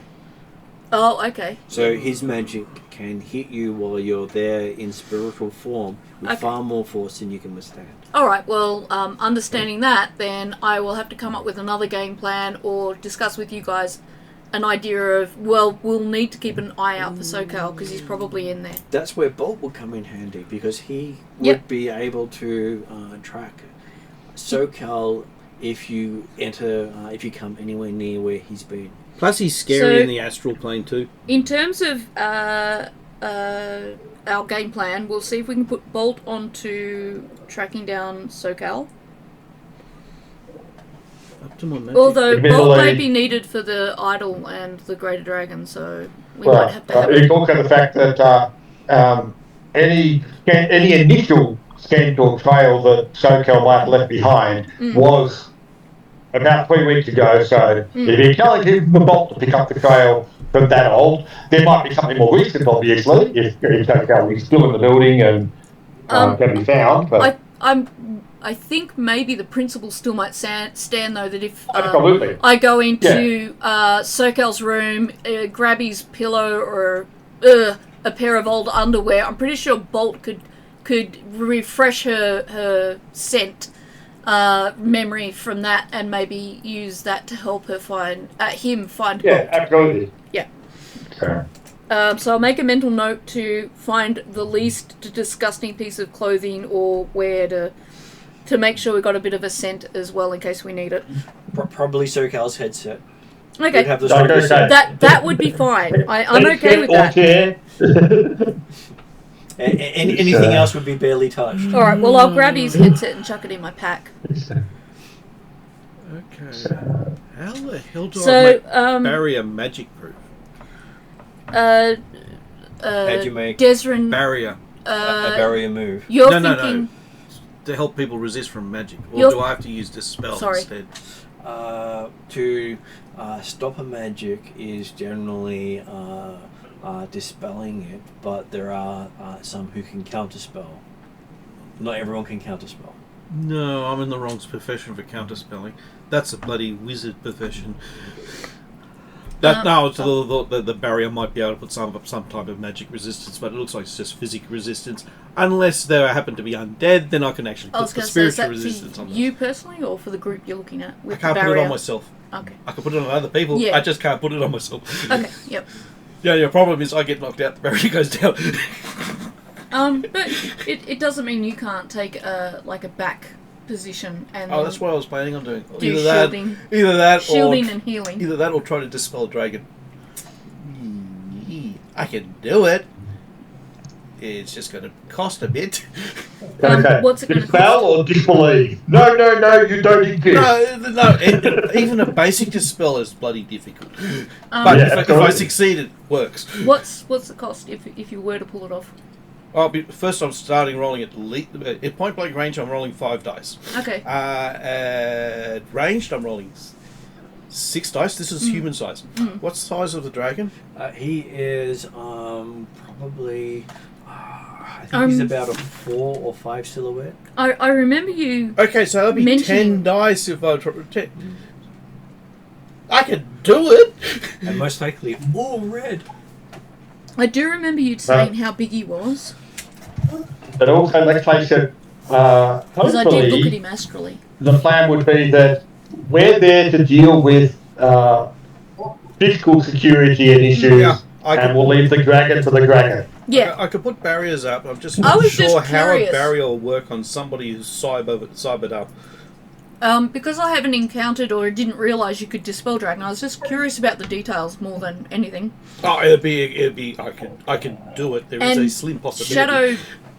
Oh, okay. So his magic can hit you while you're there in spiritual form with far more force than you can withstand. Alright, well, understanding that, then I will have to come up with another game plan or discuss with you guys an idea of, well, we'll need to keep an eye out for SoCal because he's probably in there. That's where Bolt will come in handy, because he would be able to track SoCal if you if you come anywhere near where he's been. Plus he's scary in the astral plane too. In terms of our game plan, we'll see if we can put Bolt onto tracking down SoCal. Up to my magic. Although Bolt may be needed for the idol and the greater dragon, so we might have to have it. Also the fact that any initial scent or trail that SoCal might have left behind was about 3 weeks ago, so if you're telling him the Bolt to pick up the trail from that old, there might be something more recent, obviously, if SoCal is still in the building and can be found. But I think maybe the principle still might stand though, that if absolutely. I go into SoCal's room, grab his pillow or a pair of old underwear, I'm pretty sure Bolt could refresh her scent memory from that and maybe use that to help her find him find Bolt. Yeah, absolutely. Yeah. So I'll make a mental note to find the least disgusting piece of clothing or wear to make sure we got a bit of a scent as well in case we need it. Probably SoCal's headset. Okay. We'd have the That would be fine. I'm okay with that. Anything else would be barely touched. Alright, well I'll grab his headset and chuck it in my pack. Okay. How the hell do I make barrier magic proof? How'd you make Desrin, barrier? A barrier move? You're No. thinking... To help people resist from magic. Or do I have to use this spell instead? To stop a magic is generally dispelling it, but there are some who can counterspell. Not everyone can counterspell. No, I'm in the wrong profession for counterspelling. That's a bloody wizard profession. The barrier might be able to put some type of magic resistance, but it looks like it's just physical resistance. Unless they happen to be undead, then I can actually put the spiritual resistance on them. You personally, or for the group you're looking at? I can't put it on myself. Okay. I can put it on other people. Yeah. I just can't put it on myself. Okay. Yep. Yeah. Your problem is I get knocked out. The barrier goes down. But it doesn't mean you can't take a back position and that's what I was planning on doing. Do shielding, either that shielding and healing. Either that or try to dispel a dragon. I can do it. It's just going to cost a bit. Okay. What's it going to Dispel cost? or disbelieve? No, you don't exist. No. Even a basic dispel is bloody difficult. But Yeah, if I succeed, it works. What's the cost if you were to pull it off? First, I'm starting rolling at point blank range. I'm rolling 5 dice. Okay. At ranged, I'm rolling 6 dice. This is human size. What's the size of the dragon? He is probably. I think he's about a 4 or 5 silhouette. I remember you. Okay, so that'll be mentioning- 10 dice if I try. I can do it. And most likely all red. I do remember you saying how big he was. But also, let's face it, Because I did look at hopefully him astrally. the plan would be that we're there to deal with physical security and issues, Yeah, and we'll leave the dragon to the dragon. Yeah. I could put barriers up. I'm just I not was sure just how a curious. barrier will work on somebody who's cybered up. Because I haven't encountered or didn't realise you could dispel dragon, I was just curious about the details more than anything. Oh, it'd be. I can do it. There is a And slim possibility. Shadow,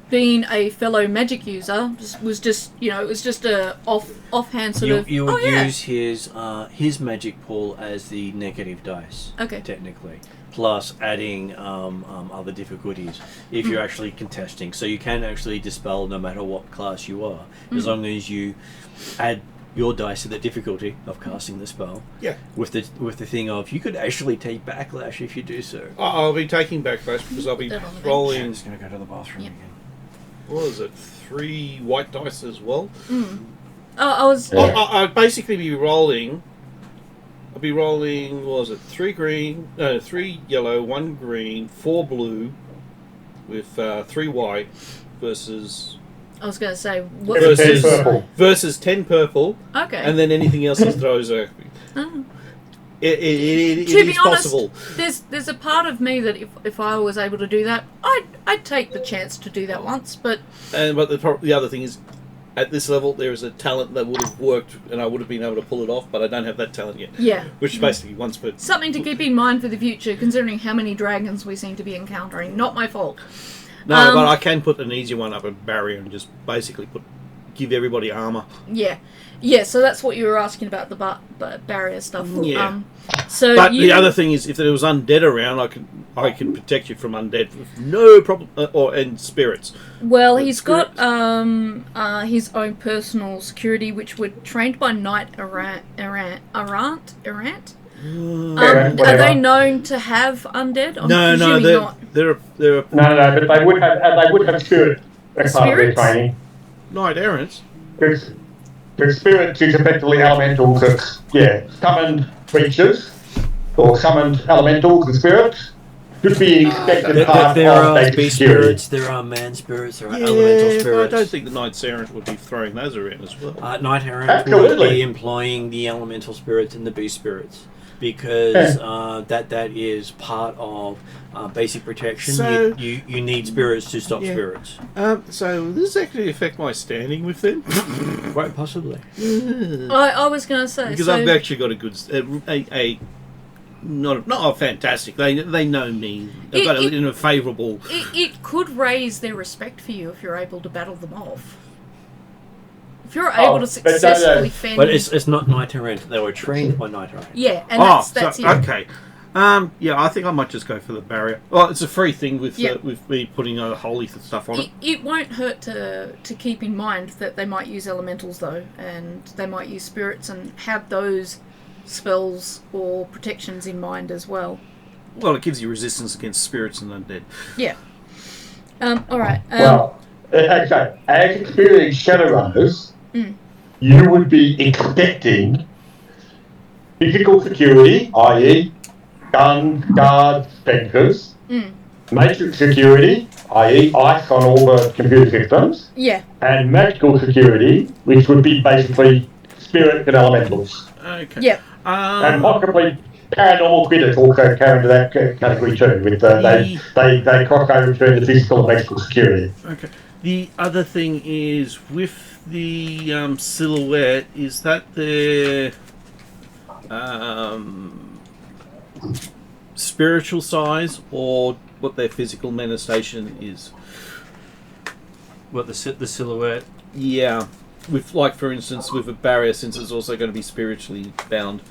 being a fellow magic user, was just it was just a offhand sort of. You would yeah. use his magic pool as the negative dice. Okay. Technically, plus adding other difficulties if you're actually contesting. So you can actually dispel no matter what class you are, as long as you add your dice to the difficulty of casting the spell. Yeah. With the thing of you could actually take backlash if you do so. I'll be taking backlash because I'll be That on the I'm rolling. just gonna go to the bathroom Yep. again. What is it? 3 white dice as well. I was. Yeah. I'd basically be rolling. I'll be rolling. What was it? 3 green, 3 yellow, 1 green, 4 blue, with 3 white versus I was going to say. Versus purple. versus 10 purple, Okay. and then anything else he throws at me. Oh. It To be is honest, possible. there's a part of me that if I was able to do that, I'd take the chance to do that once. But But the other thing is, at this level, there is a talent that would have worked, and I would have been able to pull it off, but I don't have that talent yet. yeah, Which is basically once per. something to keep in mind for the future, considering how many dragons we seem to be encountering. Not my fault. No, but I can put an easy one up, a barrier, and just basically give everybody armor. Yeah. So that's what you were asking about the barrier stuff. Yeah. So But the other thing is, if there was undead around, I can protect you from undead with no problem, and spirits. Well, he's got his own personal security, which were trained by Knight Errant. Are whatever. they known to have undead? I'm No, presuming they're not. they're No, but they would have spirit as part of their Spirits? training. knight errants. The spirits is effectively elementals that, summoned creatures, or summoned elementals and spirits, should be an expected part There of are basic beast security. spirits, there are man spirits, there are elemental Yeah, spirits. but I don't think the knights errant would be throwing those around as well. Knight Errant would Absolutely. be employing the elemental spirits and the beast spirits because that is part of basic protection. So- You need spirits to stop Yeah. spirits. So does this actually affect my standing with them? Quite possibly. I was going to say. Because so I've actually got a good, not a fantastic. They know me. I've got it in a favourable. it could raise their respect for you if you're able to battle them off. If you're able to but successfully fend. But it's not Knight Errant. They were trained by Knight Errant. Yeah, and that's it. Okay. Yeah, I think I might just go for the barrier. Well, it's a free thing with Yeah. with me putting holy stuff on it. It won't hurt to keep in mind that they might use elementals though, and they might use spirits and have those spells or protections in mind as well. Well, it gives you resistance against spirits and undead. Yeah. All right. Well, okay, as experienced Shadowrunners, Mm. you would be expecting physical security, i.e. guns, guards, spenkers, matrix security, i.e. ice on all the computer systems, Yeah. and magical security, which would be basically spirits and elementals. Okay. Yeah. And possibly paranormal critters also carry into that category too. With they cross over between the physical and magical security. Okay. The other thing is with the silhouette is that their spiritual size or what their physical manifestation is. What the silhouette? Yeah, with like for instance with a barrier, since it's also going to be spiritually bound.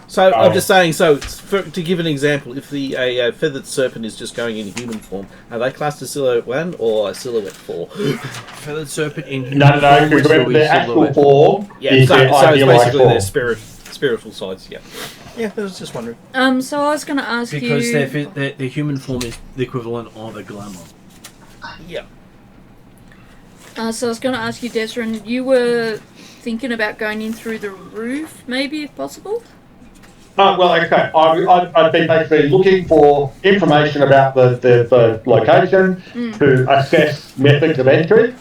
So I'm just saying. So to give an example, if a feathered serpent is just going in human form, are they classed as silhouette 1 or a silhouette 4? Feathered serpent in human No, form because will be the actual silhouette. form Yeah, is so their it's idealised basically their form. spiritual sides. Yeah. Yeah, I was just wondering. So I was going to ask Because you... their human form is the equivalent of a glamour. Yeah. So I was going to ask you, Desrin, you were thinking about going in through the roof, maybe, if possible? Well, okay. I'd be basically looking for information about the location to assess methods of entry.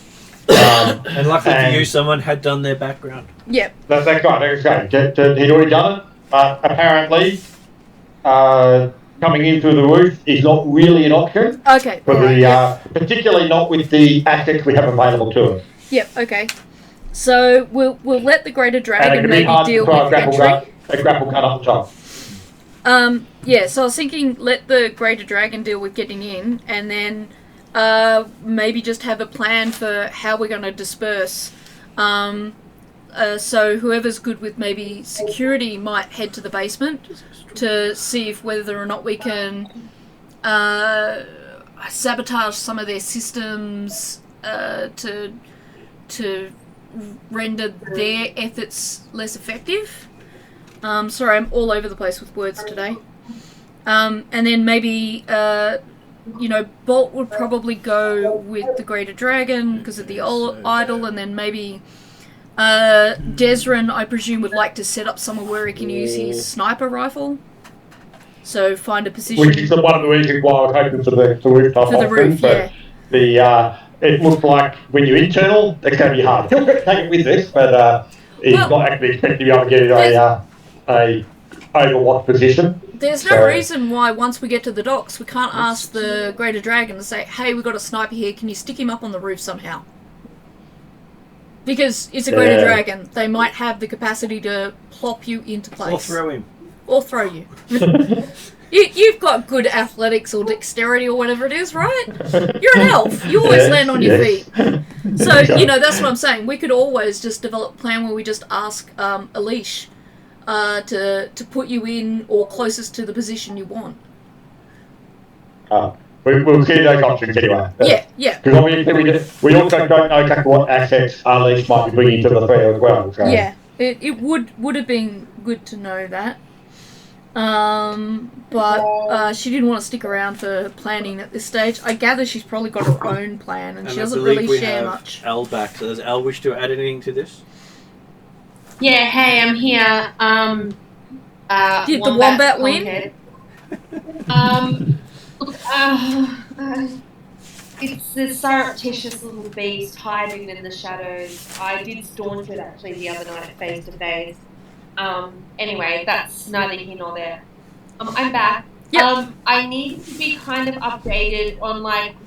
And luckily for you, someone had done their background. Yep. That's right. He'd already done it. Apparently, coming in through the roof is not really an option. Okay. For alright, yep. particularly not with the assets we have available to us. Yep, okay. So we'll let the Greater And it Dragon can be maybe hard to deal throw with entry. a grapple gun up the top. Yeah, so I was thinking let the Greater Dragon deal with getting in, and then maybe just have a plan for how we're going to disperse. So whoever's good with maybe security might head to the basement to see if whether or not we can sabotage some of their systems to render their efforts less effective. Sorry, I'm all over the place with words today. And then maybe, Bolt would probably go with the Greater Dragon because of the idol, and then maybe Desrin, I presume, would like to set up somewhere where he can use his sniper rifle. So find a position. Which is one of the reasons why I was hoping for the rooftop for the roof, yeah. It looks like when you're internal, it's going to be hard. He'll take it with this, but he's not actually expecting to be able to get a overwatch position. There's no reason why once we get to the docks we can't ask the Greater Dragon to say, hey, we've got a sniper here, can you stick him up on the roof somehow? Because it's a Greater Dragon. They might have the capacity to plop you into place. Or throw him. Or throw you. You've got good athletics or dexterity or whatever it is, right? You're an elf. You always land on your feet. So, that's what I'm saying. We could always just develop a plan where we just ask Elish to put you in or closest to the position you want. We'll see those options anyway. Yeah. Because obviously we also don't know exactly what assets Alice might be bringing to the field as well. So. Yeah, it would have been good to know that. But she didn't want to stick around for planning at this stage. I gather she's probably got her own plan, and she doesn't really share much. Al back. So does Al wish to add anything to this? Yeah, hey, I'm here. Did the wombat win? It's this surreptitious little beast hiding in the shadows. I did staunch it actually the other night face to face. Anyway, that's neither here nor there. I'm back. Yep. I need to be kind of updated on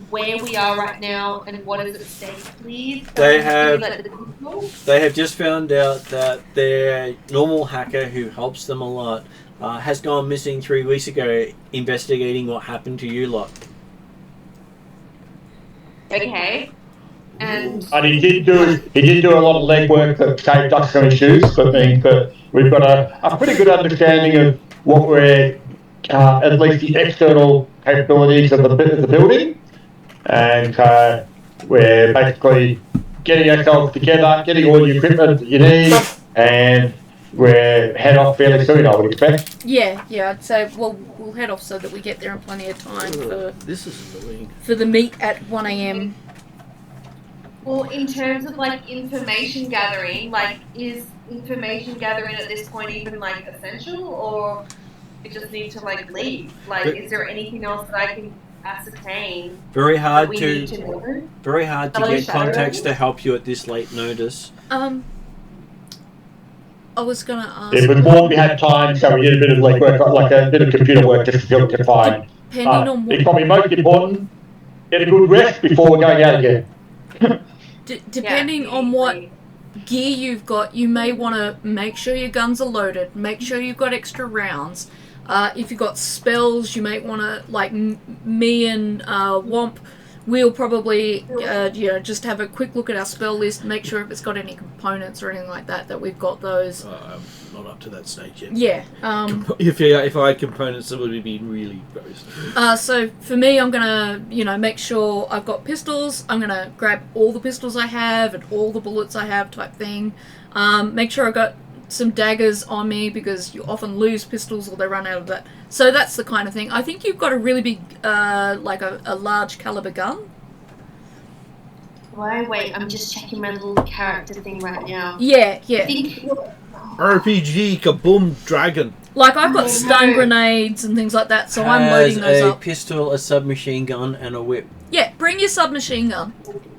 where we are right now and what is at stake, please. They have just found out that their normal hacker who helps them a lot has gone missing 3 weeks ago, investigating what happened to you lot. Okay. And he did do a lot of legwork that saved us some issues. That means that we've got a pretty good understanding of what we're at least the external capabilities of the building, and we're basically getting ourselves together, getting all the equipment that you need, and we're head off fairly soon, I would expect. Yeah, I'd say we'll head off so that we get there in plenty of time This is annoying. for the meet at 1 a.m. well, in terms of information gathering, is information gathering at this point even essential, or we just need to leave? Is there anything else that I can ascertain? Very hard we to need to know? Very hard to Hello, get Shadowrun? contacts to help you at this late notice. I was gonna ask. Yeah, before we had time, so we did a bit of legwork, a bit of computer work just to find. Depending on what, it's probably most important, get a good rest before we're going out again. depending on what gear you've got, you may want to make sure your guns are loaded, make sure you've got extra rounds, If you've got spells, you might want to, like me and Womp, we'll probably just have a quick look at our spell list, make sure if it's got any components or anything like that we've got those. I'm not up to that stage yet. Yeah. If I had components, that would be really gross. So for me, I'm gonna make sure I've got pistols. I'm gonna grab all the pistols I have and all the bullets I have, type thing. Make sure I've got some daggers on me because you often lose pistols or they run out of that. So that's the kind of thing. I think you've got a really big, like a large caliber gun. Why? Wait, I'm just checking my little character thing right now. Yeah. I think RPG kaboom dragon. Like I've got stun grenades and things like that, so I'm loading those a up. pistol, a submachine gun, and a whip. Yeah, bring your submachine gun.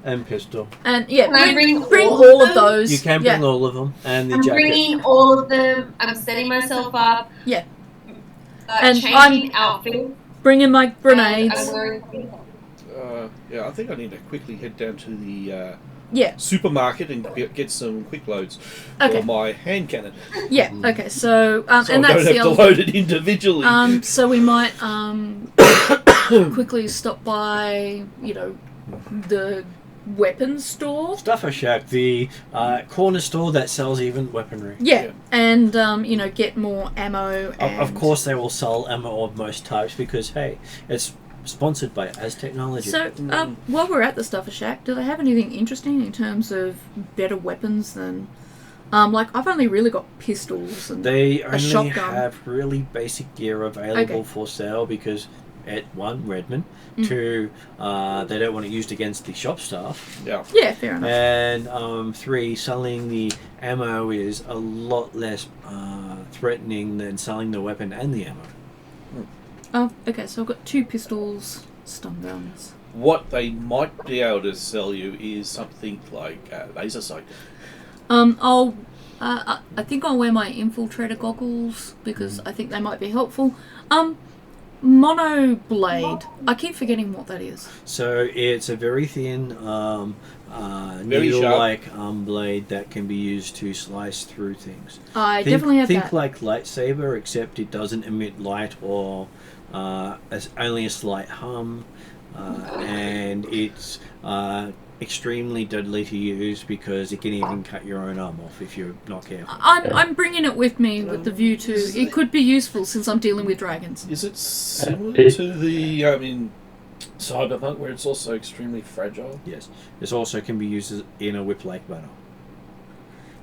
And pistol. And yeah, Can I bring bring all all of of those. You can bring all of them and the I'm jacket. bringing all of them. I'm setting myself up. Yeah. And changing outfit. Bringing my and grenades. I'm wearing I think I need to quickly head down to the Yeah. supermarket and get some quick loads Okay. for my hand cannon. Yeah. Okay. So So and I that's don't the have to other. load it individually. So we might quickly stop by, the weapons store. Stuffer Shack, the corner store that sells even weaponry. Yeah. And get more ammo. And Of course, they will sell ammo of most types because hey, it's sponsored by As Technology. So while we're at the Stuffer Shack, do they have anything interesting in terms of better weapons than? Like I've only really got pistols and they a only shotgun. have really basic gear available Okay. for sale because at one, Redmond, Mm. two, they don't want it used against the shop staff, Yeah. Yeah, fair enough. and three, selling the ammo is a lot less threatening than selling the weapon and the ammo. Oh, okay. So I've got 2 pistols, stun guns. What they might be able to sell you is something like laser sight. I think I'll wear my infiltrator goggles because I think they might be helpful. Mono blade. I keep forgetting what that is. So it's a very thin, Very needle-like blade that can be used to slice through things. I definitely have think that. like lightsaber, except it doesn't emit light or as only a slight hum, and it's extremely deadly to use because it can even cut your own arm off if you're not careful. I'm bringing it with me with the view to it could be useful since I'm dealing with dragons. Is it similar to the Cyberpunk where it's also extremely fragile? Yes, this also can be used in a whip-like manner.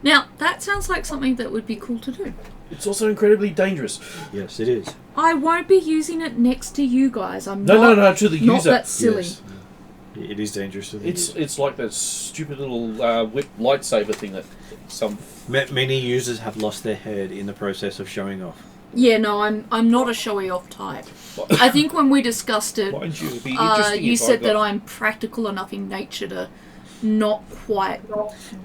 Now that sounds like something that would be cool to do. It's also incredibly dangerous. Yes, it is. I won't be using it next to you guys. I'm No, not to the not user. that silly. Yes. It is dangerous to the user. It's like that stupid little whip lightsaber thing that some. Many users have lost their head in the process of showing off. Yeah, no, I'm not a showy off type. I think when we discussed it, Mind you, it'd be interesting you if I said that got- I'm practical enough in nature to not quite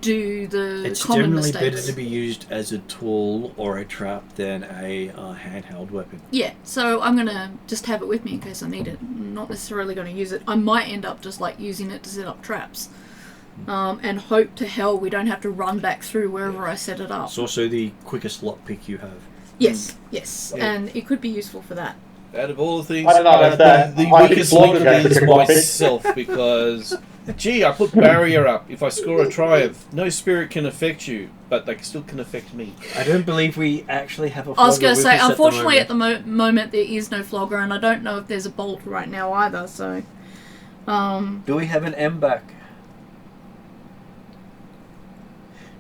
do the It's common generally mistakes. better to be used as a tool or a trap than a handheld weapon. Yeah, so I'm gonna just have it with me in case I need it. I'm not necessarily gonna use it. I might end up just like using it to set up traps. And hope to hell we don't have to run back through wherever I set it up. It's also the quickest lockpick you have. Yes, Yeah. and it could be useful for that. Out of all the things, I don't know about that. the I think weakest it's longer link than is the lockpick. myself because, gee, I put barrier up. If I score a triumph, no spirit can affect you, but they still can affect me. I don't believe we actually have a I was flogger going to with say, us unfortunately, at the moment. at the moment there is no flogger, and I don't know if there's a bolt right now either. So, Do we have an M back?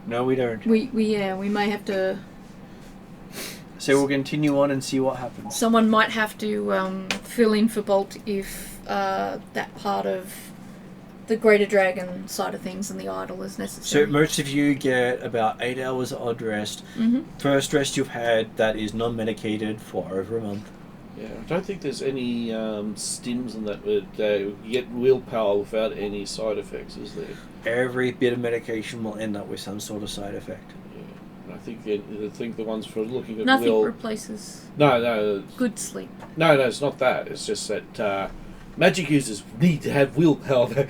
No, we don't. we may have to. So we'll continue on and see what happens. Someone might have to fill in for bolt if that part of the greater dragon side of things and the idol is So necessary. most of you get about 8 hours odd rest. Mhm. First rest you've had that is non-medicated for over a month. Yeah, I don't think there's any stims in that would get willpower without any side effects, is there? Every bit of medication will end up with some sort of side effect. Yeah, I think the ones for looking at Nothing will. replaces No, good sleep. no, it's not that. It's just that magic users need to have willpower.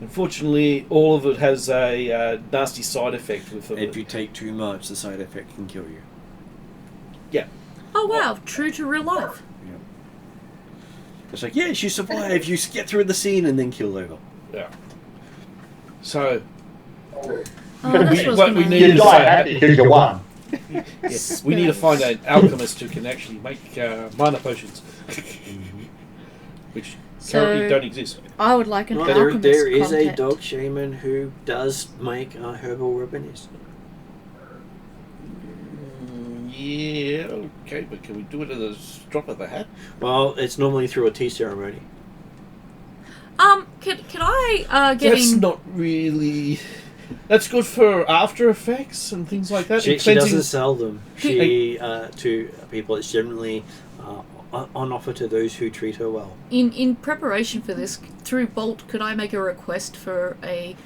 Unfortunately, all of it has a nasty side effect with them. If you take too much, the side effect can kill you. Yeah. Oh wow, true to real life. It's like, yes, you survive, you get through the scene and then kill over. Yeah. So Oh, that's what I was we gonna- need You to die find, happy because you won. yes, we need to find an alchemist who can actually make mana potions, which currently So- don't exist. I would like an Well, alchemist there is contact. a dog shaman who does make herbal ribbons. Yeah, okay, but can we do it at a drop of the hat? Well, it's normally through a tea ceremony. Can I get That's in? not really. That's good for After Effects and things like that. She and cleansing- doesn't sell them. She to people. It's generally on offer to those who treat her well. In preparation for this, through Bolt, could I make a request for a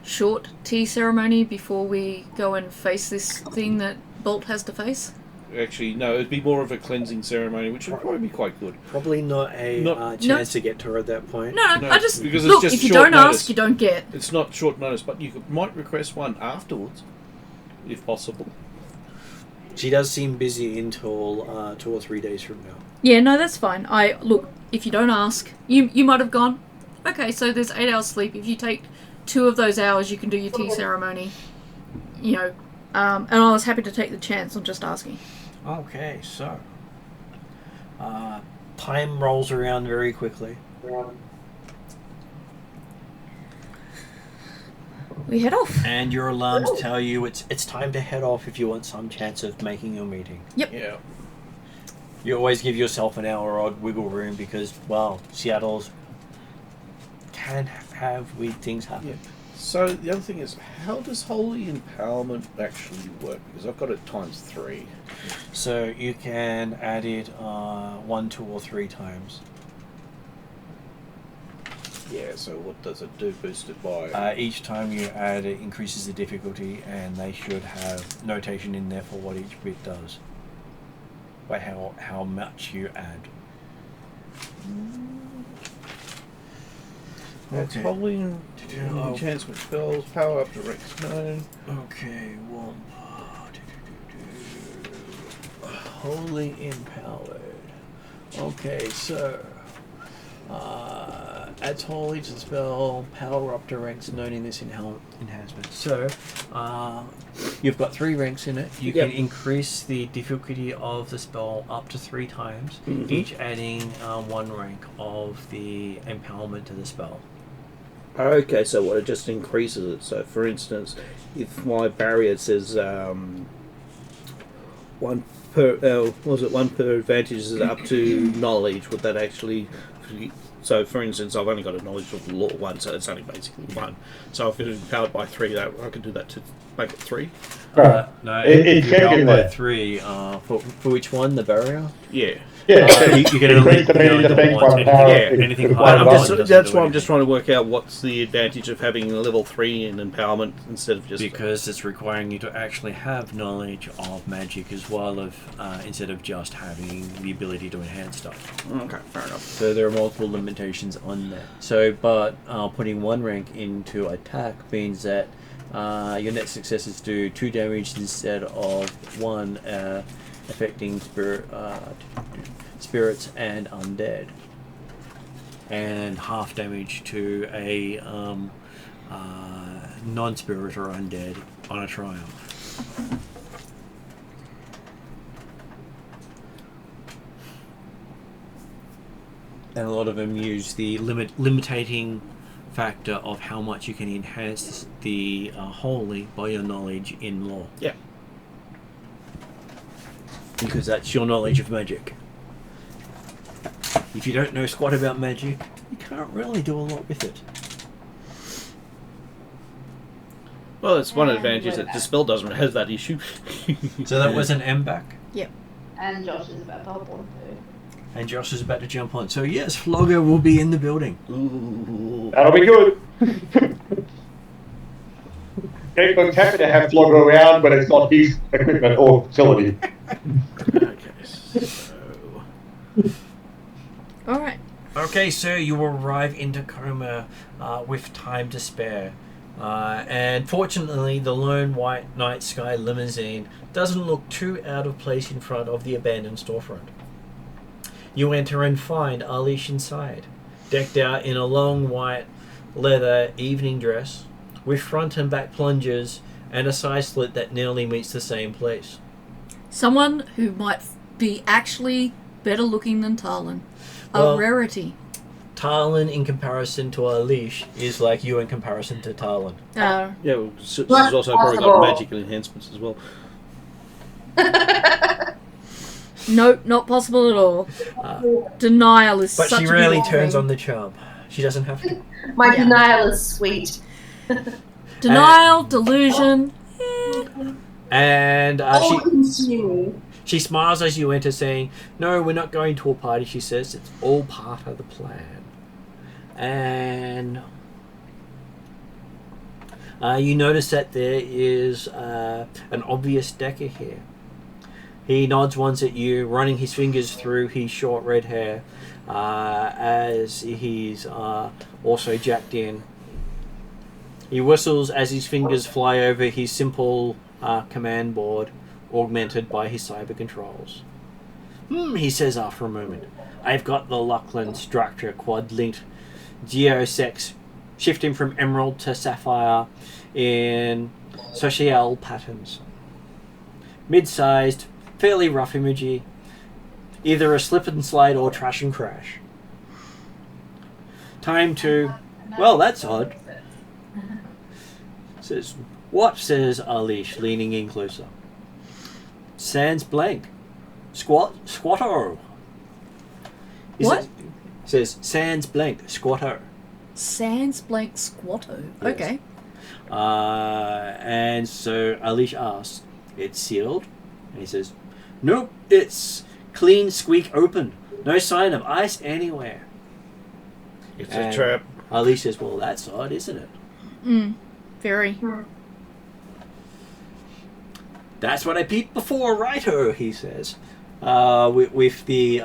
short tea ceremony before we go and face this thing that Bolt has to face? Actually, no, it'd be more of a cleansing ceremony, which would probably be quite good. Probably not a Not- chance to get to her at that point. No, No, I just because it's look. just If you short don't notice. ask, you don't get. It's not short notice, but you might request one afterwards, if possible. She does seem busy until 2 or 3 days from now. Yeah, no, that's fine. I look. If you don't ask, you might have gone. Okay, so there's 8 hours sleep. If you take 2 of those hours, you can do your tea ceremony. You know, and I was happy to take the chance on just asking. Okay, so time rolls around very quickly. We head off. And your alarms tell you it's time to head off if you want some chance of making your meeting. Yeah. You always give yourself an hour odd wiggle room because, well, Seattle's can have weird things happen. Yeah. So the other thing is, how does Holy Empowerment actually work? Because I've got it ×3. So you can add it 1, 2, or 3 times. Yeah, so what does it do? Boost it by... Each time you add it increases the difficulty, and they should have notation in there for what each bit does. By how much you add. That's Holy enchantment spells, power up to Rex known. Okay, well, Holy Empowered. Okay, so adds holy to the spell, power up to ranks known in this enhancement. So you've got 3 ranks in it. You can increase the difficulty of the spell up to 3 times, each adding 1 rank of the empowerment to the spell. Okay, so what, it just increases it. So, for instance, if my barrier says 1 per, one per advantage is up to knowledge, would that actually... So, for instance, I've only got a knowledge of law 1, so it's only basically 1. So if it's empowered by 3, that I could do that to make it 3. Right. No, It's you're changing by there. 3. For which one? The barrier? Yeah. Yeah, You can only increase the meaning do defense once. by power. Anything It's higher one than of one those. doesn't That's do why I'm just anything. trying to work out what's the advantage of having a level 3 in empowerment instead of just... Because it's requiring you to actually have knowledge of magic as well of instead of just having the ability to enhance stuff. Okay, fair enough. So there are multiple limitations on that. So, but putting 1 rank into attack means that your net successes do 2 damage instead of 1, affecting spirits and undead, and half damage to a non-spirit or undead on a triumph. And a lot of them use the limiting factor of how much you can enhance the holy by your knowledge in law. Yeah. Because that's your knowledge of magic. If you don't know squat about magic, you can't really do a lot with it. Well, it's one And advantage we're that back. Dispel doesn't have that issue. So that was an M back. And Josh is about to hop on too. And Josh is about to jump on. So yes, Flogger will be in the building. Ooh. That'll be good. Keyfoge's happy to have Flogger around, but it's not his equipment or facility. Okay, so... All right. Okay, so you arrive in Tacoma with time to spare. And fortunately, the lone white night sky limousine doesn't look too out of place in front of the abandoned storefront. You enter and find Alish inside, decked out in a long white leather evening dress, with front and back plungers and a side slit that nearly meets the same place. Someone who might be actually better looking than Talon. A Well, rarity. Talon, in comparison to Alish, is like you in comparison to Talon. Yeah, well, she's Not also probably got possible. magical enhancements as well. No, not possible at all. Uh, Denial is but such she a rarely beautiful turns thing. on the charm. She doesn't have to. My Yeah. denial is sweet. Denial, delusion. And All consuming. she smiles as you enter, saying, "No, we're not going to a party," she says. "It's all part of the plan." And you notice that there is an obvious decker here. He nods once at you, running his fingers through his short red hair as he's also jacked in. He whistles as his fingers fly over his simple command board, augmented by his cyber controls. He says after a moment, "I've got the Lachlann structure quad-linked geosex, shifting from emerald to sapphire in social patterns. Mid-sized, fairly rough imagery, either a slip and slide or trash and crash. Time to, well, that's odd." Says, "What?" says Alish, leaning in closer. "Sans blank. Squatter." What? Says, "Sans blank. Squatter." Sans blank squatto. Yes. Okay. And so Alish asks, "It's sealed?" And he says, "Nope, it's clean squeak open. No sign of ice anywhere." It's And a trap. Alish says, "Well, that's odd, isn't it?" Very. "That's what I peeped before, righto," he says, with the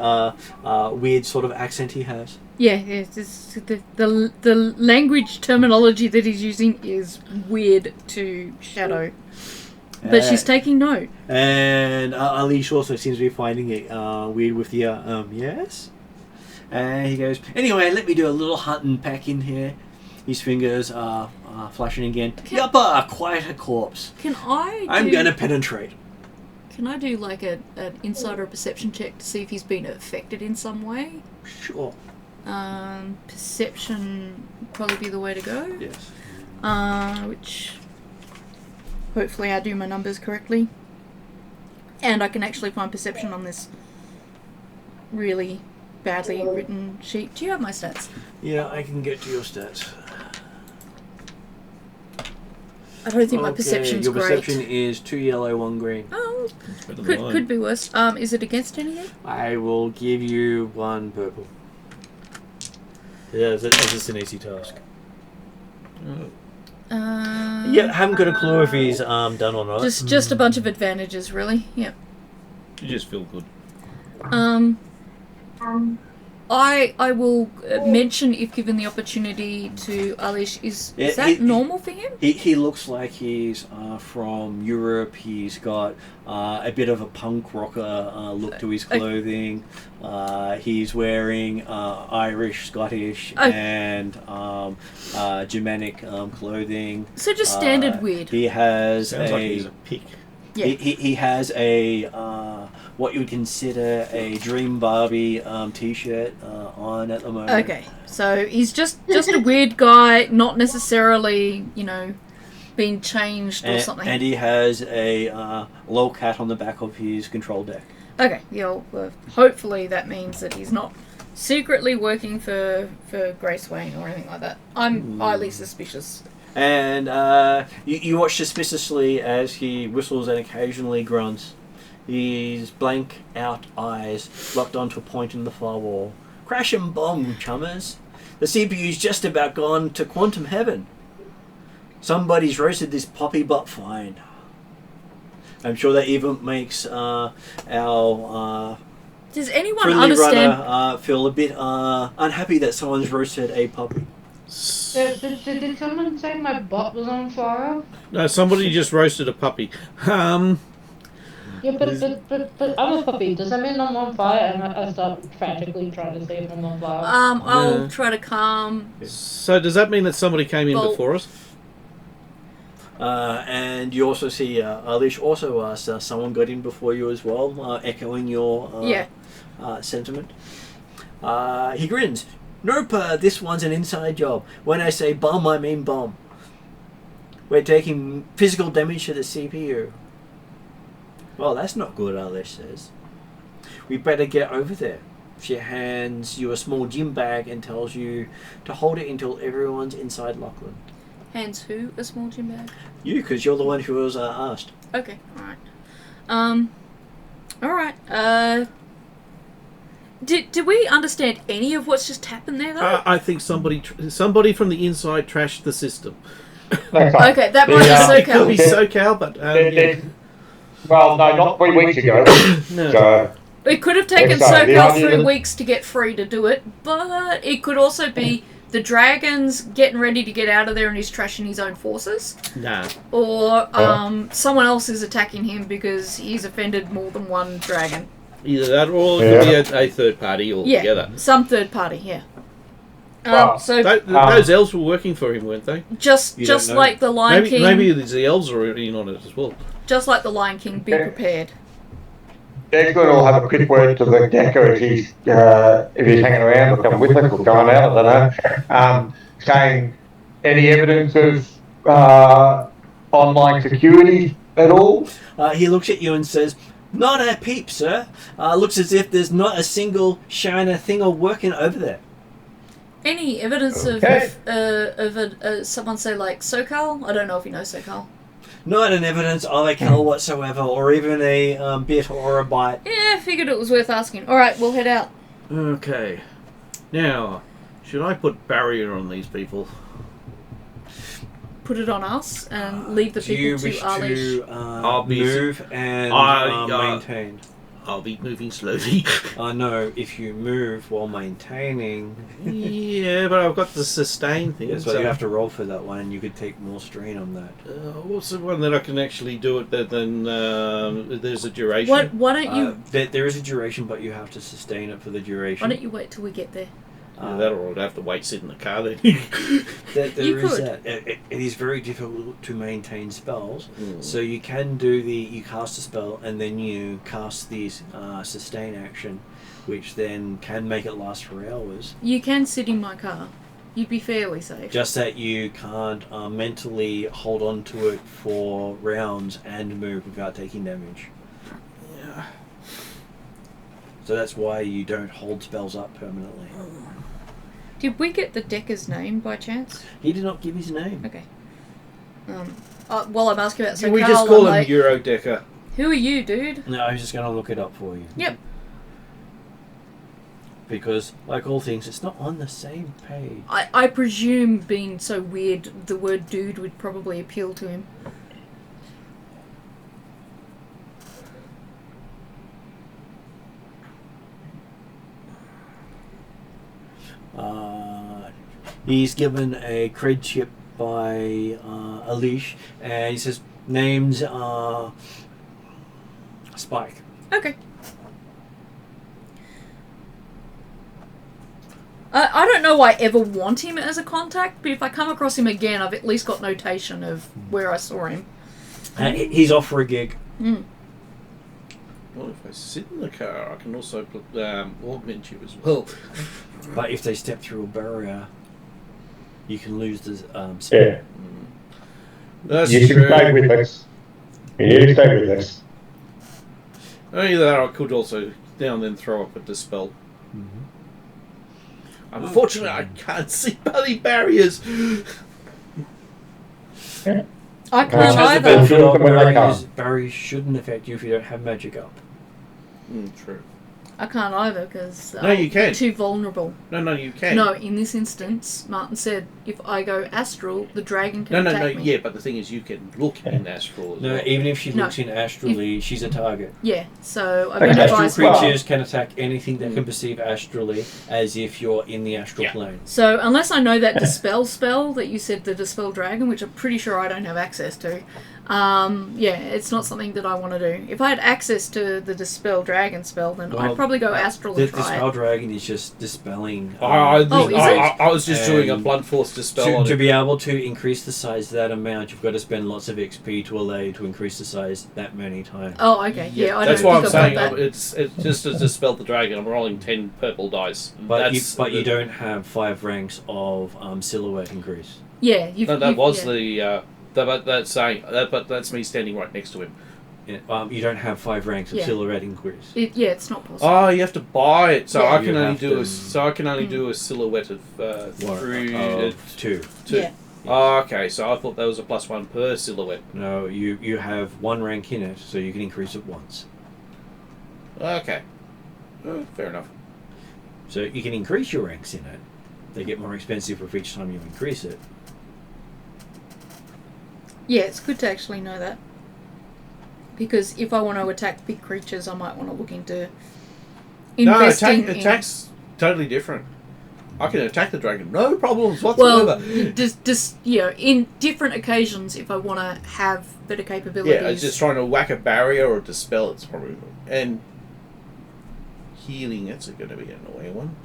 weird sort of accent he has. Yeah, it's the language terminology that he's using is weird to Shadow. But she's taking note. And Alish also seems to be finding it weird with the yes. And he goes, "Anyway, let me do a little hunt and peck in here." His fingers are flashing again. Yuppa, quite a corpse. Can I do, I'm gonna penetrate. Can I do like an insider perception check to see if he's been affected in some way? Sure. Perception would probably be the way to go. Yes. Which hopefully I do my numbers correctly. And I can actually find perception on this really badly written sheet. Do you have my stats? Yeah, I can get to your stats. I don't think my perception's your great. perception is 2 yellow, 1 green. Oh, Better than mine. could be worse. Is it against anything? I will give you 1 purple. Yeah, it's an easy task. Yeah, haven't got a clue if he's done or not. Just a bunch of advantages, really. Yep. You just feel good. I will mention, if given the opportunity, to Alish. Is Yeah, that normal for him? He looks like he's from Europe. He's got a bit of a punk rocker look to his clothing. He's wearing Irish, Scottish, and Germanic clothing. So just standard weird. He has Sounds like he's a pick. Yeah. He has a what you would consider a Dream Barbie t-shirt on at the moment. Okay, so he's just a weird guy, not necessarily, being changed or something. And he has a lol cat on the back of his control deck. Okay, yeah. Well, hopefully that means that he's not secretly working for Grace Wayne or anything like that. I'm highly suspicious. And you watch suspiciously as he whistles and occasionally grunts. His blank out eyes locked onto a point in the far wall. Crash and bomb, chummers. The CPU's just about gone to quantum heaven. Somebody's roasted this poppy butt fine. I'm sure that even makes our Does anyone friendly understand? runner feel a bit unhappy that someone's roasted a puppy. Did someone say my butt was on fire? No, somebody just roasted a puppy. Yeah, but I'm a puppy. Does that mean I'm on fire? And I start frantically trying to see if I'm on fire. I'll Yeah. try to calm. So does that mean that somebody came in Well- before us? And you also see Alish also asks, someone got in before you as well, echoing your Yeah. sentiment. He grins. Nope, this one's an inside job. When I say bomb, I mean bomb. We're taking physical damage to the CPU. Well, that's not good, Alish says. We better get over there. She hands you a small gym bag and tells you to hold it until everyone's inside Lachlann. Hands who a small gym bag? You, because you're the one who was asked. Okay, alright. Alright, Did we understand any of what's just happened there, though? I think somebody from the inside trashed the system. Okay, that might It be could be SoCal. SoCal, but yeah. Well, no, not 3 weeks ago. No. So, It could have taken Exactly. The SoCal idea 3 that- weeks to get free to do it, but it could also be the dragons getting ready to get out of there and he's trashing his own forces. Nah. Or someone else is attacking him because he's offended more than one dragon. Either that or it could be a third party altogether. Yeah, some third party, yeah. Well, So Those elves were working for him, weren't they? just You don't know. like the Lion King, Maybe the elves are in on it as well. just like the Lion King, be Yeah. prepared. Declan will have a quick word to the Gecko if he's hanging around or coming with us or going out, I don't know. Saying any evidence of online security at all? He looks at you and says, "Not a peep, sir. Looks as if there's not a single shiner thing or working over there." Any evidence Okay. of someone say like SoCal? I don't know if you know SoCal. Not an evidence of a kill whatsoever, or even a bit or a bite. Yeah, I figured it was worth asking. Alright, we'll head out. Okay. Now, should I put barrier on these people? Put it on us and leave the Do you people wish to our leash. to I'll be- move and maintain? I'll be moving slowly. No, if you move while maintaining, Yeah, but I've got the sustain thing. that's why you have to roll for that one, and you could take more strain on that. What's the one that I can actually do it? Then there's a duration. Why don't you There is a duration, but you have to sustain it for the duration. why don't you wait till we get there? Yeah, that or I'd have to wait, sit in the car then. There You is could. that. It is very difficult to maintain spells, Mm. so you can do you cast a spell and then you cast the sustain action, which then can make it last for hours. You can sit in my car. You'd be fairly safe. Just that you can't mentally hold on to it for rounds and move without taking damage. Yeah. So that's why you don't hold spells up permanently. Did we get the Decker's name by chance? He did not give his name. Okay. While I'm asking about Can we SoCal, just call I'm him like, Eurodecker? who are you, dude? No, I was just going to look it up for you. Yep. Because, like all things, it's not on the same page. I presume being so weird, the word dude would probably appeal to him. He's given a cred chip by Alish, and he says, name's Spike. Okay. I don't know I ever want him as a contact, but if I come across him again, I've at least got notation of where I saw him. He's off for a gig. Mm. Well, if I sit in the car, I can also put augment you as well. But if they step through a barrier, you can lose the Yeah. spell. That's You should true. stay with us. You need to stay with us. Either that, or I could also now and then throw up a dispel. Mm-hmm. Unfortunately, I can't see bloody barriers. I can't Just either. about- Sure, when they Barriers shouldn't affect you if you don't have magic up. True. I can't either because No, you can. too vulnerable. No, you can. No, in this instance, Martin said if I go astral, the dragon can attack me. Yeah, but the thing is, you can look in astral as No, well. even if she looks in astrally, she's a target. Yeah, so I've been Astral advised. creatures can attack anything that can perceive astrally as if you're in the astral plane. So unless I know that dispel spell that you said, the dispel dragon, which I'm pretty sure I don't have access to, it's not something that I want to do. If I had access to the dispel dragon spell, then I'd probably go astral The and try dispel it. dragon is just dispelling. I was just doing a And blunt force dispel on to it. be able to increase the size of that amount, you've got to spend lots of XP to allow you to increase the size that many times. Oh, okay. Yeah, I That's don't why I'm think saying I've got that. it's just to dispel the dragon. I'm rolling 10 purple dice. But you don't have 5 ranks of silhouette increase. Yeah, but that's me standing right next to him. Yeah, you don't have 5 ranks of silhouette increase. It's not possible. Oh, you have to buy it. So Yeah. I can only do a silhouette of 2. Yeah. Oh, okay. So I thought there was a +1 per silhouette. No, you have 1 rank in it, so you can increase it once. Okay. Fair enough. So you can increase your ranks in it. They get more expensive with each time you increase it. Yeah, it's good to actually know that. Because if I want to attack big creatures, I might want to look into investing in... attack's totally different. I can attack the dragon, no problems whatsoever. Well, just in different occasions, if I want to have better capabilities. Yeah, it's just trying to whack a barrier or dispel it's probably. And healing, it's going to be an annoying one.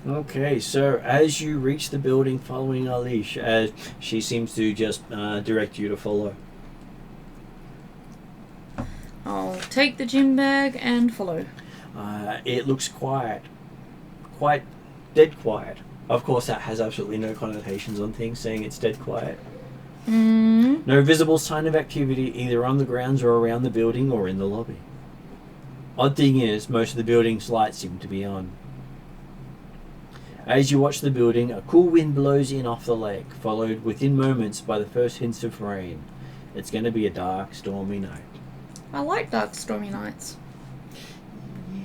Okay, so as you reach the building following Alish, she seems to just direct you to follow. I'll take the gym bag and follow. It looks quiet. Quite dead quiet. Of course, that has absolutely no connotations on things, saying it's dead quiet. No visible sign of activity either on the grounds or around the building or in the lobby. Odd thing is, most of the building's lights seem to be on. As you watch the building, a cool wind blows in off the lake, followed within moments by the first hints of rain. It's going to be a dark, stormy night. I like dark, stormy nights.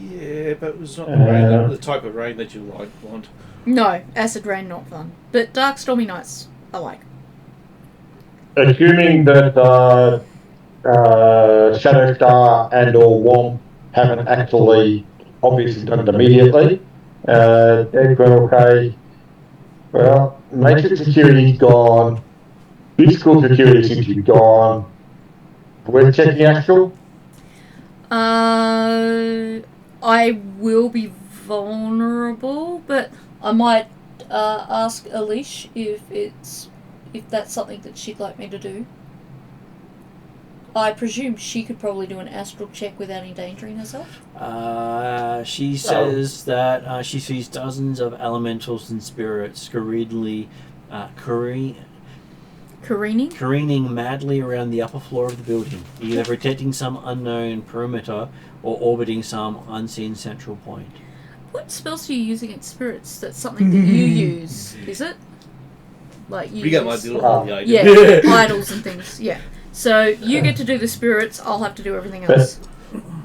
Yeah, but it was not the type of rain that you want. No, acid rain not fun. But dark, stormy nights, I like. Assuming that Shadowstar and or Womp haven't actually obviously done it immediately, okay. Well, Matrix security's gone. Physical security seems to be gone. We're checking astral. I will be vulnerable, but I might ask Alish if that's something that she'd like me to do. I presume she could probably do an astral check without endangering herself. She says that she sees dozens of elementals and spirits careening madly around the upper floor of the building, either protecting some unknown perimeter or orbiting some unseen central point. What spells do you use against spirits? That's something that you use, is it? Like you got my use... deal on the idea. Yeah, idols and things, yeah. So you get to do the spirits, I'll have to do everything else.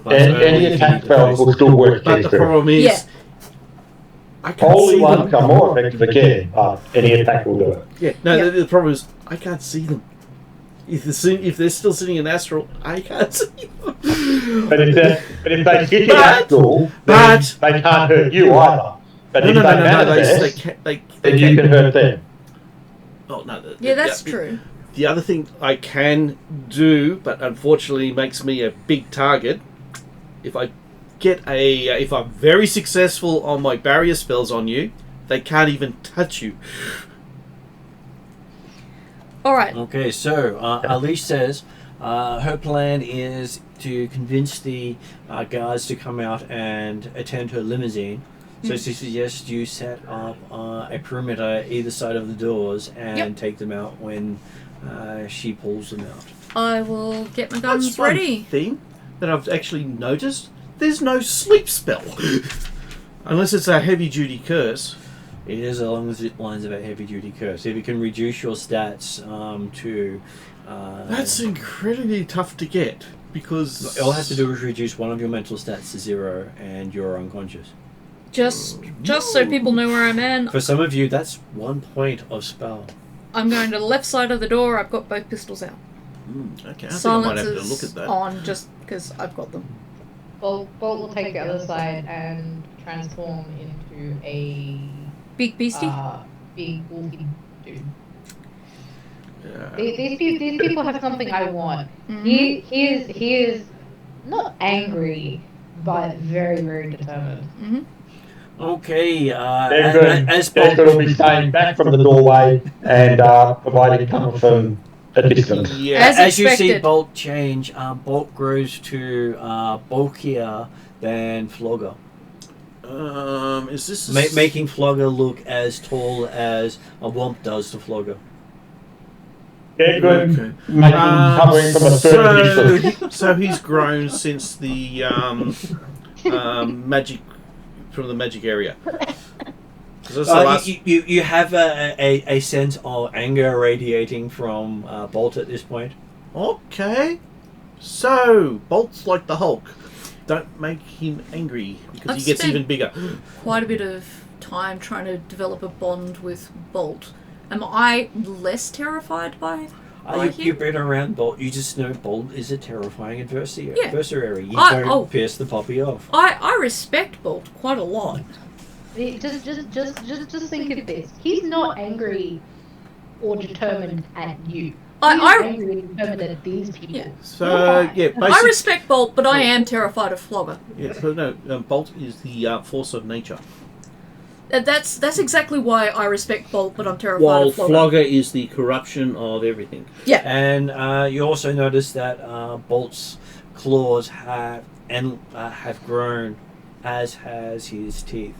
And any attack spells will still work. But the problem is... Yeah. I can't Only see ones them. are more effective again, but any attack will do it. Yeah, no, Yeah. The problem is I can't see them. If they're still sitting in astral, I can't see them. But if they sit in astral, then they can't hurt you either. But if they manifest, then you can hurt them. Oh no! Yeah, that's true. The other thing I can do, but unfortunately makes me a big target, if I'm very successful on my barrier spells on you, they can't even touch you. Alright. Okay, so Alish says her plan is to convince the guards to come out and attend her limousine. So she suggests you set up a perimeter either side of the doors and take them out when she pulls them out. I will get my guns That's one ready. thing that I've actually noticed. There's no sleep spell. Unless it's a heavy-duty curse. It is along the lines of a heavy-duty curse. If you can reduce your stats to... That's incredibly tough to get. Because All it has to do is reduce one of your mental stats to 0 and you're unconscious. Just so people know where I'm at. For some of you, that's 1 point of spell. I'm going to the left side of the door. I've got both pistols out. Okay, I think I might have to look at Silencers that. on just because I've got them. Bolt will take the other side and transform into a Big beastie? big wolfy dude. Yeah. These people have something I want. Mhm. He is not angry, but very, very determined. Mm-hmm. Okay, Then as Desmond will Bolt, be staying back from the doorway and providing cover from a distance. Yeah. As you see expected. Bolt change, Bolt grows to bulkier than Flogger, Is this making Flogger look as tall as a Womp does to Flogger. Edwin Okay. making covering from a certain distance. so he's grown since the magic from the magic area. 'Cause that's the last- You have a sense of anger radiating from Bolt at this point. Okay, so Bolt's like the Hulk. Don't make him angry because I've he gets spent- even bigger. Quite a bit of time trying to develop a bond with Bolt. Am I less terrified by You've been around Bolt. You just know Bolt is a terrifying adversary. Yeah. Adversary. You I- don't oh. piss the puppy off. I respect Bolt quite a lot. Just think of this. He's not angry or determined at you. He's I angry and determined at these people. Yeah. So yeah, I basically, respect Bolt, but I am terrified of Flogger. yeah. So no, Bolt is the force of nature, That's exactly why I respect Bolt, but I'm terrified while of Flogger. Flogger is the corruption of everything. Yeah. And you also notice that Bolt's claws have grown, as has his teeth.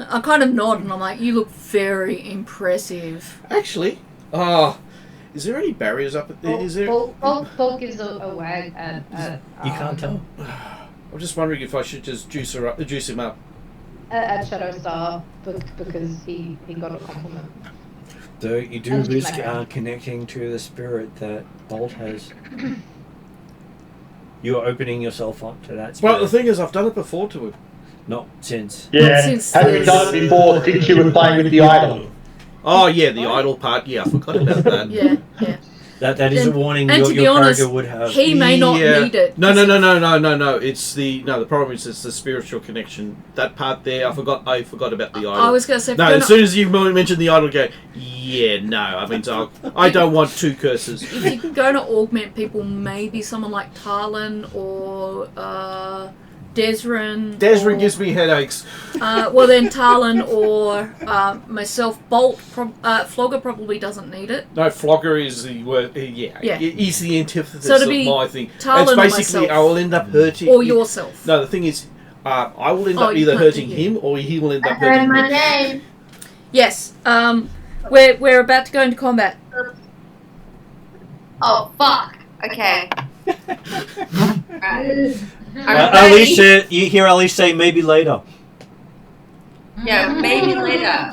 I kind of nod and I'm like, you look very impressive. Actually, is there any barriers up? Is there? Bolt gives a wag at You can't tell. I'm just wondering if I should just juice him up. at Shadowstar because he got a compliment. Though you do And risk Matter. connecting to the spirit that Bolt has. You're opening yourself up to that spirit. Well, the thing is, I've done it before to him. Not since. Yeah, since have you this- done it before since you were playing with the idol? Oh yeah, the idol part. Yeah, I forgot about that. Yeah. That is a Then- warning and your to be character honest, would have. He may not need it. No. It's the problem is it's the spiritual connection. That part there, I forgot about the idol. I was going to say, No, as soon as you mentioned the idol, go, yeah, no. I mean, I don't want two curses. if you're going to augment people, maybe someone like Tarlin or Desrin. Desrin or- gives me headaches. well, then Tarlin or myself. Bolt, Flogger probably doesn't need it. No, Flogger is the word. Yeah, he's the antithesis So to of be my thing. Tarlin It's or basically, myself. I will end up hurting. Or yourself. No, the thing is, I will end Oh, up you either can't hurting do him or he will end up hurting me. name. Yes. We're about to go into combat. Oh, fuck. Okay. Right. Alicia, you hear Alicia say maybe later. Yeah, maybe later.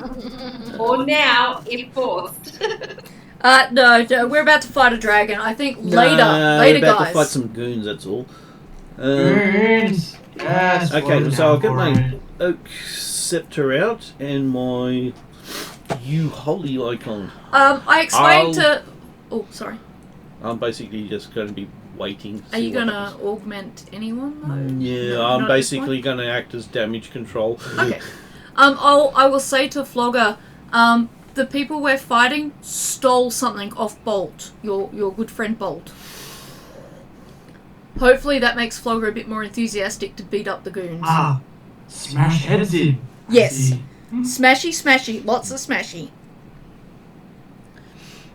Or now, if forced. No, we're about to fight a dragon. I think later, We're about guys. to fight some goons. That's all. Yes. Yes. Okay, so I'll get my oak scepter out and my holy icon. I explained I'll- to. Oh, sorry. I'm basically just going to be waiting. Are you gonna augment anyone though? Yeah, No, I'm not at this basically going to act as damage control. point? Okay. I will say to Flogger, the people we're fighting stole something off Bolt, your good friend Bolt. Hopefully that makes Flogger a bit more enthusiastic to beat up the goons. Ah, smash heads in. I Yes. see. Smashy, lots of smashy.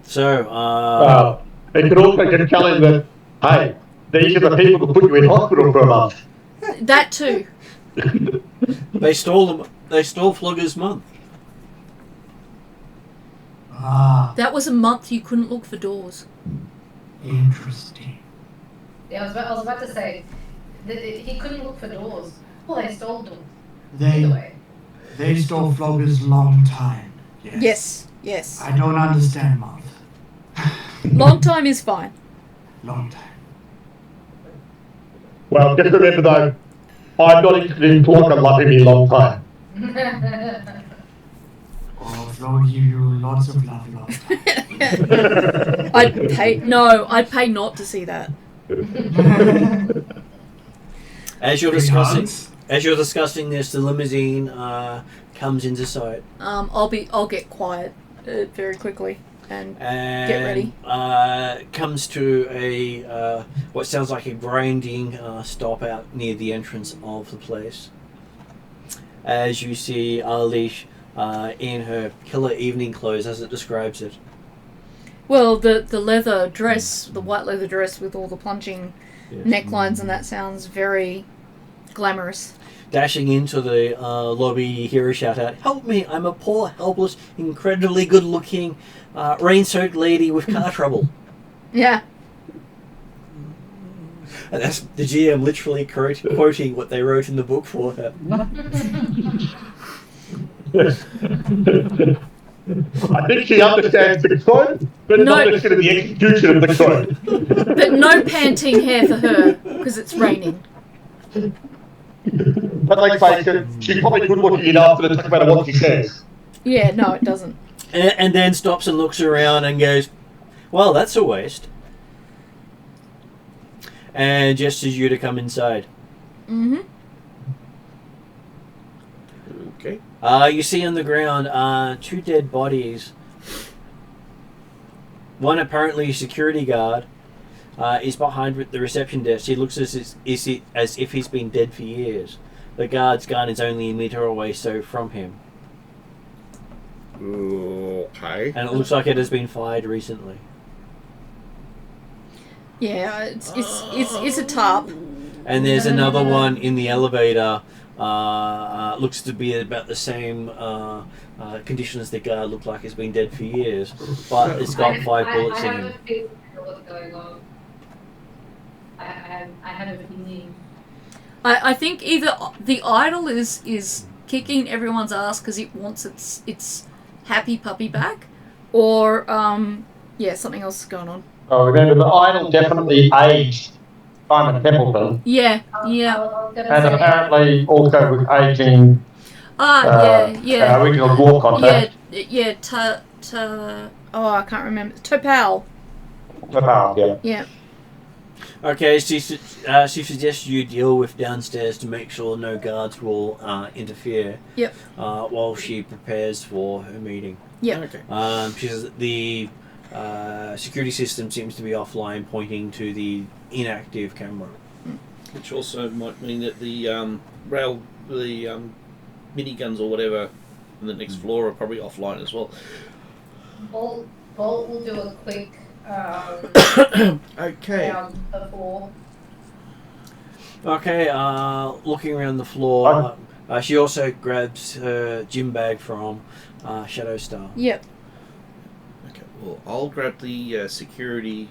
So, It could also get a challenge that, hey, these are the people who put you in hospital for a month. That too. they stole Flogger's month. Ah, That was a month you couldn't look for doors. interesting. Yeah, I was about to say that he couldn't look for doors. Well, they stole doors. They stole Flogger's long time. Yes. I don't understand month. Long time is fine. Long time. Well, just remember though, I'm not interested in Flogger loving me a long time. Oh, Flo give you lots of love. I'd pay not to see that. As you're discussing this, the limousine comes into sight. I'll get quiet very quickly and get ready. Comes to a what sounds like a grinding stop out near the entrance of the place. As you see Alish in her killer evening clothes, as it describes it. Well, the leather dress, the white leather dress with all the plunging necklines, and that sounds very glamorous. Dashing into the lobby, you hear her shout out, "Help me! I'm a poor, helpless, incredibly good-looking, rain-soaked lady with car trouble." Yeah. And that's the GM literally quoting what they wrote in the book for her. I think she understands the quote, but not necessarily the execution of the quote. But no panting hair for her, because it's raining. But like face it, she's probably good looking enough to talk about what she says. Yeah, no, it doesn't. And then stops and looks around and goes, "Well, that's a waste." And gestures you to come inside. Mm-hmm. Okay. You see on the ground 2 dead bodies. One apparently a security guard is behind the reception desk. He looks as if he's been dead for years. The guard's gun is only a meter away from him. Okay. And it looks like it has been fired recently. Yeah, it's a tarp. And there's another one in the elevator. Looks to be about the same condition as the guard. Looked like it's been dead for years, but it's got 5 bullets in I have him. a feeling what's going on. I have a feeling. I think either the idol is kicking everyone's ass because it wants its happy puppy back, or something else is going on. Oh, remember the idol definitely aged Simon Templeton, Yeah. and apparently also was aging original dwarf contact. I can't remember. Topal. Yeah. Okay, she suggests you deal with downstairs to make sure no guards will interfere. Yep. While she prepares for her meeting. Yep. Okay. She says that the security system seems to be offline, pointing to the inactive camera. Which also might mean that the miniguns or whatever on the next floor are probably offline as well. Bolt will do a quick Okay. round before. Okay, looking around the floor, she also grabs her gym bag from Shadowstar. Yep. Okay. Well, I'll grab the security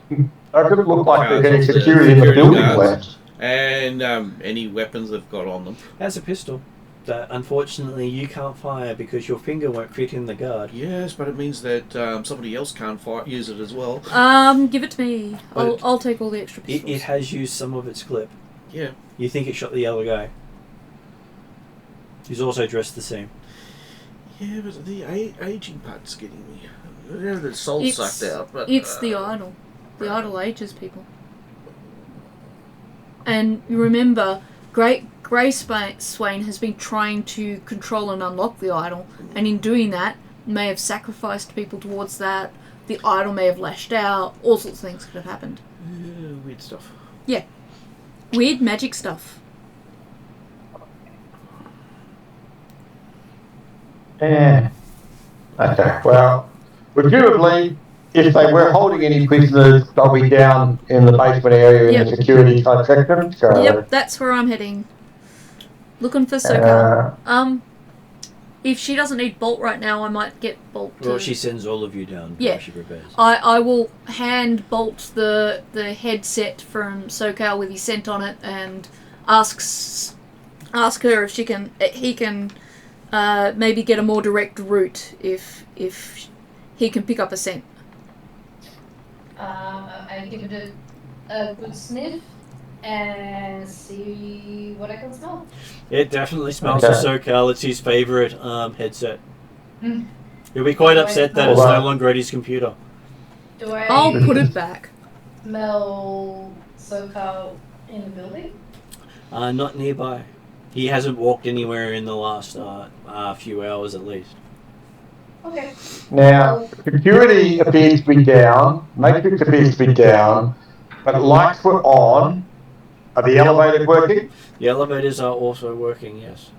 That could look like there's any Guards, security in the security building guards. left. and any weapons they've got on them. That's a pistol that unfortunately you can't fire because your finger won't fit in the guard. Yes, but it means that somebody else can't use it as well. Give it to me. I'll take all the extra pistols. It has used some of its clip. Yeah. You think it shot the other guy. He's also dressed the same. Yeah, but the aging part's getting me. Yeah, the soul's sucked out. But It's the idol. The idol ages people. And you remember, Grey Swain has been trying to control and unlock the idol, and in doing that, may have sacrificed people towards that. The idol may have lashed out. All sorts of things could have happened. weird stuff. Yeah. Weird magic stuff. Yeah. Okay, well, presumably, if they were holding any prisoners, they'll be down in the basement area in the security type section. So, Yep, that's where I'm heading. Looking for SoCal. If she doesn't need Bolt right now, I might get Bolt to... Or she sends all of you down Yeah. while she prepares. I will hand Bolt the headset from SoCal with his scent on it and ask her if he can maybe get a more direct route if he can pick up a scent. I give it a good sniff. and see what I can smell. It definitely smells Okay. of SoCal. It's his favorite headset. Hmm. He'll be quite upset that it's Hold no on. longer at his computer. Do I I'll put it back. smell SoCal in the building? Not nearby. He hasn't walked anywhere in the last few hours at least. Okay. Now, security appears to be down, matrix appears to be down, but lights were on. Are the elevators working? The elevators are also working, yes.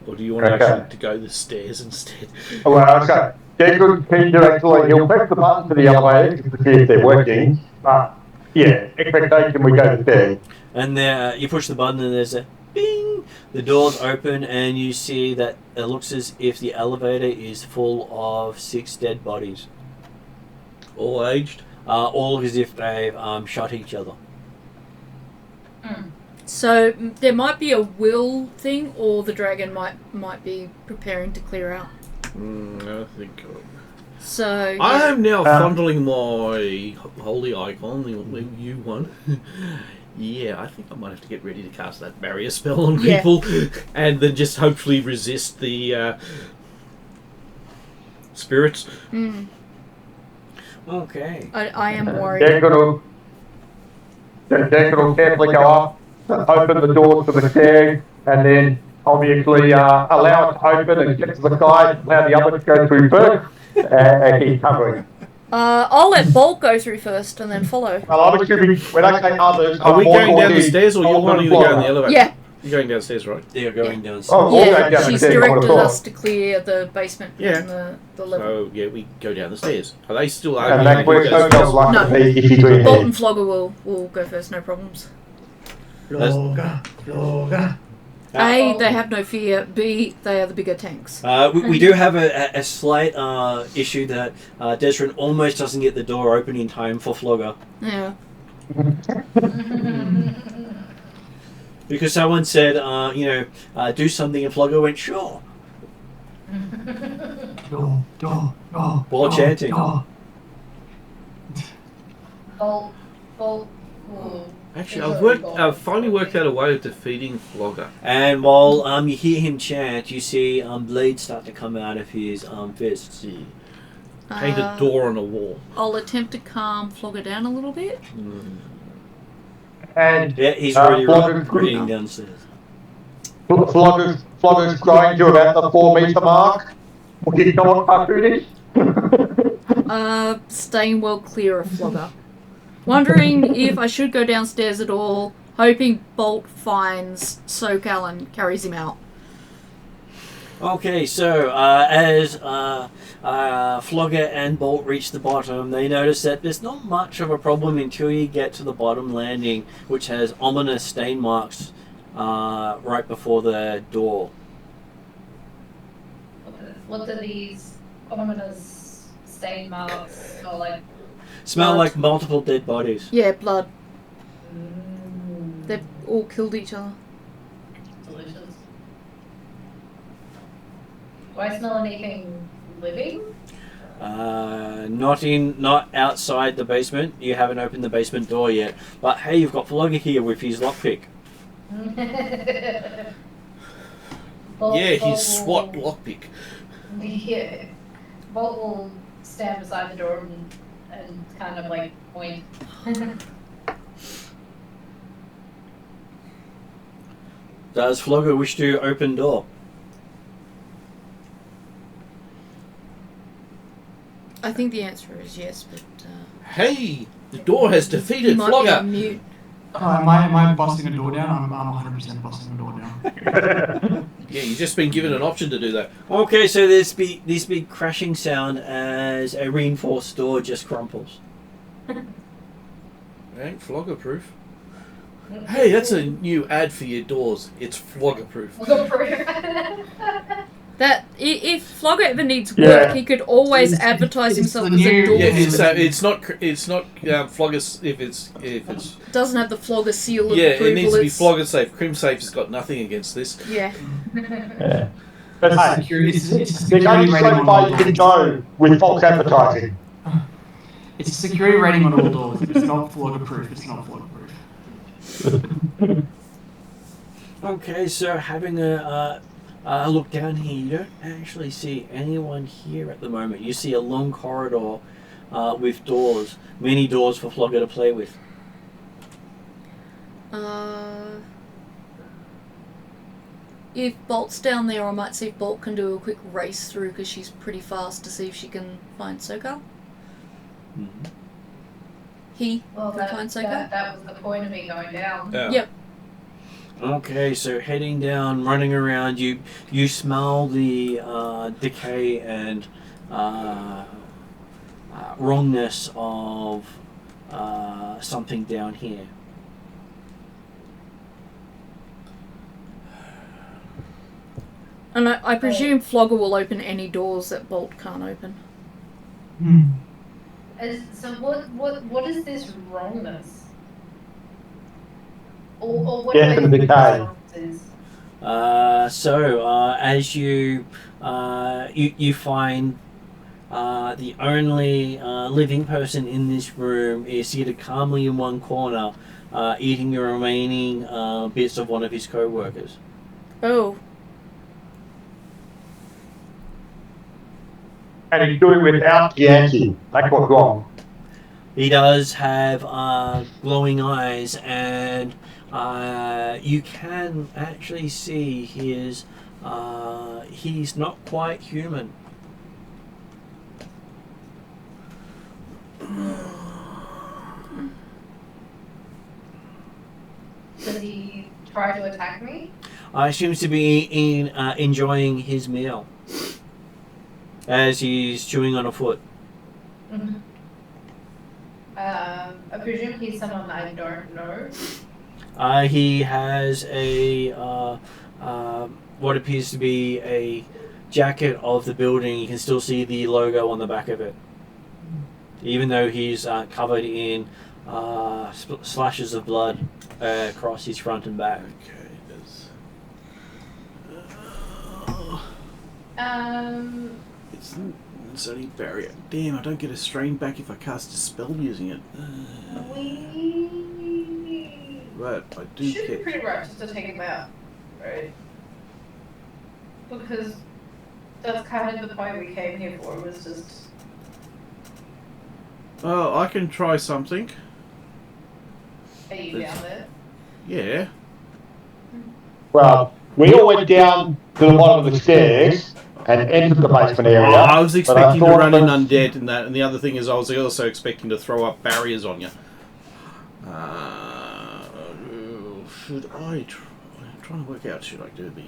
Or do you want Okay. actually to go the stairs instead? Well, okay. Deckard can do actually, he'll press the button for the elevators to see if they're working, but yeah, expectation we go to bed. And there, you push the button and there's a bing! The doors open and you see that it looks as if the elevator is full of 6 dead bodies. All aged? All as if they've shot each other. So there might be a will thing, or the dragon might be preparing to clear out. I think. So I am now fondling my holy icon, the new one. Yeah, I think I might have to get ready to cast that barrier spell on Yeah. people, and then just hopefully resist the spirits. Okay. I am worried. Deckard will carefully go up, open the doors to the stairs, and then obviously allow it to open and get to the side, allow the others to go through first, and keep covering. I'll let Bolt go through first and then follow. Well, I'm assuming when I say others, Are we I'm more going down the talking stairs, or you're Alton wanting and to go in the Flora. elevator? Yeah, You're going downstairs, right? They're going down. Oh, we'll go yeah. down She's the stairs, directed on the us to clear the basement Yeah. and the level. So yeah, we go down the stairs. Are they still And arguing? that's where who goes Sokel's first? like No. to be if you do Bolt it. and Flogger will go first, no problems. A, they have no fear. B, they are the bigger tanks. We do have a slight issue that Desrin almost doesn't get the door open in time for Flogger. Yeah. Because someone said, do something, and Flogger went, sure. While chanting. Bolt will Actually, I've finally worked out a way of defeating Flogger. And while you hear him chant, you see blades start to come out of his fists. Paint a door on a wall. I'll attempt to calm Flogger down a little bit. And Yeah, he's already Flogger's reading downstairs. Flogger's growing to about the 4-meter mark. What do you know what cartoonish? Staying well clear of Flogger. Wondering if I should go downstairs at all, hoping Bolt finds SoCal and carries him out. Okay, so as Flogger and Bolt reach the bottom, they notice that there's not much of a problem until you get to the bottom landing, which has ominous stain marks right before the door. What are these ominous stain marks or like? Smell Blood. like multiple dead bodies. Yeah, blood. They've all killed each other. Delicious. Do I smell anything living? Not outside the basement. You haven't opened the basement door yet. But hey, you've got Flogger here with his lockpick. Yeah, his SWAT lockpick. Yeah. Bolt will stand beside the door and kind of like point. Does Flogger wish to open door? I think the answer is yes, but Hey, the door has he defeated might be Flogger. on mute. Am I busting a door down? I'm 100% busting a door down. Yeah, you've just been given an option to do that. Okay, so there's this big crashing sound as a reinforced door just crumples. It ain't Flogger proof. Hey, that's a new ad for your doors. It's Flogger proof. That if Flogger ever needs work, Yeah. he could always It's- advertise it's himself the as a new- door. Yeah, it's not Flogger if it's Doesn't have the Flogger seal of yeah, approval. it needs to be It's- Flogger safe. Crim safe has got nothing against this. Yeah. Yeah. But hey, It's a there's security only rating so on far all you can doors. go with false advertising. It's a security rating on all doors. If it's not Flogger proof, it's not Flogger proof. Okay, so having a look down here, you don't actually see anyone here at the moment. You see a long corridor with doors, many doors for Flogger to play with. If Bolt's down there, I might see if Bolt can do a quick race through because she's pretty fast to see if she can find Sokal. Mm-hmm. He Well, can find Sokal. that was the point of me going down. Yeah. Yep. Okay, so heading down, running around, you smell the decay and wrongness of something down here. And I presume Flogger will open any doors that Bolt can't open. So what is this wrongness? Or what Death do and they decay. As you find the only living person in this room is seated calmly in one corner, eating the remaining bits of one of his co-workers. Oh. And he's doing it without the anti. That's what's wrong. He does have glowing eyes, and you can actually see he's not quite human. Does he try to attack me? Seems to be enjoying his meal as he's chewing on a foot. Mm-hmm. I presume he's someone I don't know. He has a what appears to be a jacket of the building. You can still see the logo on the back of it, even though he's covered in slashes of blood across his front and back. Okay, there's... It's only barrier. Damn, I don't get a strain back if I cast a spell using it. But I do Should be get... pretty right just to take him out, right? Because that's kind of the point we came here for, was just... Oh, I can try something. Are you down there? Yeah. Well, we all went down to the bottom of the stairs and entered the basement area. I was expecting to thought run in that- undead and that, and the other thing is I was also expecting to throw up barriers on you. Should I try? I'm trying to work out, should I do the...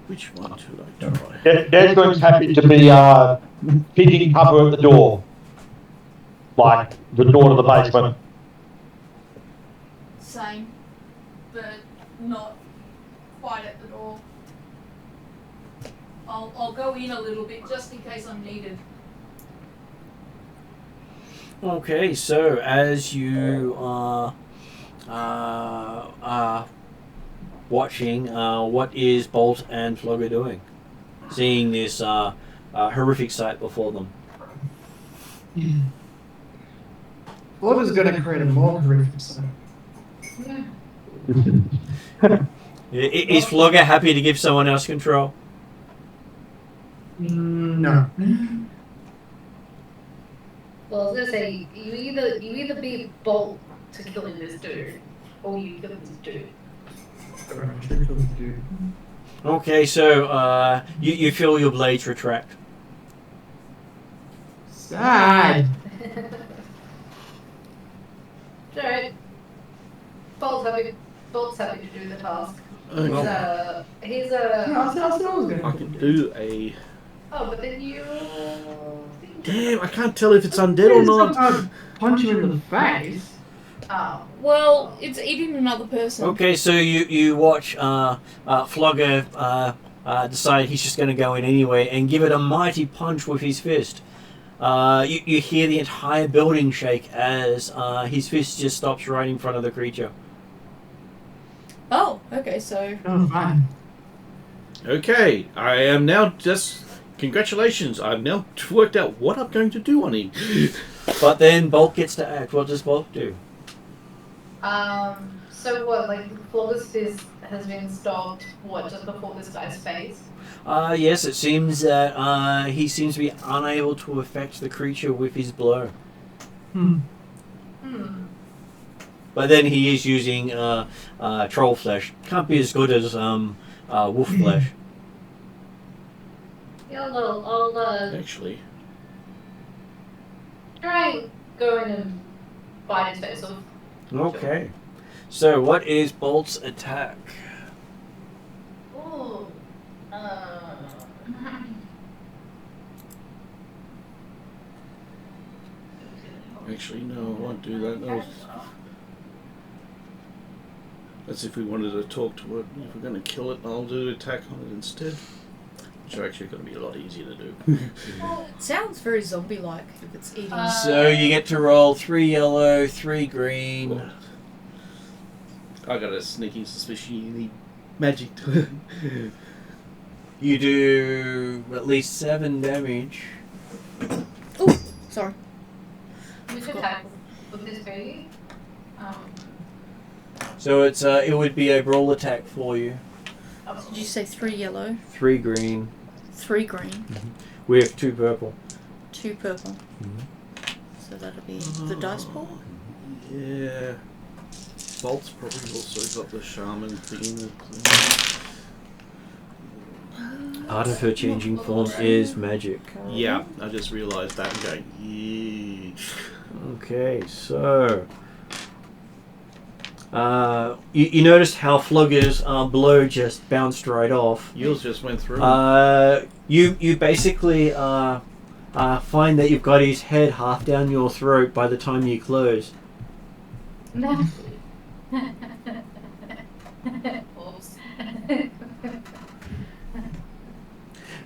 Which one should I try? Desmond's happy to be picking cover at the door. Like the door to the basement. Same, but not quite at the door. I'll go in a little bit just in case I'm needed. Okay, so as you are watching, what is Bolt and Flogger doing? Seeing this horrific sight before them. Flogger's going to create a more horrific sight. Is Flogger happy to give someone else control? No. Well, I was gonna say, you either be Bolt to killing this dude, or you kill this dude. Okay, so you feel your blades retract. Sad. Alright. Bolt's happy to do the task. He's a... I can do a... Oh, but then you... Damn, I can't tell if it's undead or not. Punch you in the face. Oh. Well, it's eating another person. Okay, so you watch Flogger decide he's just going to go in anyway and give it a mighty punch with his fist. You hear the entire building shake as his fist just stops right in front of the creature. Oh, okay, so... Oh, fine. Okay, I am now just... Congratulations, I've now worked out what I'm going to do on him. But then Bolt gets to act. What does Bolt do? So what, like, the Flawless Fist has been stopped, what, just before this guy's face? Yes, it seems that he seems to be unable to affect the creature with his blow. Hmm. But then he is using troll flesh. Can't be as good as wolf flesh. Yeah, I'll Actually, try and go in and bite his face off. Okay. So what is Bolt's attack? Ooh. actually, no, I won't do that. That's if we wanted to talk to it. If we're going to kill it, I'll do an attack on it instead. Which are actually going to be a lot easier to do. Well, it sounds very zombie-like if it's eating. So you get to roll 3 yellow, 3 green. Well, I got a sneaking suspicion you need magic to You do at least 7 damage. Oh, sorry. Which attack would this be? So it's it would be a brawl attack for you. Did you say 3 yellow, 3 green 3 green, with 2 purple. 2 purple? So that'll be the dice pool? Yeah. Bolt's probably also got the shaman thing. Part of her changing form is magic. Yeah, I just realised that and going, yeah. Okay, so you noticed how Flogger's blow just bounced right off. Yours just went through. You basically find that you've got his head half down your throat by the time you close. No. Oops.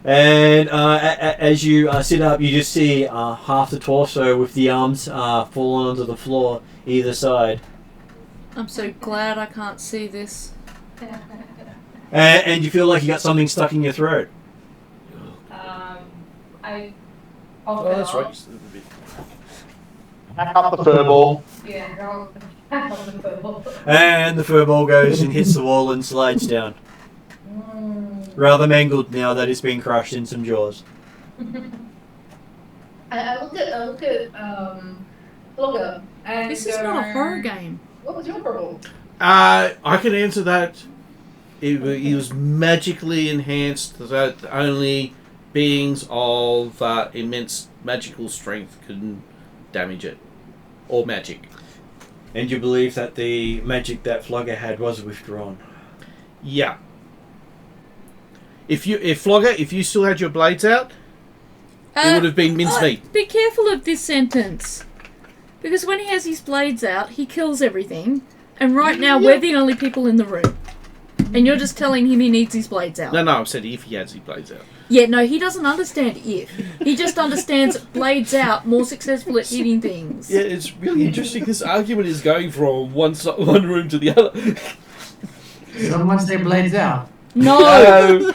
And as you sit up, you just see half the torso with the arms fallen onto the floor either side. I'm so glad I can't see this. And you feel like you got something stuck in your throat. I'll Oh, that's right. Back up the furball. Yeah, I'll the purple. And the furball goes and hits the wall and slides down. Rather mangled now that it's been crushed in some jaws. I looked at Flogger and This is not a horror game. What was your purple? I can answer that. He was magically enhanced so that only beings of immense magical strength can damage it. Or magic. And you believe that the magic that Flogger had was withdrawn. Yeah. If Flogger, if you still had your blades out, it would have been mincemeat. Be careful of this sentence. Because when he has his blades out, he kills everything. And right now, we're the only people in the room. And you're just telling him he needs his blades out. No, I said if he has his blades out. Yeah, no, he doesn't understand if. He just understands blades out, more successful at hitting things. Yeah, it's really interesting. This argument is going from one room to the other. Someone say blades out. No!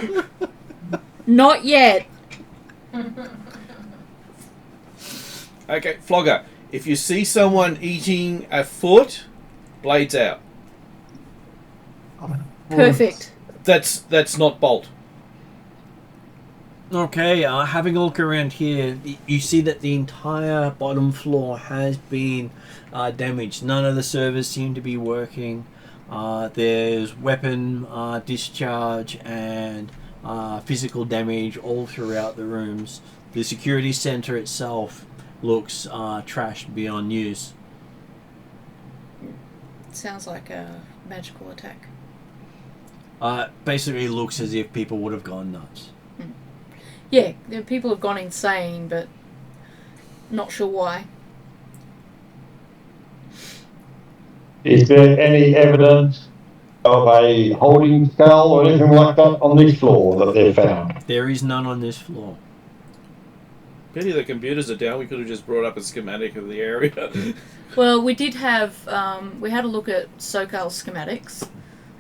Not yet. Okay, Flogger, if you see someone eating a foot, blades out. Perfect. That's not Bolt. Okay, having a look around here, you see that the entire bottom floor has been damaged. None of the servers seem to be working. There's weapon discharge and physical damage all throughout the rooms. The security center itself looks trashed beyond use. Sounds like a magical attack. Basically looks as if people would have gone nuts. Yeah, people have gone insane, but not sure why. Is there any evidence of a holding cell or anything like that on this floor that they've found? There is none on this floor. Pity the computers are down. We could have just brought up a schematic of the area. Well, we did have, we had a look at SoCal schematics,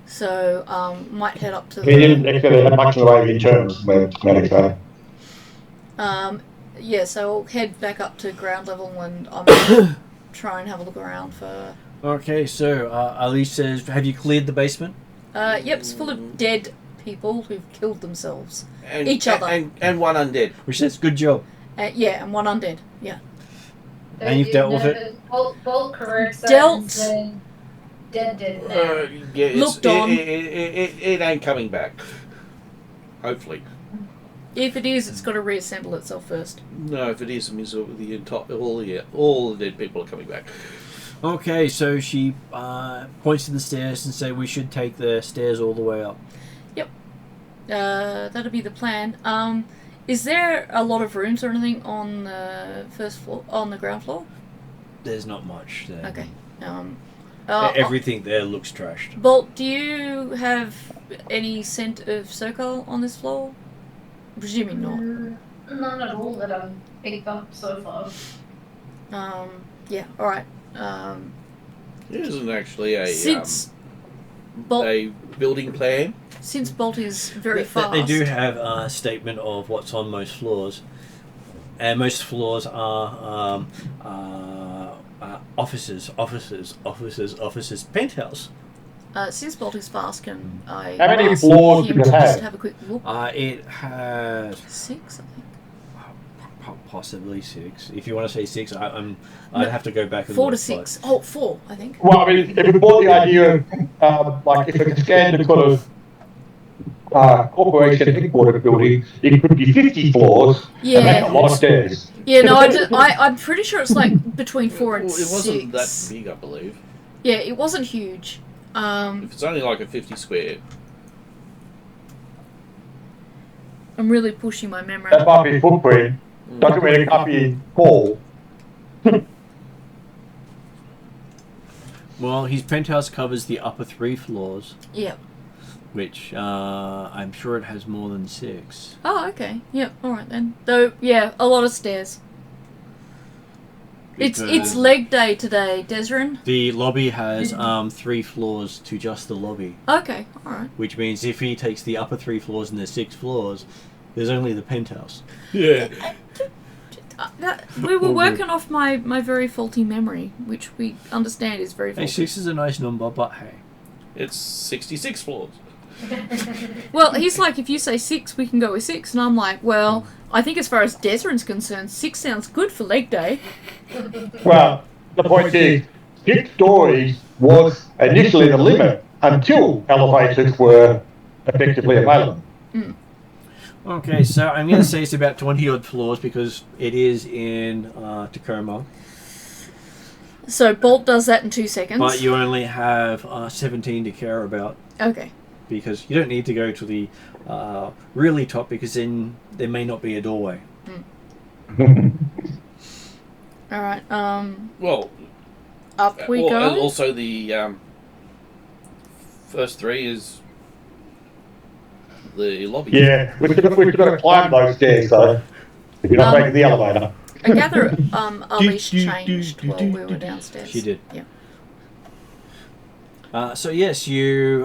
so might head up to We didn't actually have much in the way of internal schematics, yeah, so I'll head back up to ground level and I'm gonna try and have a look around for Okay, so Alice says, have you cleared the basement? Yep, it's full of dead people who've killed themselves. And, Each other. And one undead. Which says, good job. Yeah, and one undead. Yeah. And you've dealt with it? Bolt corrects Dealt. Dead. Yeah, Looked on. It ain't coming back. Hopefully. If it is, it's got to reassemble itself first. No, if it is, it means the entire all the dead people are coming back. Okay, so she points to the stairs and say we should take the stairs all the way up. Yep. That'll be the plan. Is there a lot of rooms or anything on the first floor, on the ground floor? There's not much there. Okay. Everything there looks trashed. Bolt, do you have any scent of Sokol on this floor? I'm presuming not. None at all that I've picked up so far. Yeah, alright. There isn't actually a Bolt, a building plan. since Bolt is very fast. They do have a statement of what's on most floors. And most floors are offices, penthouse. Since Bolt is fast, can I How many ask floors him does it to just have? have a quick look? It has 6, I think. possibly 6. If you want to say 6, I'd have to go back and 4 to look, 6. Oh, 4, I think. Well, I mean, if we bought the idea of, like, if it's a standard sort of corporation headquarters building, it could be 50 floors, Yeah. and that's a lot of stairs. Yeah, no, I'm pretty sure it's like between 4 and Well, it 6. wasn't that big, I believe. Yeah, it wasn't huge. If it's only like a 50 square. I'm really pushing my memory. That might be footprint. Doesn't mean it can't be tall. Well, his penthouse covers the upper 3 floors, Yeah. which I'm sure it has more than 6. Oh, okay. Yeah, alright then. Though, yeah, a lot of stairs. It's Because leg day today, Desrin. the lobby has 3 floors to just the lobby, Okay, alright. which means if he takes the upper 3 floors and there's 6 floors, there's only the penthouse. Yeah. We were All working off my very faulty memory, which we understand is very Hey, faulty. 6 is a nice number, but hey. It's 66 floors. Well, he's like, if you say 6, we can go with 6. And I'm like, well, I think as far as Desrin's concerned, 6 sounds good for leg day. Well, the point is, 6 stories was initially the limit until elevators were effectively available. Okay, so I'm going to say it's about 20 odd floors because it is in Tacoma. So Bolt does that in 2 seconds. But you only have 17 to care about Okay. because you don't need to go to the really top because then there may not be a doorway. Alright, Well, up we go. Also, the first 3 is the lobby. Yeah, we've still got to climb those stairs, though, if you're not taking the elevator. I gather Alice changed while we were downstairs. She did. Yeah. So yes, you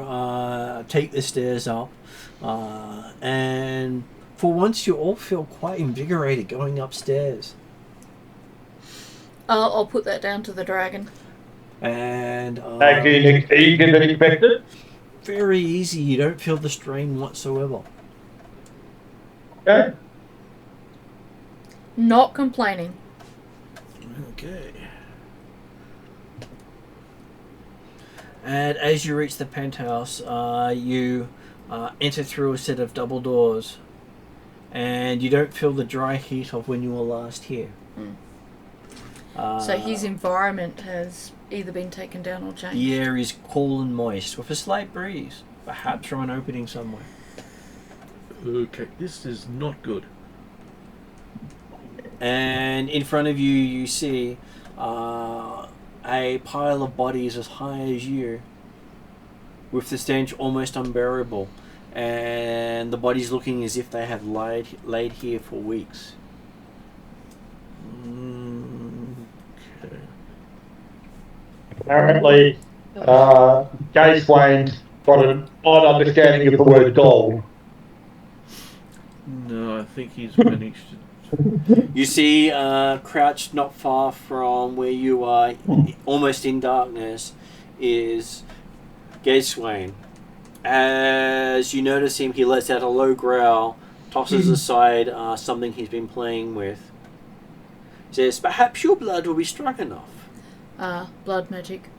take the stairs up, and for once you all feel quite invigorated going upstairs. I'll put that down to the dragon. And Easier than expected. very easy. You don't feel the strain whatsoever. Okay. Not complaining. Okay. And as you reach the penthouse, you enter through a set of double doors, and you don't feel the dry heat of when you were last here. So his environment has either been taken down or changed. The air is cool and moist, with a slight breeze, perhaps from an opening somewhere. Okay, this is not good. And in front of you, you see a pile of bodies as high as you, with the stench almost unbearable, and the bodies looking as if they have laid here for weeks. Okay. Apparently, Gay Swain's got an odd understanding of the word gold. No, I think he's managed to You see, crouched not far from where you are, almost in darkness, is Gaeswain. As you notice him, he lets out a low growl, tosses aside something he's been playing with. Says, "Perhaps your blood will be strong enough." Blood magic.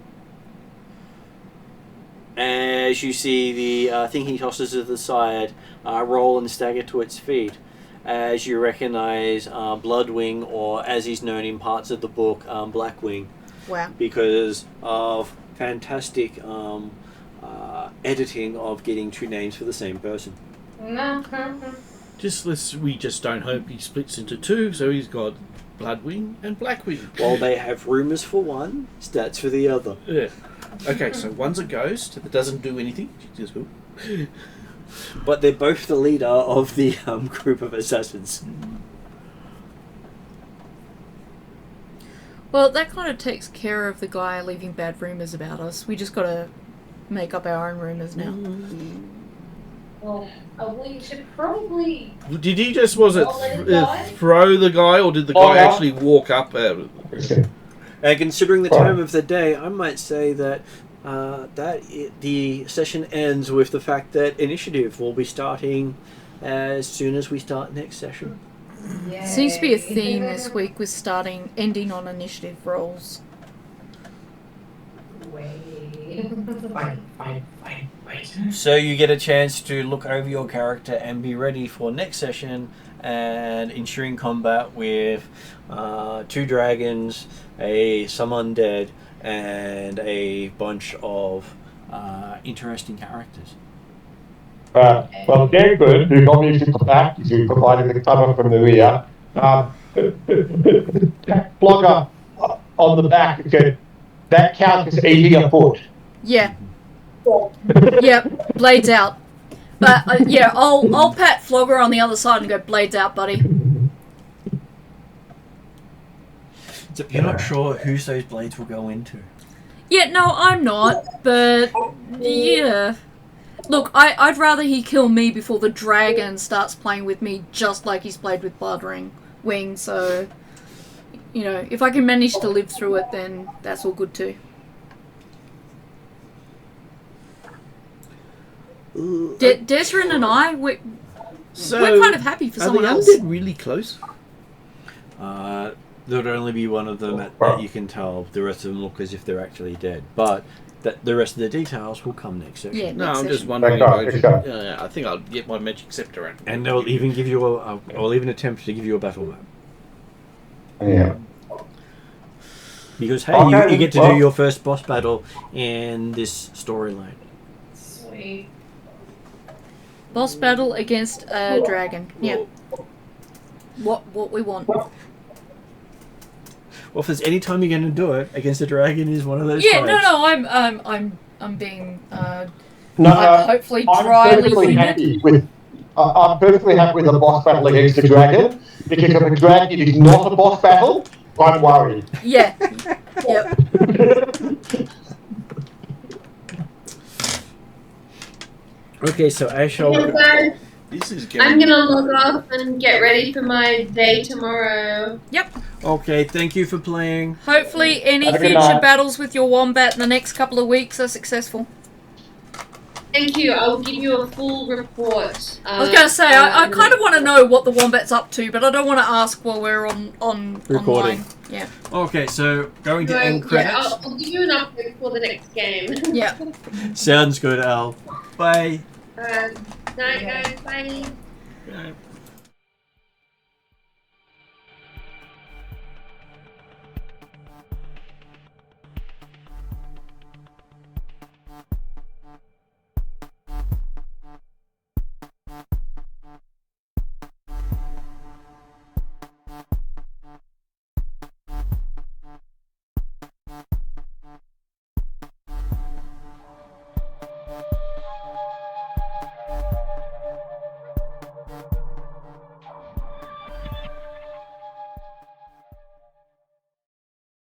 As you see the thing he tosses to the side roll and stagger to its feet, as you recognize Bloodwing, or as he's known in parts of the book, Blackwing. Wow. Because of fantastic editing of getting two names for the same person. We just don't hope he splits into two, so he's got Bloodwing and Blackwing. While they have rumours for one, stats for the other. Yeah. Okay, so one's a ghost that doesn't do anything. Just cool. But they're both the leader of the group of assassins. Well, that kind of takes care of the guy leaving bad rumours about us. We just gotta make up our own rumours now. Well, we should probably. Did he just, let him die? throw the guy, or did the guy actually walk up out of it? Considering the time of the day, I might say that the session ends with the fact that initiative will be starting as soon as we start next session. Yay. Seems to be a theme this week with ending on initiative rolls. Wait. So you get a chance to look over your character and be ready for next session and ensuring combat with 2 dragons, some undead, and a bunch of interesting characters. Well, David, who's obviously the back, is providing the cover from the rear. Blogger on the back said that counts as 80 a foot. Yeah. Yep. Blades out. But yeah, I'll pat Flogger on the other side and go, blades out, buddy. So you're not sure whose those blades will go into? Yeah, no, I'm not. But yeah. Look, I'd rather he kill me before the dragon starts playing with me just like he's played with Bloodwing. So, you know, if I can manage to live through it, then that's all good too. Desrin and I, we're kind of happy for someone else. Are the undead really close? There would only be one of them that you can tell. The rest of them look as if they're actually dead. But the rest of the details will come next session. Yeah, no, next I'm session. just wondering. I think I'll get my magic scepter out. And they'll even give you or even attempt to give you a battle map. Yeah. Because hey, you get to do your first boss battle in this storyline. Sweet. Boss battle against a dragon. Yeah. What we want. Well, if there's any time you're going to do it against a dragon, is one of those. Yeah, times. no, I'm being hopefully dryly humid. I'm perfectly happy with the boss battle against the dragon, because if the dragon is not a boss battle, I'm worried. Yeah. Yep. Okay, so I shall. This is I'm gonna log off and get ready for my day tomorrow. Yep. Okay, thank you for playing. Hopefully any Have a good future night. battles with your wombat in the next couple of weeks are successful. Thank you. I will give you a full report. I was going to say, I kind of want to know what the wombat's up to, but I don't want to ask while we're on Recording. online. Yeah. Okay, so going to end credits. Yeah, I'll give you an update for the next game. Yeah. Sounds good, Al. Bye. Night, guys. Bye. Yeah.